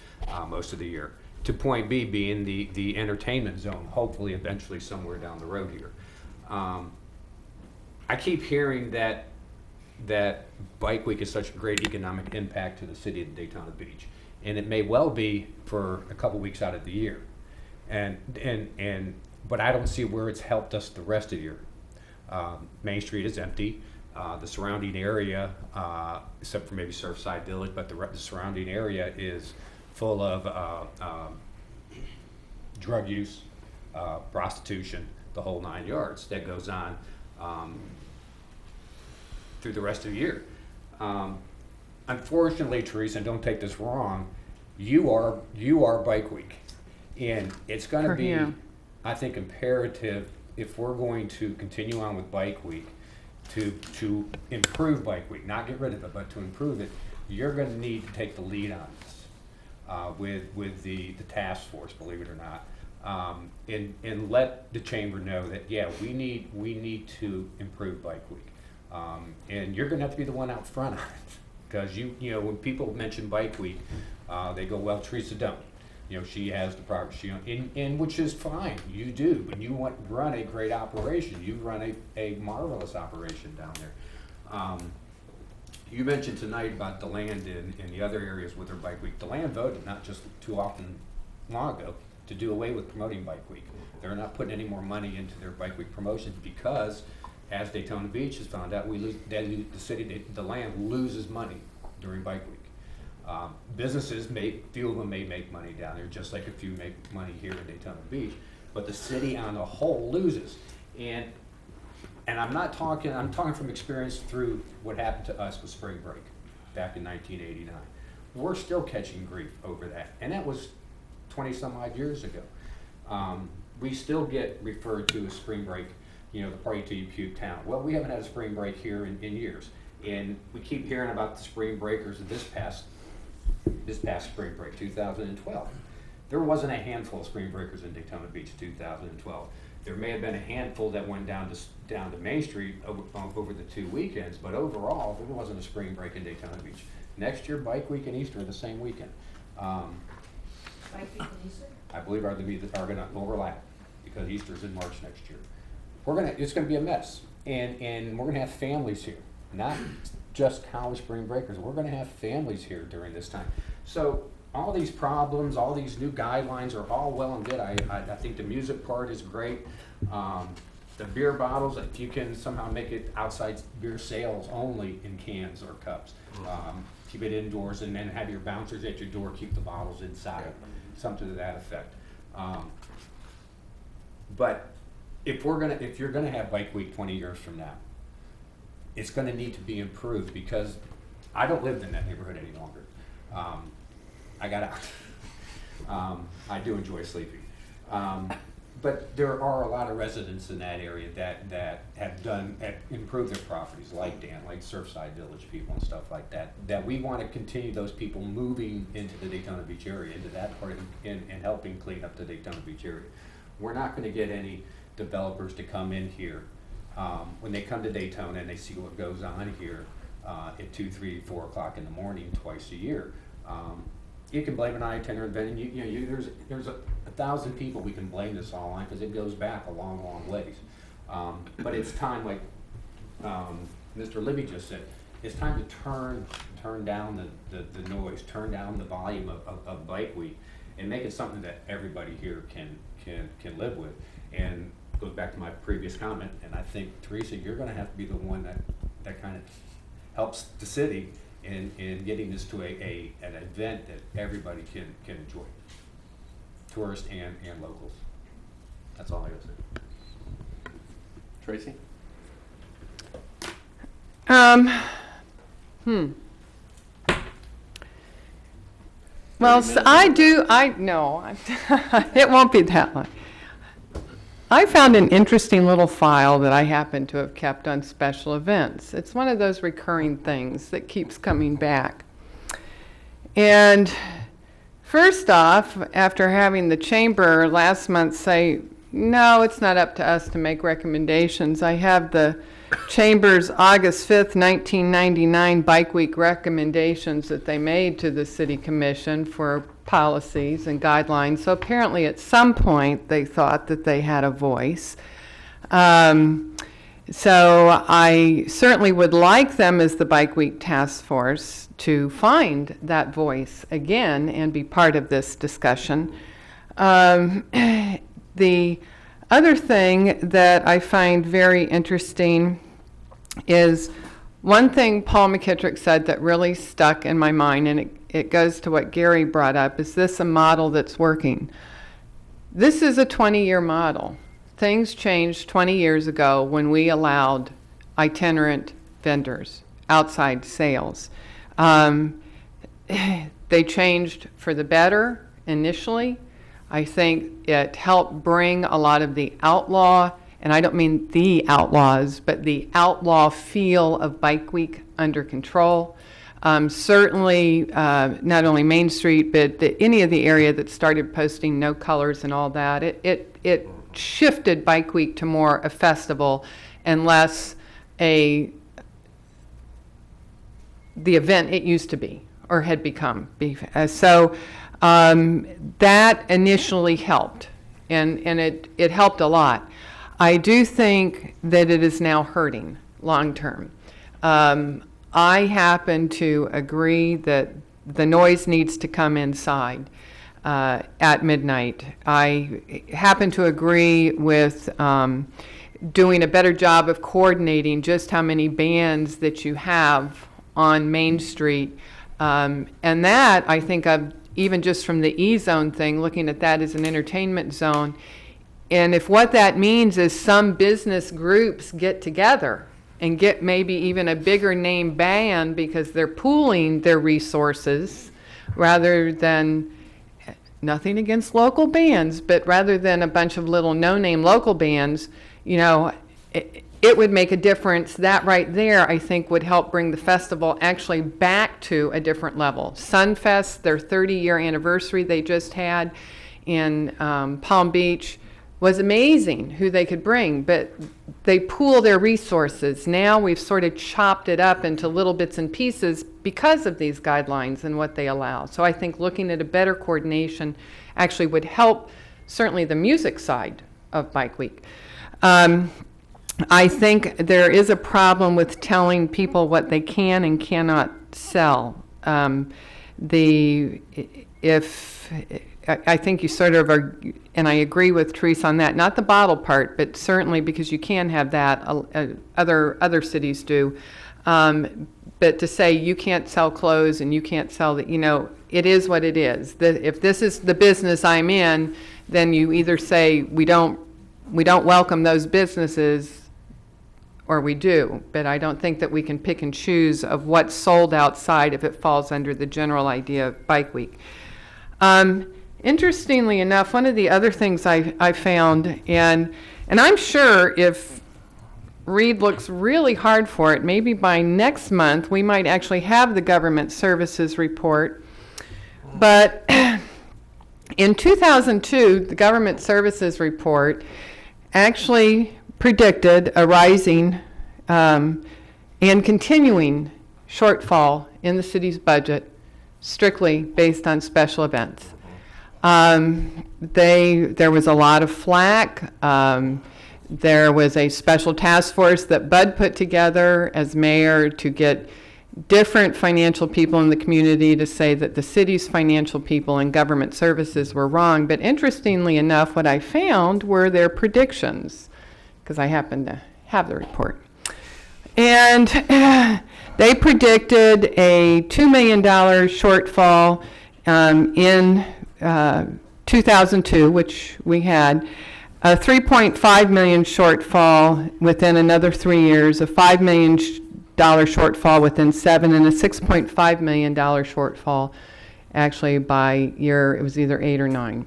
most of the year. To point B being the entertainment zone, hopefully eventually somewhere down the road here. I keep hearing that Bike Week is such a great economic impact to the city of Daytona Beach. And it may well be for a couple weeks out of the year. But I don't see where it's helped us the rest of the year. Main Street is empty. The surrounding area, except for maybe Surfside Village, but the surrounding area is full of drug use, prostitution, the whole 9 yards that goes on through the rest of the year. Unfortunately, Teresa, and don't take this wrong, you are Bike Week, and it's going to be, I think, imperative if we're going to continue on with Bike Week to improve Bike Week, not get rid of it, but to improve it. You're going to need to take the lead on this with the task force, believe it or not, and let the chamber know that we need to improve Bike Week, and you're going to have to be the one out front on it. Because you know, when people mention Bike Week, they go, well, Teresa don't. You know, she has the property, and which is fine. You do, but you run a great operation. You run a marvelous operation down there. You mentioned tonight about the land in the other areas with their Bike Week. The land voted not just too long ago to do away with promoting Bike Week. They're not putting any more money into their Bike Week promotions because, as Daytona Beach has found out, the land loses money during Bike Week. Businesses, few of them may make money down there, just like a few make money here in Daytona Beach, but the city on the whole loses. And And I'm talking from experience through what happened to us with spring break back in 1989. We're still catching grief over that, and that was 20 some odd years ago. We still get referred to as spring break, you know, the party till you puke town. Well, we haven't had a spring break here in years, and we keep hearing about the spring breakers of this past spring break, 2012. There wasn't a handful of spring breakers in Daytona Beach 2012. There may have been a handful that went down to Main Street over the 2 weekends, but overall, there wasn't a spring break in Daytona Beach. Next year, Bike Week and Easter are the same weekend. Bike Week and Easter? I believe are going to overlap because Easter's in March next year. It's going to be a mess, and we're going to have families here, not just college spring breakers. We're going to have families here during this time. So all these problems, all these new guidelines are all well and good. I think the music part is great. The beer bottles, if you can somehow make it outside beer sales only in cans or cups. Keep it indoors, and then have your bouncers at your door keep the bottles inside. Something to that effect. But if you're gonna have Bike Week 20 years from now, it's gonna need to be improved because I don't live in that neighborhood any longer. I got out. I do enjoy sleeping. But there are a lot of residents in that area that have improved their properties, like Dan, like Surfside Village people and stuff like that, that we want to continue those people moving into the Daytona Beach area, into that part, and helping clean up the Daytona Beach area. We're not going to get any developers to come in here when they come to Daytona and they see what goes on here at 2, 3, 4 o'clock in the morning twice a year. You can blame an itinerant vendor. There's 1,000 people we can blame this all on because it goes back a long, long ways. But it's time, like Mr. Libby just said, it's time to turn down the noise, turn down the volume of Bike Week, and make it something that everybody here can live with. And goes back to my previous comment, and I think, Teresa, you're going to have to be the one that kind of helps the city in getting this to an event that everybody can enjoy, tourists and locals. That's all I got to say. Tracy? Well, so it won't be that long. I found an interesting little file that I happen to have kept on special events. It's one of those recurring things that keeps coming back. And first off, after having the chamber last month say, no, it's not up to us to make recommendations, I have the chamber's August 5th, 1999 Bike Week recommendations that they made to the City Commission for policies and guidelines. So apparently at some point they thought that they had a voice. So I certainly would like them as the Bike Week Task Force to find that voice again and be part of this discussion. The other thing that I find very interesting is one thing Paul McKittrick said that really stuck in my mind, and it goes to what Gary brought up. Is this a model that's working? This is a 20-year model. Things changed 20 years ago when we allowed itinerant vendors, outside sales. They changed for the better initially. I think it helped bring a lot of the outlaw, and I don't mean the outlaws, but the outlaw feel of Bike Week under control. Certainly, not only Main Street, but any of the area that started posting no colors and all that, it shifted Bike Week to more a festival and less the event it used to be or had become. That initially helped, and it helped a lot. I do think that it is now hurting long term. I happen to agree that the noise needs to come inside at midnight. I happen to agree with doing a better job of coordinating just how many bands that you have on Main Street. And that, I think of even just from the E-zone thing, looking at that as an entertainment zone, And if what that means is some business groups get together and get maybe even a bigger name band because they're pooling their resources rather than, nothing against local bands, but rather than a bunch of little no-name local bands, you know, it would make a difference. That right there, I think, would help bring the festival actually back to a different level. Sunfest, their 30-year anniversary they just had in Palm Beach, was amazing who they could bring, but they pool their resources. Now we've sort of chopped it up into little bits and pieces because of these guidelines and what they allow. So I think looking at a better coordination actually would help certainly the music side of Bike Week. I think there is a problem with telling people what they can and cannot sell. I think you sort of are, and I agree with Teresa on that, not the bottle part, but certainly because you can have that, other cities do. But to say you can't sell clothes and you can't sell that, you know, it is what it is. If this is the business I'm in, then you either say we don't welcome those businesses, or we do. But I don't think that we can pick and choose of what's sold outside if it falls under the general idea of Bike Week. Interestingly enough, one of the other things I found, and I'm sure if Reed looks really hard for it, maybe by next month we might actually have the government services report. But in 2002, the government services report actually predicted a rising and continuing shortfall in the city's budget, strictly based on special events. There was a lot of flack. There was a special task force that Bud put together as mayor to get different financial people in the community to say that the city's financial people and government services were wrong. But interestingly enough, what I found were their predictions, because I happen to have the report. And they predicted a $2 million shortfall in 2002, which we had, a $3.5 million shortfall within another 3 years, a $5 million shortfall within 7, and a $6.5 million shortfall actually by year, it was either 8 or 9.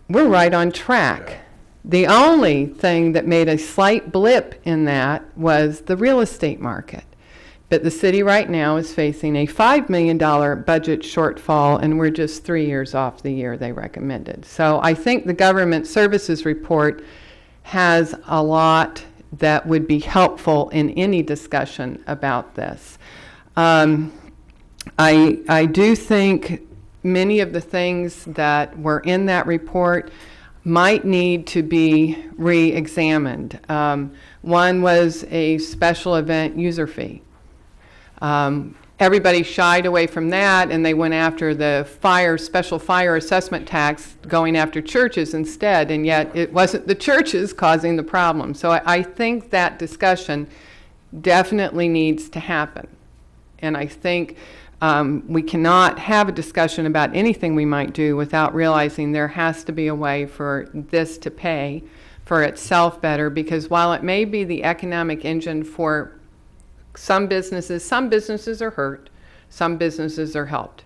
We're right on track. The only thing that made a slight blip in that was the real estate market. But the city right now is facing a $5 million budget shortfall, and we're just 3 years off the year they recommended. So I think the government services report has a lot that would be helpful in any discussion about this. I do think many of the things that were in that report might need to be re-examined. One was a special event user fee. Everybody shied away from that, and they went after the special fire assessment tax, going after churches instead, and yet it wasn't the churches causing the problem. So I think that discussion definitely needs to happen. And I think we cannot have a discussion about anything we might do without realizing there has to be a way for this to pay for itself better, because while it may be the economic engine for some businesses are hurt, some businesses are helped.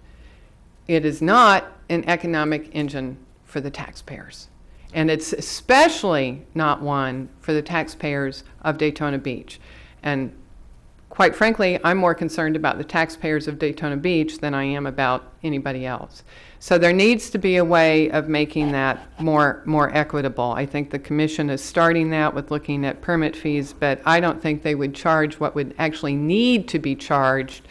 It is not an economic engine for the taxpayers. And it's especially not one for the taxpayers of Daytona Beach. And quite frankly, I'm more concerned about the taxpayers of Daytona Beach than I am about anybody else. So there needs to be a way of making that more equitable. I think the commission is starting that with looking at permit fees, but I don't think they would charge what would actually need to be charged,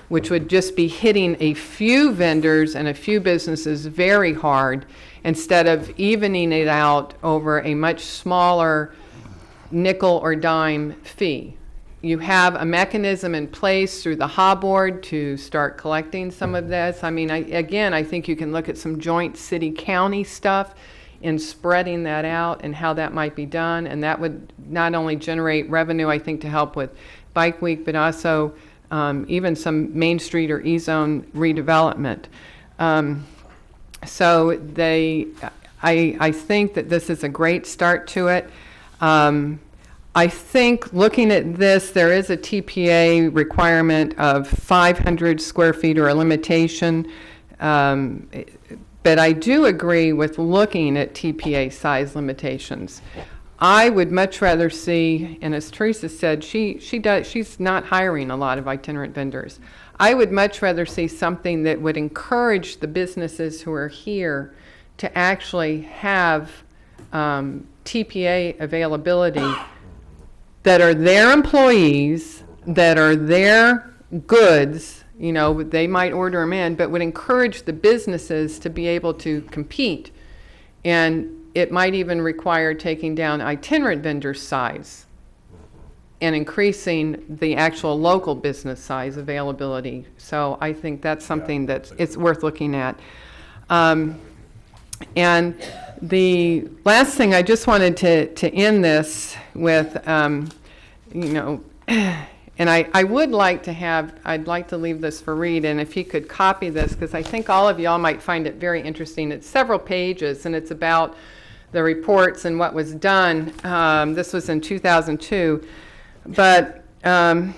which would just be hitting a few vendors and a few businesses very hard instead of evening it out over a much smaller nickel or dime fee. You have a mechanism in place through the HA board to start collecting some of this. I mean, I think you can look at some joint city-county stuff in spreading that out and how that might be done. And that would not only generate revenue, I think, to help with Bike Week, but also even some Main Street or E-zone redevelopment. I think that this is a great start to it. I think looking at this, there is a TPA requirement of 500 square feet or a limitation. But I do agree with looking at TPA size limitations. I would much rather see, and as Teresa said, she's not hiring a lot of itinerant vendors. I would much rather see something that would encourage the businesses who are here to actually have TPA availability that are their employees, that are their goods. You know, they might order them in, but would encourage the businesses to be able to compete. And it might even require taking down itinerant vendor size and increasing the actual local business size availability. So I think that's something that it's worth looking at. And the last thing I just wanted to end this with, you know, and I would like to have, I'd like to leave this for Reed, and if he could copy this, because I think all of y'all might find it very interesting. It's several pages, and it's about the reports and what was done. This was in 2002. But I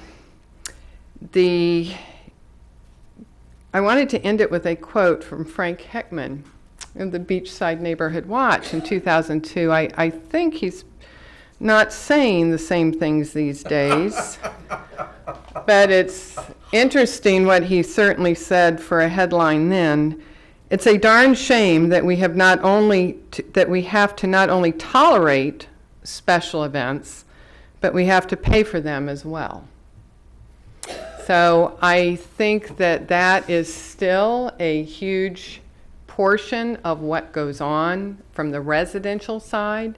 wanted to end it with a quote from Frank Heckman of the Beachside Neighborhood Watch in 2002. I think he's not saying the same things these days, but it's interesting what he certainly said for a headline then. It's a darn shame that we have not only that we have to not only tolerate special events, but we have to pay for them as well. So I think that that is still a huge portion of what goes on from the residential side.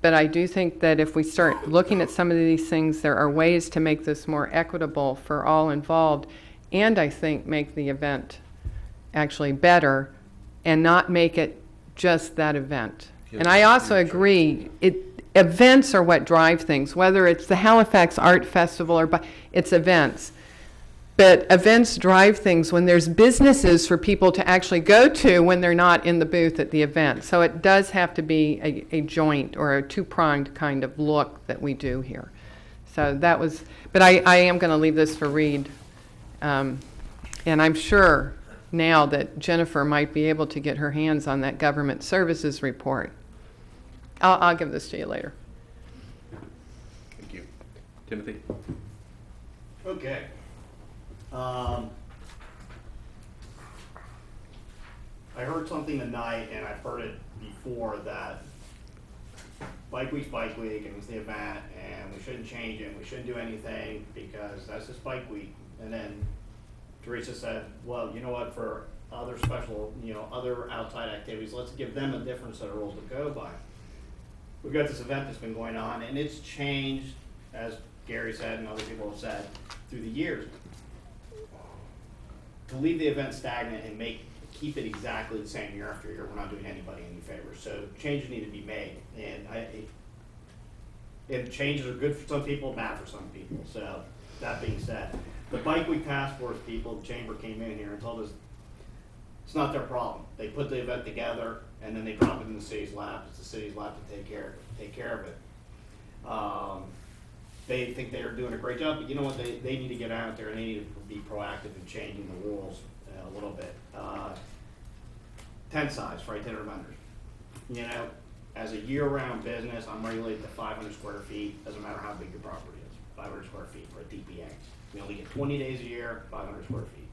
But I do think that if we start looking at some of these things, there are ways to make this more equitable for all involved, and I think make the event actually better and not make it just that event. And I also agree, events are what drive things, whether it's the Halifax Art Festival or it's events. But events drive things when there's businesses for people to actually go to when they're not in the booth at the event. So it does have to be a joint or a two-pronged kind of look that we do here. So that was, but I am going to leave this for Reed. And I'm sure now that Jennifer might be able to get her hands on that government services report. I'll give this to you later. Thank you. Timothy? Okay. I heard something tonight, and I've heard it before, that Bike Week's Bike Week, and it was the event, and we shouldn't change it, and we shouldn't do anything because that's just Bike Week. And then Teresa said, well, you know what, for other special, other outside activities, let's give them a different set of rules to go by. We've got this event that's been going on, and it's changed, as Gary said and other people have said, through the years. To leave the event stagnant and keep it exactly the same year after year, we're not doing anybody any favors. So changes need to be made, and changes are good for some people, bad for some people. So that being said, the Bike Week Task Force people, the chamber came in here and told us it's not their problem. They put the event together and then they drop it in the city's lap. It's the city's lap to take care of it. They think they're doing a great job, but you know what? They need to get out there and they need to be proactive in changing the rules a little bit. Tent size for itinerant vendors. As a year-round business, I'm regulated to 500 square feet. Doesn't matter how big your property is. 500 square feet for a DPA. We only get 20 days a year, 500 square feet.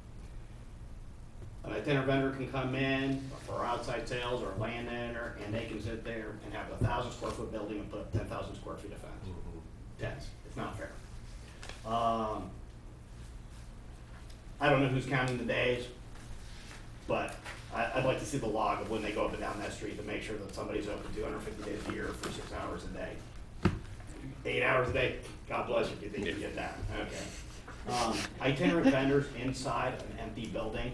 An itinerant vendor can come in for outside sales or a landowner, and they can sit there and have a 1,000 square foot building and put up 10,000 square feet of fence. Tents. It's not fair. I don't know who's counting the days, but I'd like to see the log of when they go up and down that street to make sure that somebody's open 250 days a year for 6 hours a day. 8 hours a day, God bless you if you think you get that. Okay. Itinerant vendors inside an empty building,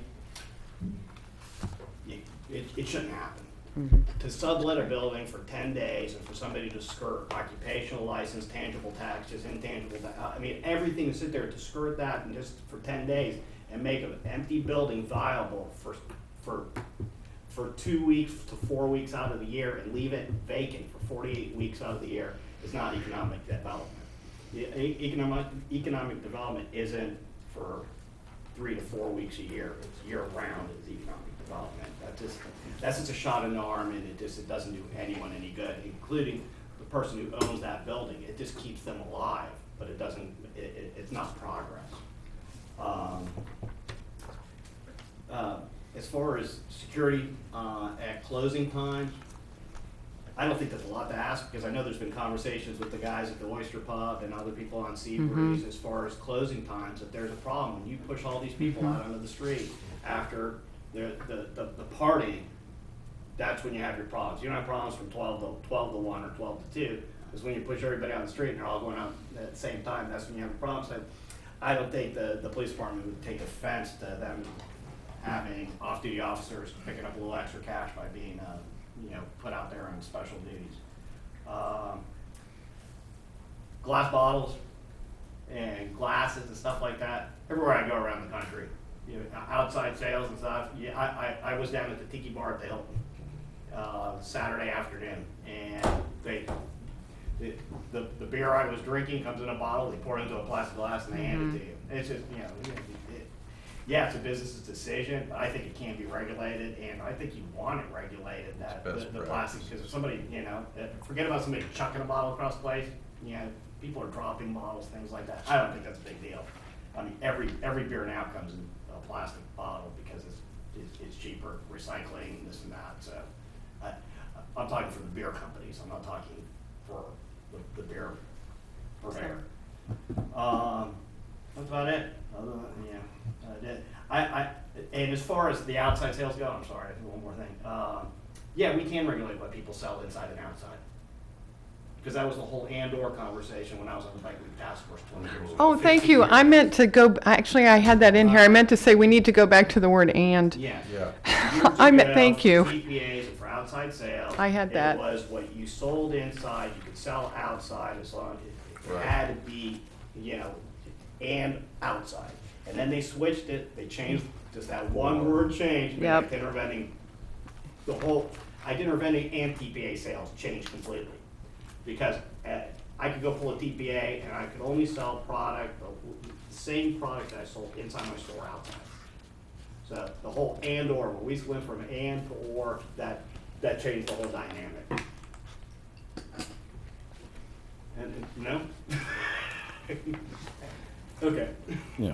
it shouldn't happen. Mm-hmm. To sublet a building for 10 days and for somebody to skirt occupational license, tangible taxes, intangible everything to sit there to skirt that and just for 10 days and make an empty building viable for for 2 weeks to 4 weeks out of the year and leave it vacant for 48 weeks out of the year is not economic development. Economic development isn't for 3 to 4 weeks a year. It's year round is economic development. That's just a shot in the arm, and it doesn't do anyone any good, including the person who owns that building. It just keeps them alive, but it doesn't. It's not progress. As far as security at closing times, I don't think that's a lot to ask, because I know there's been conversations with the guys at the Oyster Pub and other people on Seabreeze as far as closing times, that there's a problem. When you push all these people out onto the street after the party, that's when you have your problems. You don't have problems from 12 to 1 or 12 to 2, because when you push everybody on the street and they're all going out at the same time, that's when you have a problem. So I don't think the police department would take offense to them having off-duty officers picking up a little extra cash by being put out there on special duties. Glass bottles and glasses and stuff like that, everywhere I go around the country, outside sales and stuff. Yeah, I was down at the Tiki Bar at the Hilton Saturday afternoon, and the beer I was drinking comes in a bottle, they pour it into a plastic glass, and they hand it to you. It's just, yeah, it's a business's decision, but I think it can be regulated, and I think you want it regulated, that the plastic, because if somebody, forget about somebody chucking a bottle across the place, people are dropping bottles, things like that. I don't think that's a big deal. I mean, every beer now comes in a plastic bottle because it's cheaper, recycling, this and that. So I'm talking for the beer companies. I'm not talking for the beer purveyor. That's about it. And as far as the outside sales go, I'm sorry, one more thing. Yeah, we can regulate what people sell inside and outside. Because that was the whole and/or conversation when I was on the Bike Week Task Force 20 years ago. Oh, thank you. I meant to go, actually, I had that in here. I meant to say we need to go back to the word and. Yeah. I meant, thank you. TPAs and for outside sales. I had that. It was what you sold inside, you could sell outside as long as it had to be, and outside. And then they switched it, they changed, just that one word change, made itinerant vending, the whole itinerant vending and TPA sales changed completely. Because I could go pull a TPA and I could only sell product, the same product that I sold inside my store outside. So the whole and or, when we went from and to or, that changed the whole dynamic. And no? Okay. Yeah.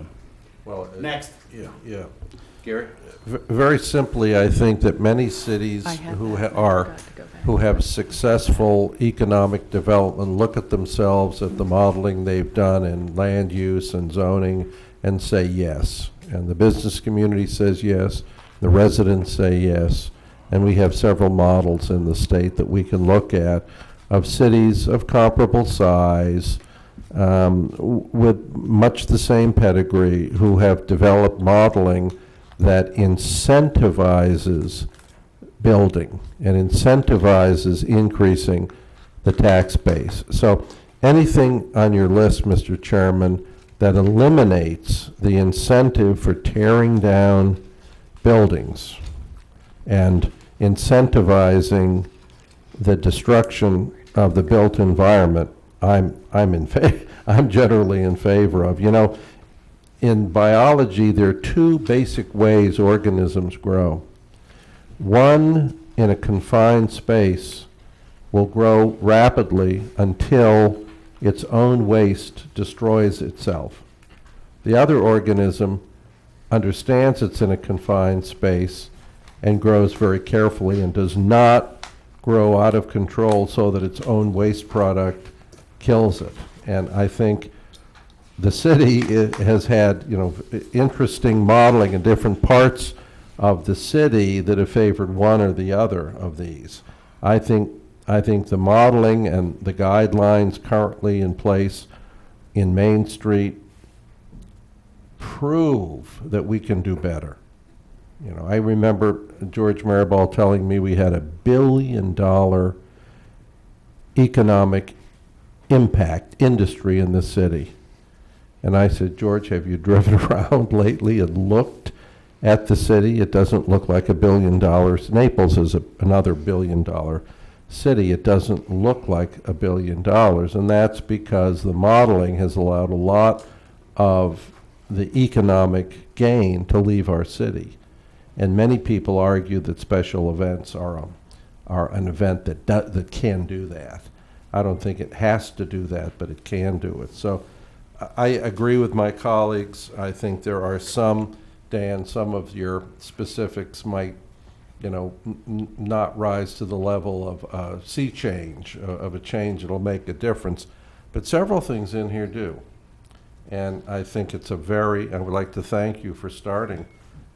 Well, next. Yeah. Gary? Very simply, I think that many cities who have successful economic development look at themselves, at the modeling they've done in land use and zoning, and say yes. And the business community says yes, the residents say yes, and we have several models in the state that we can look at of cities of comparable size, with much the same pedigree, who have developed modeling that incentivizes building and incentivizes increasing the tax base. So anything on your list, Mr. Chairman, that eliminates the incentive for tearing down buildings and incentivizing the destruction of the built environment, I'm generally in favor of. In biology, there are two basic ways organisms grow. One, in a confined space, will grow rapidly until its own waste destroys itself. The other organism understands it's in a confined space and grows very carefully and does not grow out of control so that its own waste product kills it. And I think the city has had, interesting modeling in different parts of the city that have favored one or the other of these. I think the modeling and the guidelines currently in place in Main Street prove that we can do better. I remember George Maribal telling me we had $1 billion economic impact industry in the city. And I said, George, have you driven around lately and looked at the city. It doesn't look like $1 billion. Naples is another $1 billion city. It doesn't look like $1 billion, and that's because the modeling has allowed a lot of the economic gain to leave our city. And many people argue that special events are an event that can do that. I don't think it has to do that, but it can do it. So I agree with my colleagues. I think there are some, Dan, some of your specifics might, not rise to the level of a sea change, of a change that'll make a difference. But several things in here do. And I think I would like to thank you for starting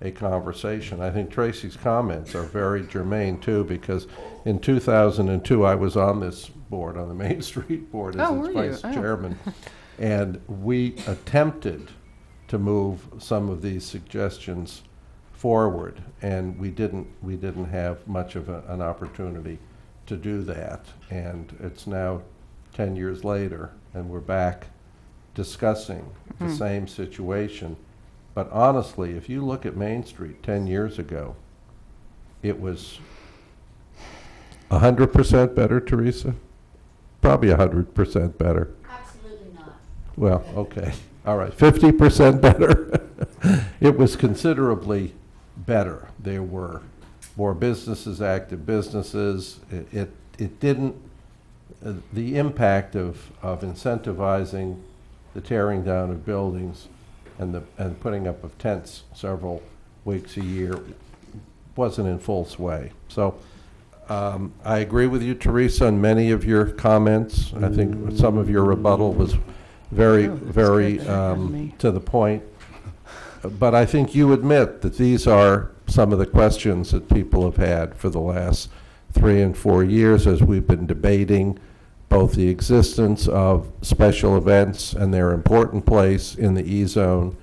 a conversation. I think Tracy's comments are very germane too, because in 2002 I was on this board, on the Main Street board, as its vice chairman, and we attempted to move some of these suggestions forward, and we didn't have much of an opportunity to do that. And it's now 10 years later, and we're back discussing the same situation. But honestly, if you look at Main Street 10 years ago, it was 100% better, Teresa? Probably 100% better. Absolutely not. Well, okay. All right, 50% better. It was considerably better. There were more businesses, active businesses. It didn't, the impact of incentivizing the tearing down of buildings and putting up of tents several weeks a year wasn't in full sway. So I agree with you, Teresa, on many of your comments. I think some of your rebuttal was very, very to the point. But I think you admit that these are some of the questions that people have had for the last 3 and 4 years as we've been debating both the existence of special events and their important place in the E-zone,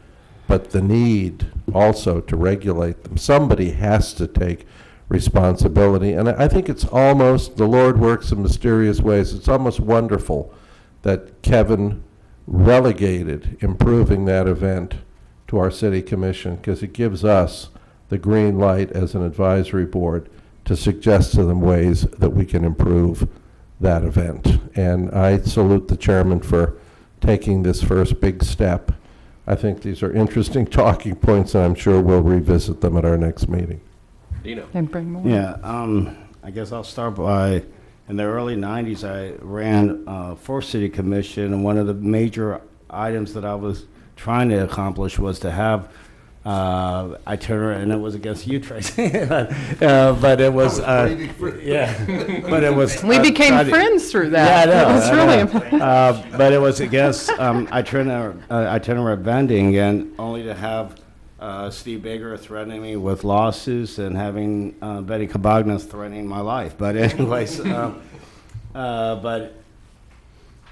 but the need also to regulate them. Somebody has to take responsibility. And I think it's almost, the Lord works in mysterious ways. It's almost wonderful that Kevin relegated improving that event to our city commission, because it gives us the green light as an advisory board to suggest to them ways that we can improve that event. And I salute the chairman for taking this first big step. I think these are interesting talking points, and I'm sure we'll revisit them at our next meeting. Dino. And bring more. Yeah, I guess I'll start by, in the early 90s, I ran for city commission, and one of the major items that I was trying to accomplish was to have itinerant, and it was against you, Tracy, but it was, yeah, but it was. We became friends through that. Yeah, I know. It was really but it was against itinerant vending, and only to have Steve Baker threatening me with lawsuits and having Betty Cabagna threatening my life. But anyways, but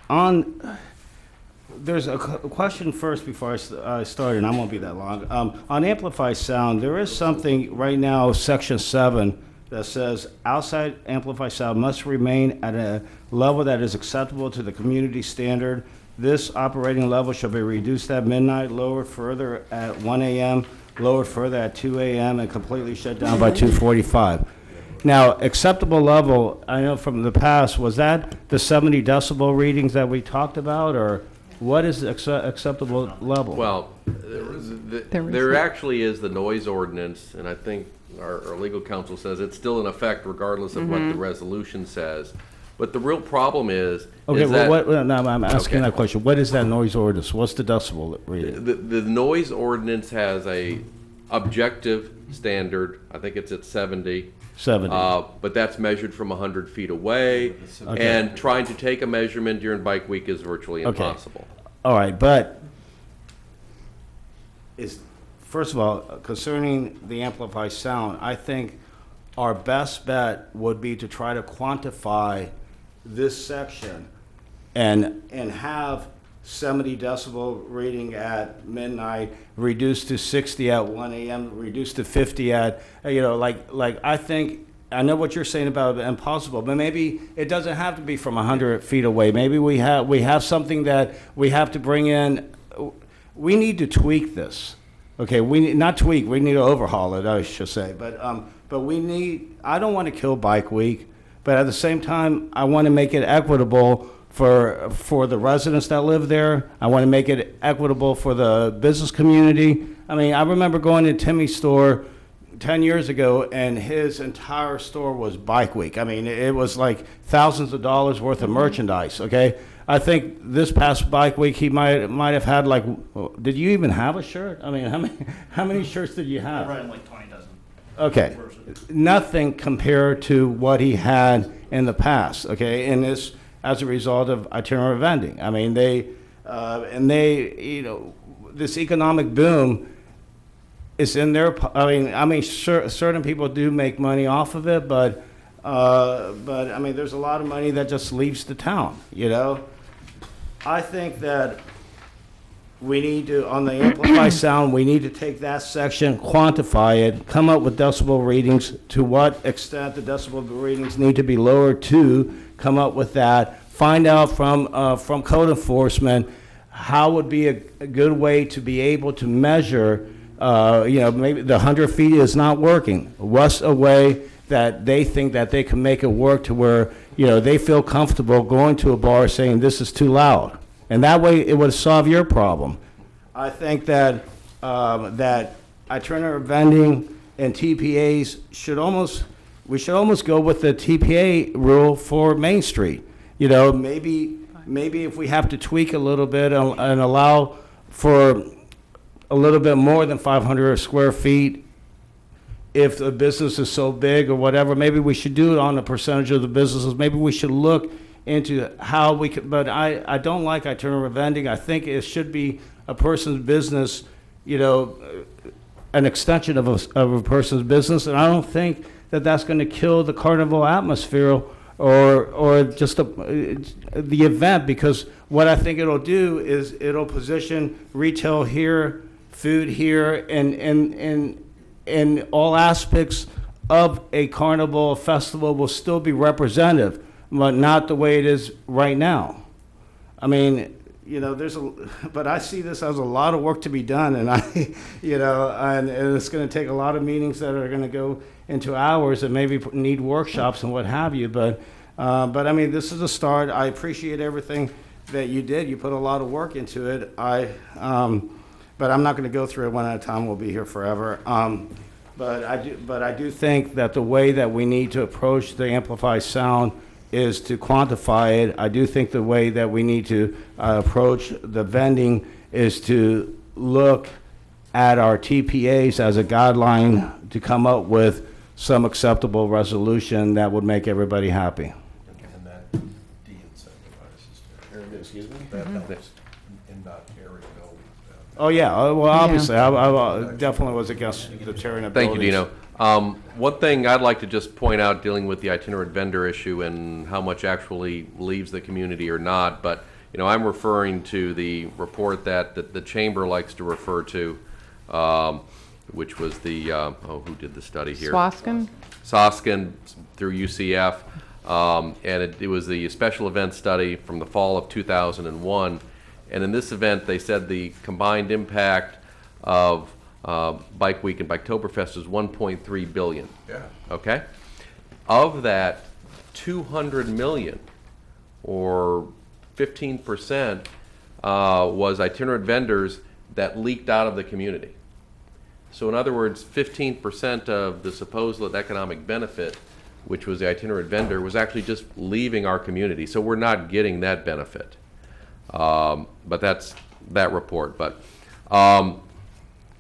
on. There's a question first before I start, and I won't be that long. On Amplify Sound, there is something right now, Section 7, that says outside Amplify Sound must remain at a level that is acceptable to the community standard. This operating level shall be reduced at midnight, lowered further at 1 a.m., lowered further at 2 a.m., and completely shut down by 2:45. Now, acceptable level, I know from the past, was that the 70 decibel readings that we talked about, or what is the acceptable level? Well, there actually is the noise ordinance, and I think our legal counsel says it's still in effect regardless of what the resolution says. But the real problem is okay. Well, no, I'm asking that question. What is that noise ordinance? What's the decibel reading? The noise ordinance has a objective standard. I think it's at 70. 70. But that's measured from 100 feet away, and trying to take a measurement during Bike Week is virtually impossible. All right, but first of all, concerning the Amplify Sound, I think our best bet would be to try to quantify this section and have 70 decibel reading at midnight, reduced to 60 at 1 a.m., reduced to 50 at, I think, I know what you're saying about impossible, but maybe it doesn't have to be from 100 feet away. Maybe we have something that we have to bring in. We need to tweak this. Okay, we need, not tweak, we need to overhaul it, I should say. But we need, I don't want to kill Bike Week, but at the same time, I want to make it equitable for the residents that live there. I want to make it equitable for the business community. I mean, I remember going to Timmy's store 10 years ago, and his entire store was Bike Week. I mean, it was like thousands of dollars worth of merchandise, okay? I think this past Bike Week, he might have had like, did you even have a shirt? I mean, how many shirts did you have? I read like 20 dozen. Okay, nothing compared to what he had in the past, okay? And this as a result of itinerant vending. I mean, they, you know, this economic boom is in their, I mean, certain people do make money off of it, but I mean, there's a lot of money that just leaves the town, you know? I think that we need to, on the amplify sound, we need to take that section, quantify it, come up with decibel readings, to what extent the decibel readings need to be lowered to, come up with that, find out from code enforcement how would be a good way to be able to measure, you know, maybe the 100 feet is not working. What's a way that they think that they can make it work to where, you know, they feel comfortable going to a bar saying this is too loud? And that way it would solve your problem. I think that that itinerant vending and TPAs we should almost go with the TPA rule for Main Street. You know, maybe if we have to tweak a little bit and allow for a little bit more than 500 square feet, if the business is so big or whatever, maybe we should do it on a percentage of the businesses. Maybe we should look into how we could, but I don't like itinerant vending. I think it should be a person's business, you know, an extension of a person's business, and I don't think that that's going to kill the carnival atmosphere or just the event, because what I think it'll do is it'll position retail here, food here, and all aspects of a carnival, a festival will still be representative, but not the way it is right now. I mean, you know, but I see this as a lot of work to be done, and you know, and it's going to take a lot of meetings that are going to go into hours and maybe need workshops and what have you. But I mean, this is a start. I appreciate everything that you did. You put a lot of work into it. But I'm not going to go through it one at a time. We'll be here forever. But I do think that the way that we need to approach the amplified sound is to quantify it. I do think the way that we need to approach the vending is to look at our TPAs as a guideline to come up with some acceptable resolution that would make everybody happy. And that de-incentivizes. Excuse me? That helps in not tearing buildings down. Oh, yeah. Well, obviously, I definitely was against the tearing of buildings. Thank you, Dino. One thing I'd like to just point out, dealing with the itinerant vendor issue and how much actually leaves the community or not, but you know, I'm referring to the report that the chamber likes to refer to, which was the who did the study here? Soskin through UCF, and it was the special event study from the fall of 2001. And in this event, they said the combined impact of Bike Week and Biketoberfest is $1.3 billion. Yeah. Okay? Of that, 200 million, or 15%, was itinerant vendors that leaked out of the community. So in other words, 15% of the supposed economic benefit, which was the itinerant vendor, was actually just leaving our community. So we're not getting that benefit. But that's that report. But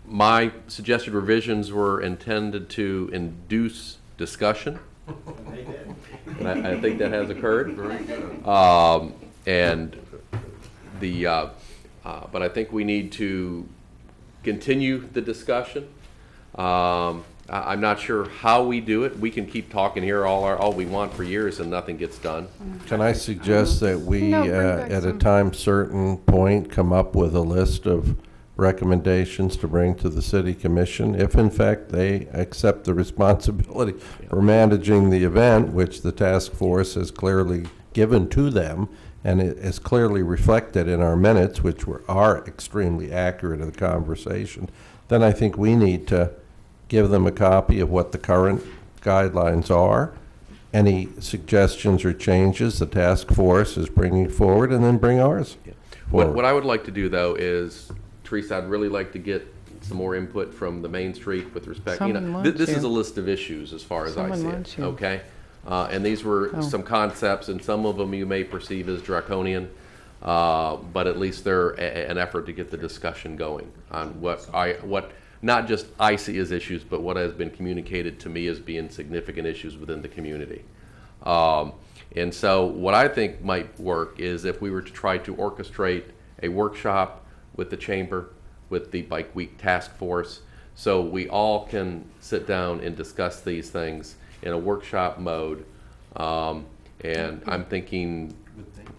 my suggested revisions were intended to induce discussion. And I think that has occurred. And but I think we need to continue the discussion. I'm not sure how we do it. We can keep talking here all we want for years and nothing gets done. Can I suggest that we, at a time certain point, come up with a list of recommendations to bring to the city commission, if in fact they accept the responsibility for managing the event, which the task force has clearly given to them, and it is clearly reflected in our minutes, which are extremely accurate of the conversation, then I think we need to give them a copy of what the current guidelines are, any suggestions or changes the task force is bringing forward, and then bring ours forward. What I would like to do, though, is, Teresa, I'd really like to get some more input from the Main Street with respect, Someone wants this is you. a list of issues as far as I Someone see wants it, you. okay? And these were Oh. some concepts, and some of them you may perceive as draconian, but at least they're an effort to get the discussion going on what not just I see as issues, but what has been communicated to me as being significant issues within the community. And so what I think might work is if we were to try to orchestrate a workshop with the chamber, with the Bike Week task force, so we all can sit down and discuss these things in a workshop mode. And I'm thinking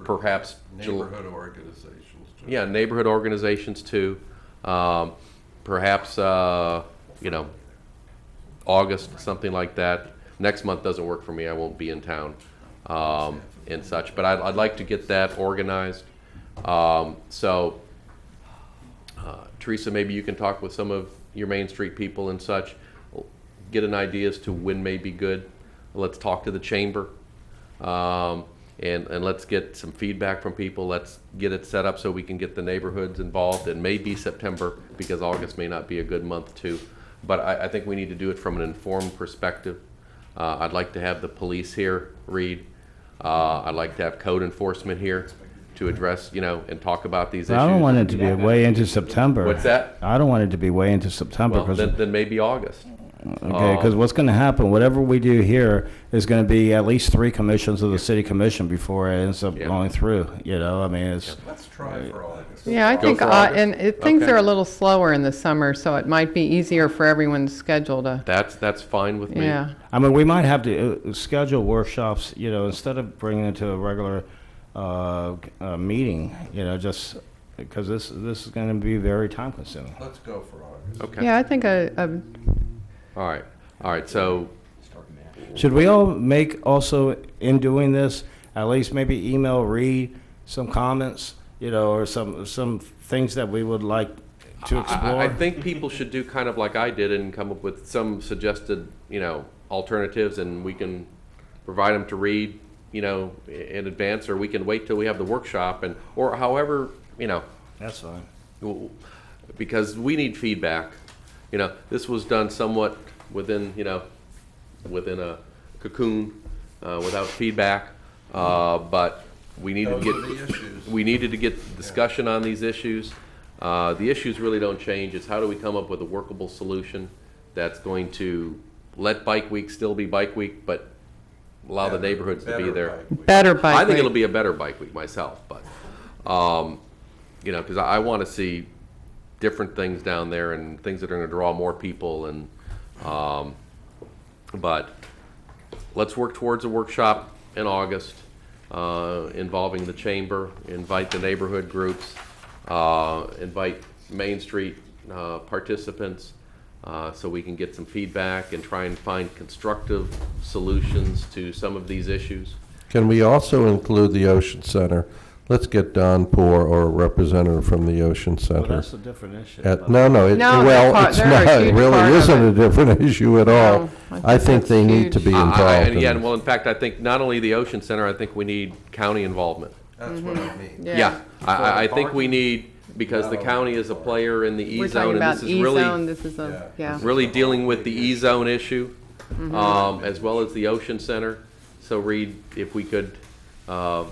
perhaps Neighborhood organizations. too. yeah, neighborhood organizations too. Perhaps, August, something like that. Next month doesn't work for me. I won't be in town and such. But I'd like to get that organized. Teresa, maybe you can talk with some of your Main Street people and such. Get an idea as to when may be good. Let's talk to the chamber. And let's get some feedback from people. Let's get it set up so we can get the neighborhoods involved. It may be September because August may not be a good month too. But I think we need to do it from an informed perspective. I'd like to have the police here, Reed. I'd like to have code enforcement here to address, and talk about these issues. I don't want it to be way into September. What's that? I don't want it to be way into September. Well, then maybe August. Okay, because what's going to happen, whatever we do here is going to be at least 3 commissions of the city commission before it ends up going through, I mean, it's... Let's try for August. Yeah, I Go think, for August. things Okay. are a little slower in the summer, so it might be easier for everyone's schedule to, That's fine with me. yeah. I mean, we might have to schedule workshops, instead of bringing it to a regular meeting, just because this is going to be very time consuming. Let's go for August. Okay. Yeah, I think All right. So Should we all make also, in doing this, at least maybe email Reed some comments, or some things that we would like to explore? I think people should do kind of like I did and come up with some suggested, alternatives, and we can provide them to Reed, in advance, or we can wait till we have the workshop, or however, That's fine. because we need feedback. This was done somewhat within a cocoon, without feedback, but we needed to Those are the get, issues. we needed to get discussion on these issues. The issues really don't change. It's how do we come up with a workable solution that's going to let Bike Week still be Bike Week, but allow the neighborhoods to be Better there. Bike Week. better Bike I think Week. it'll be a better Bike Week myself, but, because I want to see different things down there and things that are going to draw more people, and, but let's work towards a workshop in August involving the chamber, invite the neighborhood groups, invite Main Street participants, so we can get some feedback and try and find constructive solutions to some of these issues. Can we also include the Ocean Center? Let's get Don Poor or a representative from the Ocean Well, Center. that's a different issue. No, No, it's they're a not. It huge really part of isn't it. a different issue at all. No, I think that's they need to huge. be involved in Yeah, this. well, in fact, I think not only the Ocean Center, I think we need county involvement. That's what I mean. Yeah, I think we need, because the county is a player in the We're E-zone, talking and about this is really, E-zone, this is yeah. really dealing with the E-zone issue, as well as the Ocean Center. So Reed, if we could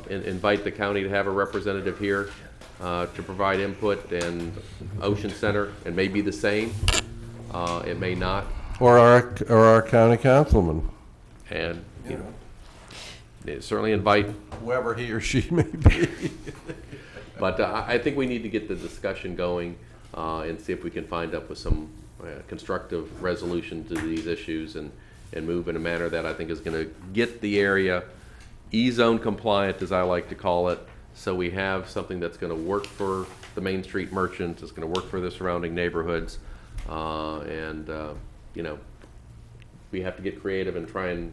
invite the county to have a representative here to provide input, and Ocean Center, and maybe the same, it may not, Or our county councilman, and, certainly invite. whoever he or she may be. But I think we need to get the discussion going and see if we can find up with some constructive resolution to these issues, and move in a manner that I think is going to get the area E-zone compliant, as I like to call it, so we have something that's going to work for the Main Street merchants, it's going to work for the surrounding neighborhoods, we have to get creative and try and,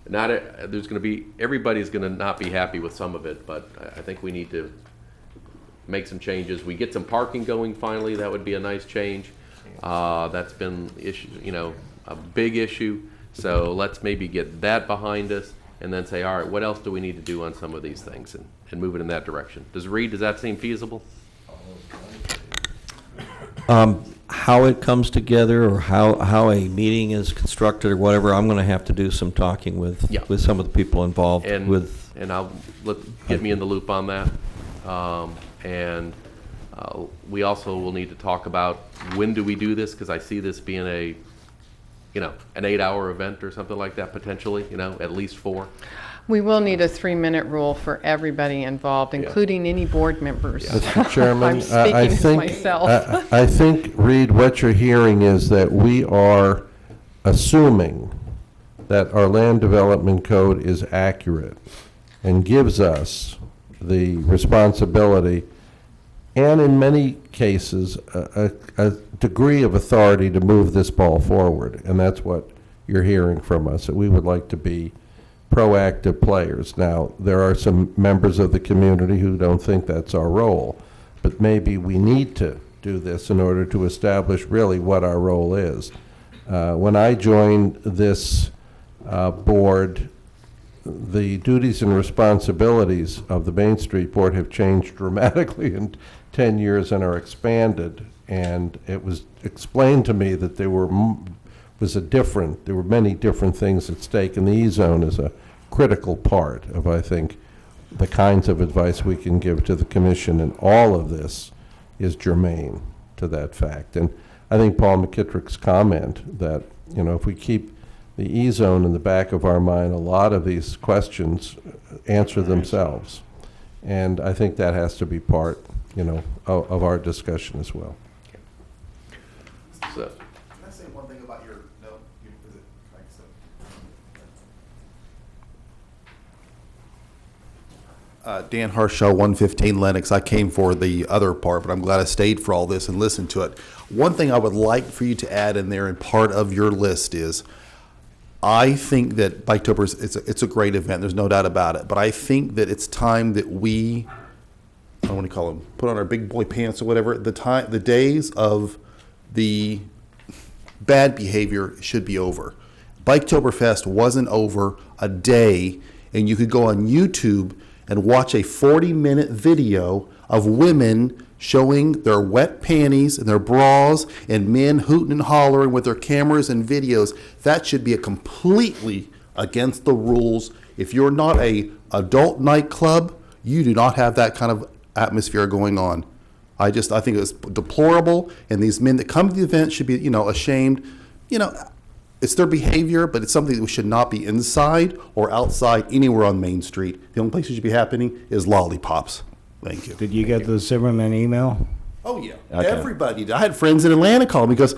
there's going to be, everybody's going to not be happy with some of it, but I think we need to make some changes. We get some parking going finally, that would be a nice change. That's been a big issue. So let's maybe get that behind us and then say, all right, what else do we need to do on some of these things and move it in that direction. Does that seem feasible? How it comes together or how a meeting is constructed or whatever, I'm going to have to do some talking with some of the people involved. And I'll get me in the loop on that. We also will need to talk about when do we do this, because I see this being an 8-hour event or something like that potentially, at least 4. We will need a 3-minute rule for everybody involved, including any board members. Mr. Chairman, I'm speaking I for think, myself. I think, Reed, what you're hearing is that we are assuming that our land development code is accurate and gives us the responsibility and in many cases a degree of authority to move this ball forward. And that's what you're hearing from us, that we would like to be proactive players. Now, there are some members of the community who don't think that's our role, but maybe we need to do this in order to establish really what our role is. When I joined this board, the duties and responsibilities of the Main Street Board have changed dramatically in 10 years and are expanded. And it was explained to me that there were many different things at stake, and the E-zone is a critical part of, I think, the kinds of advice we can give to the commission, and all of this is germane to that fact. And I think Paul McKittrick's comment that, if we keep the E-zone in the back of our mind, a lot of these questions answer themselves. And I think that has to be part, of our discussion as well. So. Can I say one thing about your note? Dan Harshaw, 115 Lenox. I came for the other part, but I'm glad I stayed for all this and listened to it. One thing I would like for you to add in there, and part of your list is, I think that Biketober, it's a great event. There's no doubt about it. But I think that it's time that we, I don't want to call them, put on our big boy pants or whatever. The days of the bad behavior should be over. Biketoberfest wasn't over a day, and you could go on YouTube and watch a 40-minute video of women showing their wet panties and their bras and men hooting and hollering with their cameras and videos. That should be completely against the rules. If you're not a adult nightclub, you do not have that kind of atmosphere going on. I think it's deplorable, and these men that come to the event should be, ashamed. It's their behavior, but it's something that should not be inside or outside anywhere on Main Street. The only place it should be happening is lollipops. Thank you. Did you get the Zimmerman email? Oh, yeah. Okay. Everybody did. I had friends in Atlanta call me because,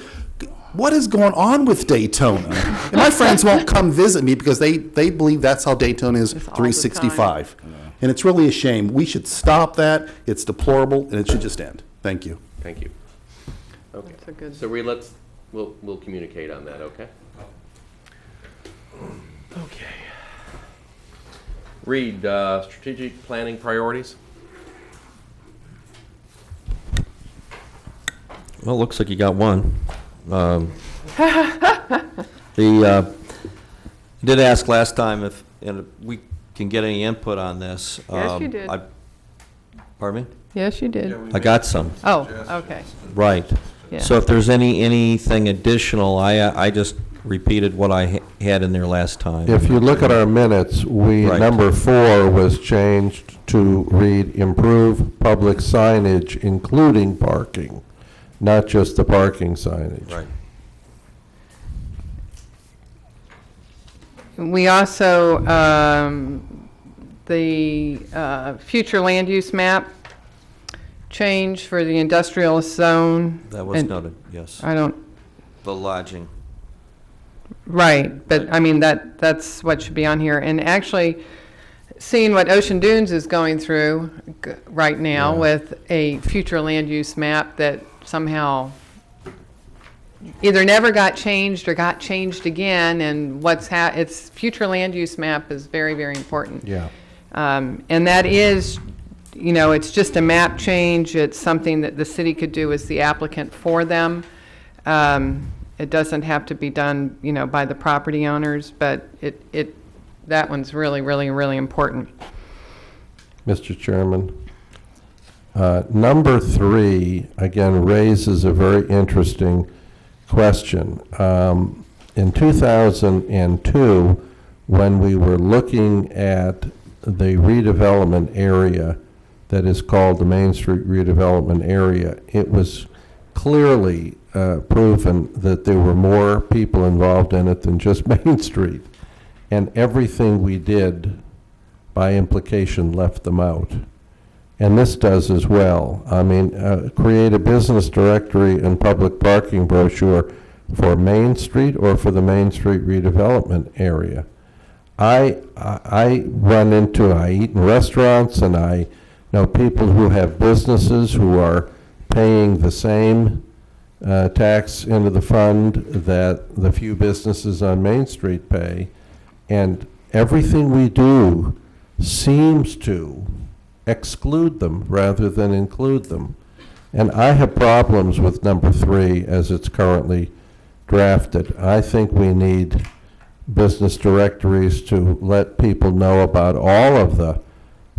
what is going on with Daytona? And my friends won't come visit me because they believe that's how Daytona is 365. And it's really a shame. We should stop that. It's deplorable, and it should just end. Thank you. Thank you. Okay. That's a good. So we'll communicate on that, okay? Okay. Reed, strategic planning priorities? Well, it looks like you got one. Did ask last time if we can get any input on this. Yes, you did. Pardon me? Yes, you did. I got some. Oh, okay. Right. Yeah. So if there's anything additional, I just repeated what I had in there last time. If you look at our minutes, number 4 was changed to read improve public signage, including parking, not just the parking signage. Right. We also, the future land use map change for the industrial zone. That was noted, yes. The lodging. Right, but I mean, that's what should be on here. And actually, seeing what Ocean Dunes is going through right now with a future land use map that somehow either never got changed or got changed again, and its future land use map is very, very important. Yeah. And that is, it's just a map change. It's something that the city could do as the applicant for them. It doesn't have to be done, by the property owners, but that one's really, really, really important. Mr. Chairman, number 3, again, raises a very interesting question. In 2002, when we were looking at the redevelopment area that is called the Main Street redevelopment area, it was clearly proven that there were more people involved in it than just Main Street. And everything we did, by implication, left them out. And this does as well. I mean, create a business directory and public parking brochure for Main Street or for the Main Street redevelopment area. I eat in restaurants, and I know people who have businesses who are paying the same tax into the fund that the few businesses on Main Street pay, and everything we do seems to exclude them rather than include them. And I have problems with number 3 as it's currently drafted. I think we need business directories to let people know about all of the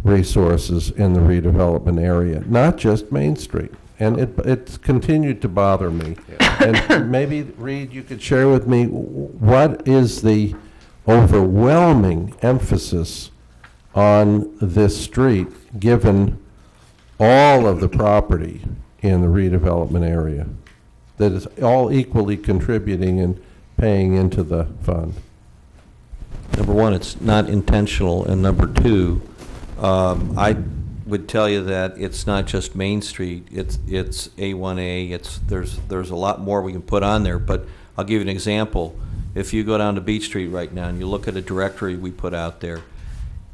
resources in the redevelopment area, not just Main Street. And it's continued to bother me. Yeah. And maybe, Reed, you could share with me what is the overwhelming emphasis on this street, given all of the property in the redevelopment area, that is all equally contributing and paying into the fund? Number 1, it's not intentional, and number 2, I would tell you that it's not just Main Street. It's A1A. There's a lot more we can put on there. But I'll give you an example. If you go down to Beach Street right now and you look at a directory we put out there,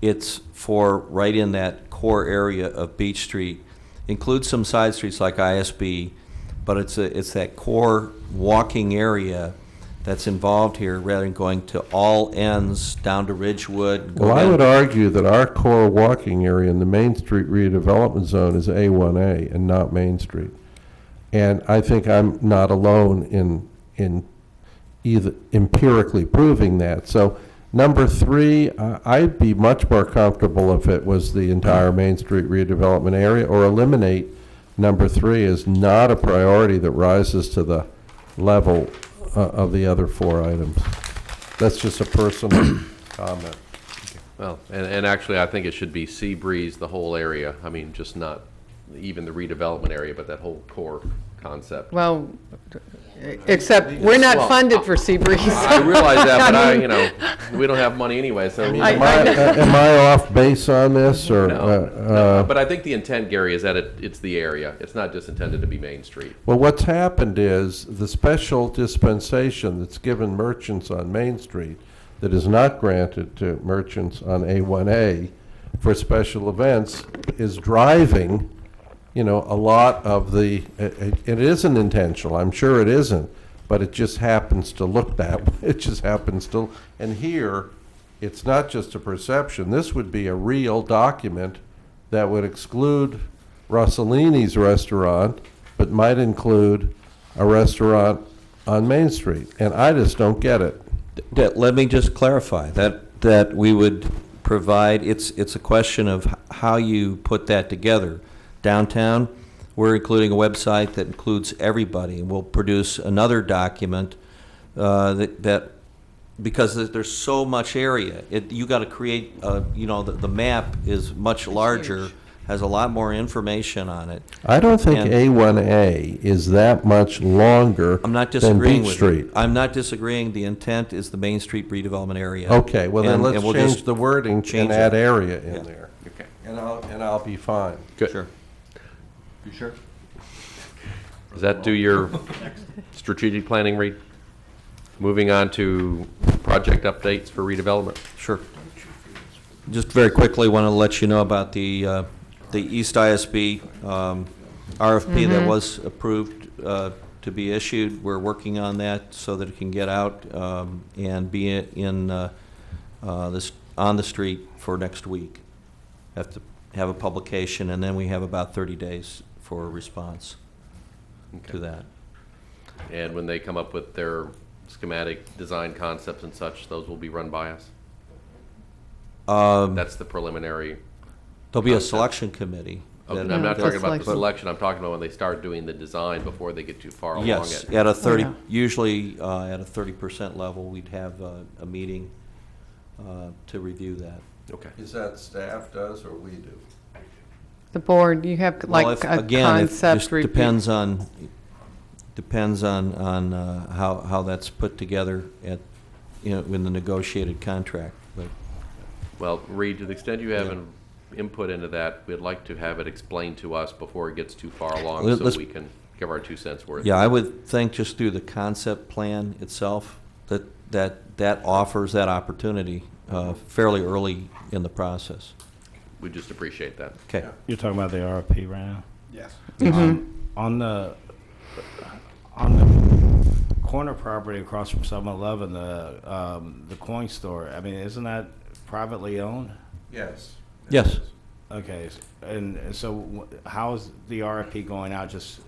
it's for right in that core area of Beach Street. Includes some side streets like ISB, but it's that core walking area that's involved here, rather than going to all ends down to Ridgewood. Well, I would argue that our core walking area in the Main Street redevelopment zone is A1A and not Main Street. And I think I'm not alone in either empirically proving that. So number 3, I'd be much more comfortable if it was the entire Main Street redevelopment area, or eliminate number 3 as not a priority that rises to the level of the other 4 items. That's just a personal comment. Well, and actually, I think it should be Sea Breeze, the whole area. I mean, just not even the redevelopment area, but that whole core concept. Well, except we're not funded for Sea Breeze. I realize that, but we don't have money anyway, so. Am I off base on this, or? No, but I think the intent, Gary, is that it's the area. It's not just intended to be Main Street. Well, what's happened is the special dispensation that's given merchants on Main Street that is not granted to merchants on A1A for special events is driving a lot of the, it isn't intentional, I'm sure it isn't, but it just happens to look that way. It just happens to, and here, it's not just a perception. This would be a real document that would exclude Rossellini's restaurant, but might include a restaurant on Main Street, and I just don't get it. Let me just clarify that we would provide, it's a question of how you put that together. Downtown, we're including a website that includes everybody. We'll produce another document that because there's so much area, you got to create. The map is much larger, has a lot more information on it. I don't think A1A is that much longer I'm not disagreeing than Beach with Street. You. I'm not disagreeing. The intent is the Main Street redevelopment area. Okay, well then let's we'll change the wording and add area in Yeah. there. Okay. And I'll be fine. Good. Sure. You sure? Does that do your strategic planning, Reed? Moving on to project updates for redevelopment. Sure. Just very quickly, want to let you know about the East ISB RFP that was approved to be issued. We're working on that so that it can get out and be in on the street for next week. Have to have a publication, and then we have about 30 days for a response to that. And when they come up with their schematic design concepts and such, those will be run by us? That's the preliminary. There'll be a selection committee. Okay, that- I'm not that- talking about the selection, I'm talking about when they start doing the design before they get too far along Yes, it. at a 30, Yeah. usually at a 30% level, we'd have a meeting to review that. Okay. Is that staff does or we do? The board, you have Well, like if- a again, it concept just review. depends on how that's put together at, in the negotiated contract, but. Well, Reed, to the extent you have Yeah. an input into that, we'd like to have it explained to us before it gets too far along, so Let's- we can give our 2 cents worth. Yeah, I would think just through the concept plan itself, that offers that opportunity fairly early in the process. We just appreciate that. Okay. You're talking about the RFP right now? Yes. On the corner property across from 7-Eleven, the coin store, I mean, isn't that privately owned? Yes. Yes. Okay, and so how is the RFP going out? Just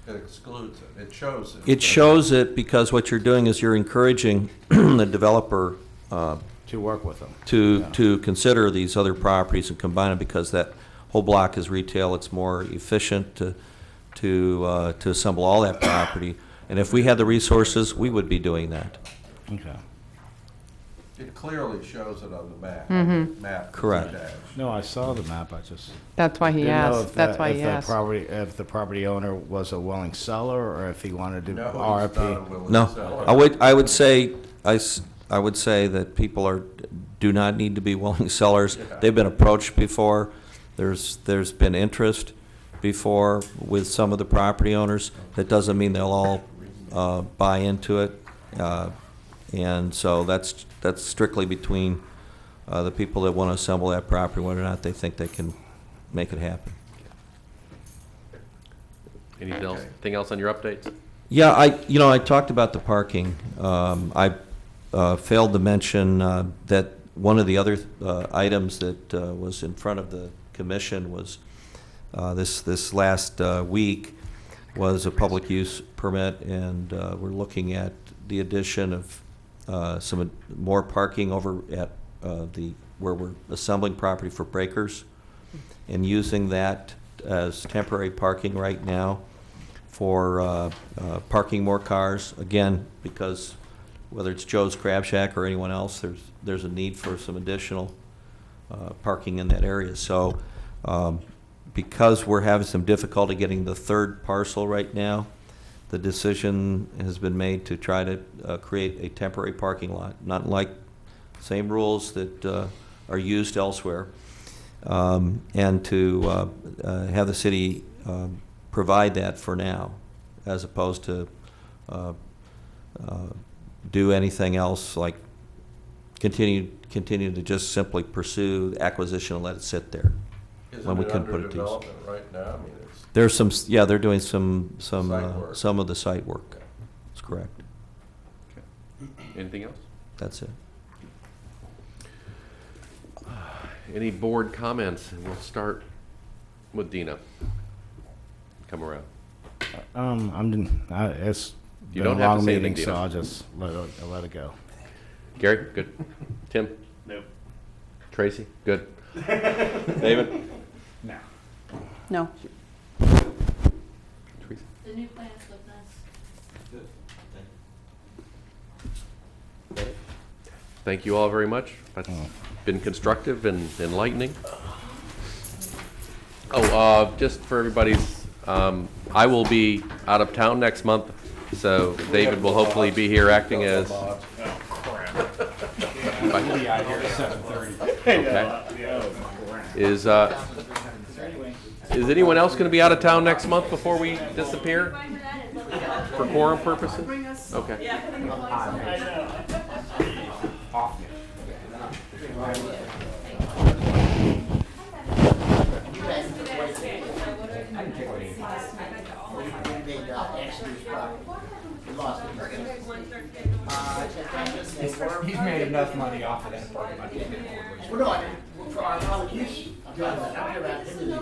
It excludes it. It shows it. It shows it because what you're doing is you're encouraging the developer to work with them. to consider these other properties and combine them, because that whole block is retail. It's more efficient to assemble all that property. And if we had the resources, we would be doing that. Okay. It clearly shows it on the map. Mhm. Map that's Correct. attached. No, I saw the map. I just That's why he didn't know asked. if That's the- why if he the asked. If the property owner was a willing seller, or if he wanted to do No, he's RFP. not a willing No, seller. I would say that people do not need to be willing sellers. They've been approached before. There's been interest before with some of the property owners. That doesn't mean they'll all buy into it. And so that's strictly between the people that want to assemble that property, whether or not they think they can make it happen. Anything else on your updates? Yeah, I talked about the parking. I failed to mention that one of the other items that was in front of the commission was this last week was a public use permit, and we're looking at the addition of some more parking over at where we're assembling property for breakers, and using that as temporary parking right now for parking more cars. Again, because whether it's Joe's Crab Shack or anyone else, there's a need for some additional parking in that area. So because we're having some difficulty getting the third parcel right now, the decision has been made to try to create a temporary parking lot, not like same rules that are used elsewhere, and to have the city provide that for now, as opposed to do anything else like continue to just simply pursue acquisition and let it sit there when we couldn't put it to use. Development right now? I mean, it's There's some, yeah, they're doing some Site work. some of the site work. That's correct. Anything else? That's it. Any board comments? We'll start with Dina. Come around. It's You been don't a have to long say meeting, anything, so Dina. I'll just let it go. Gary, good. Tim? Nope. Tracy, good. David? No. No. Teresa? The new plans look nice. Thank you all very much. That's been constructive and enlightening. Oh, just for everybody's, I will be out of town next month, so David will hopefully be here acting as. Oh, crap. We'll be out here at 7:30. Okay. Is anyone else going to be out of town next month before we disappear? For quorum purposes? Okay. He's made enough money off of that parking lot. Well, no, for our public use, I'm talking about into the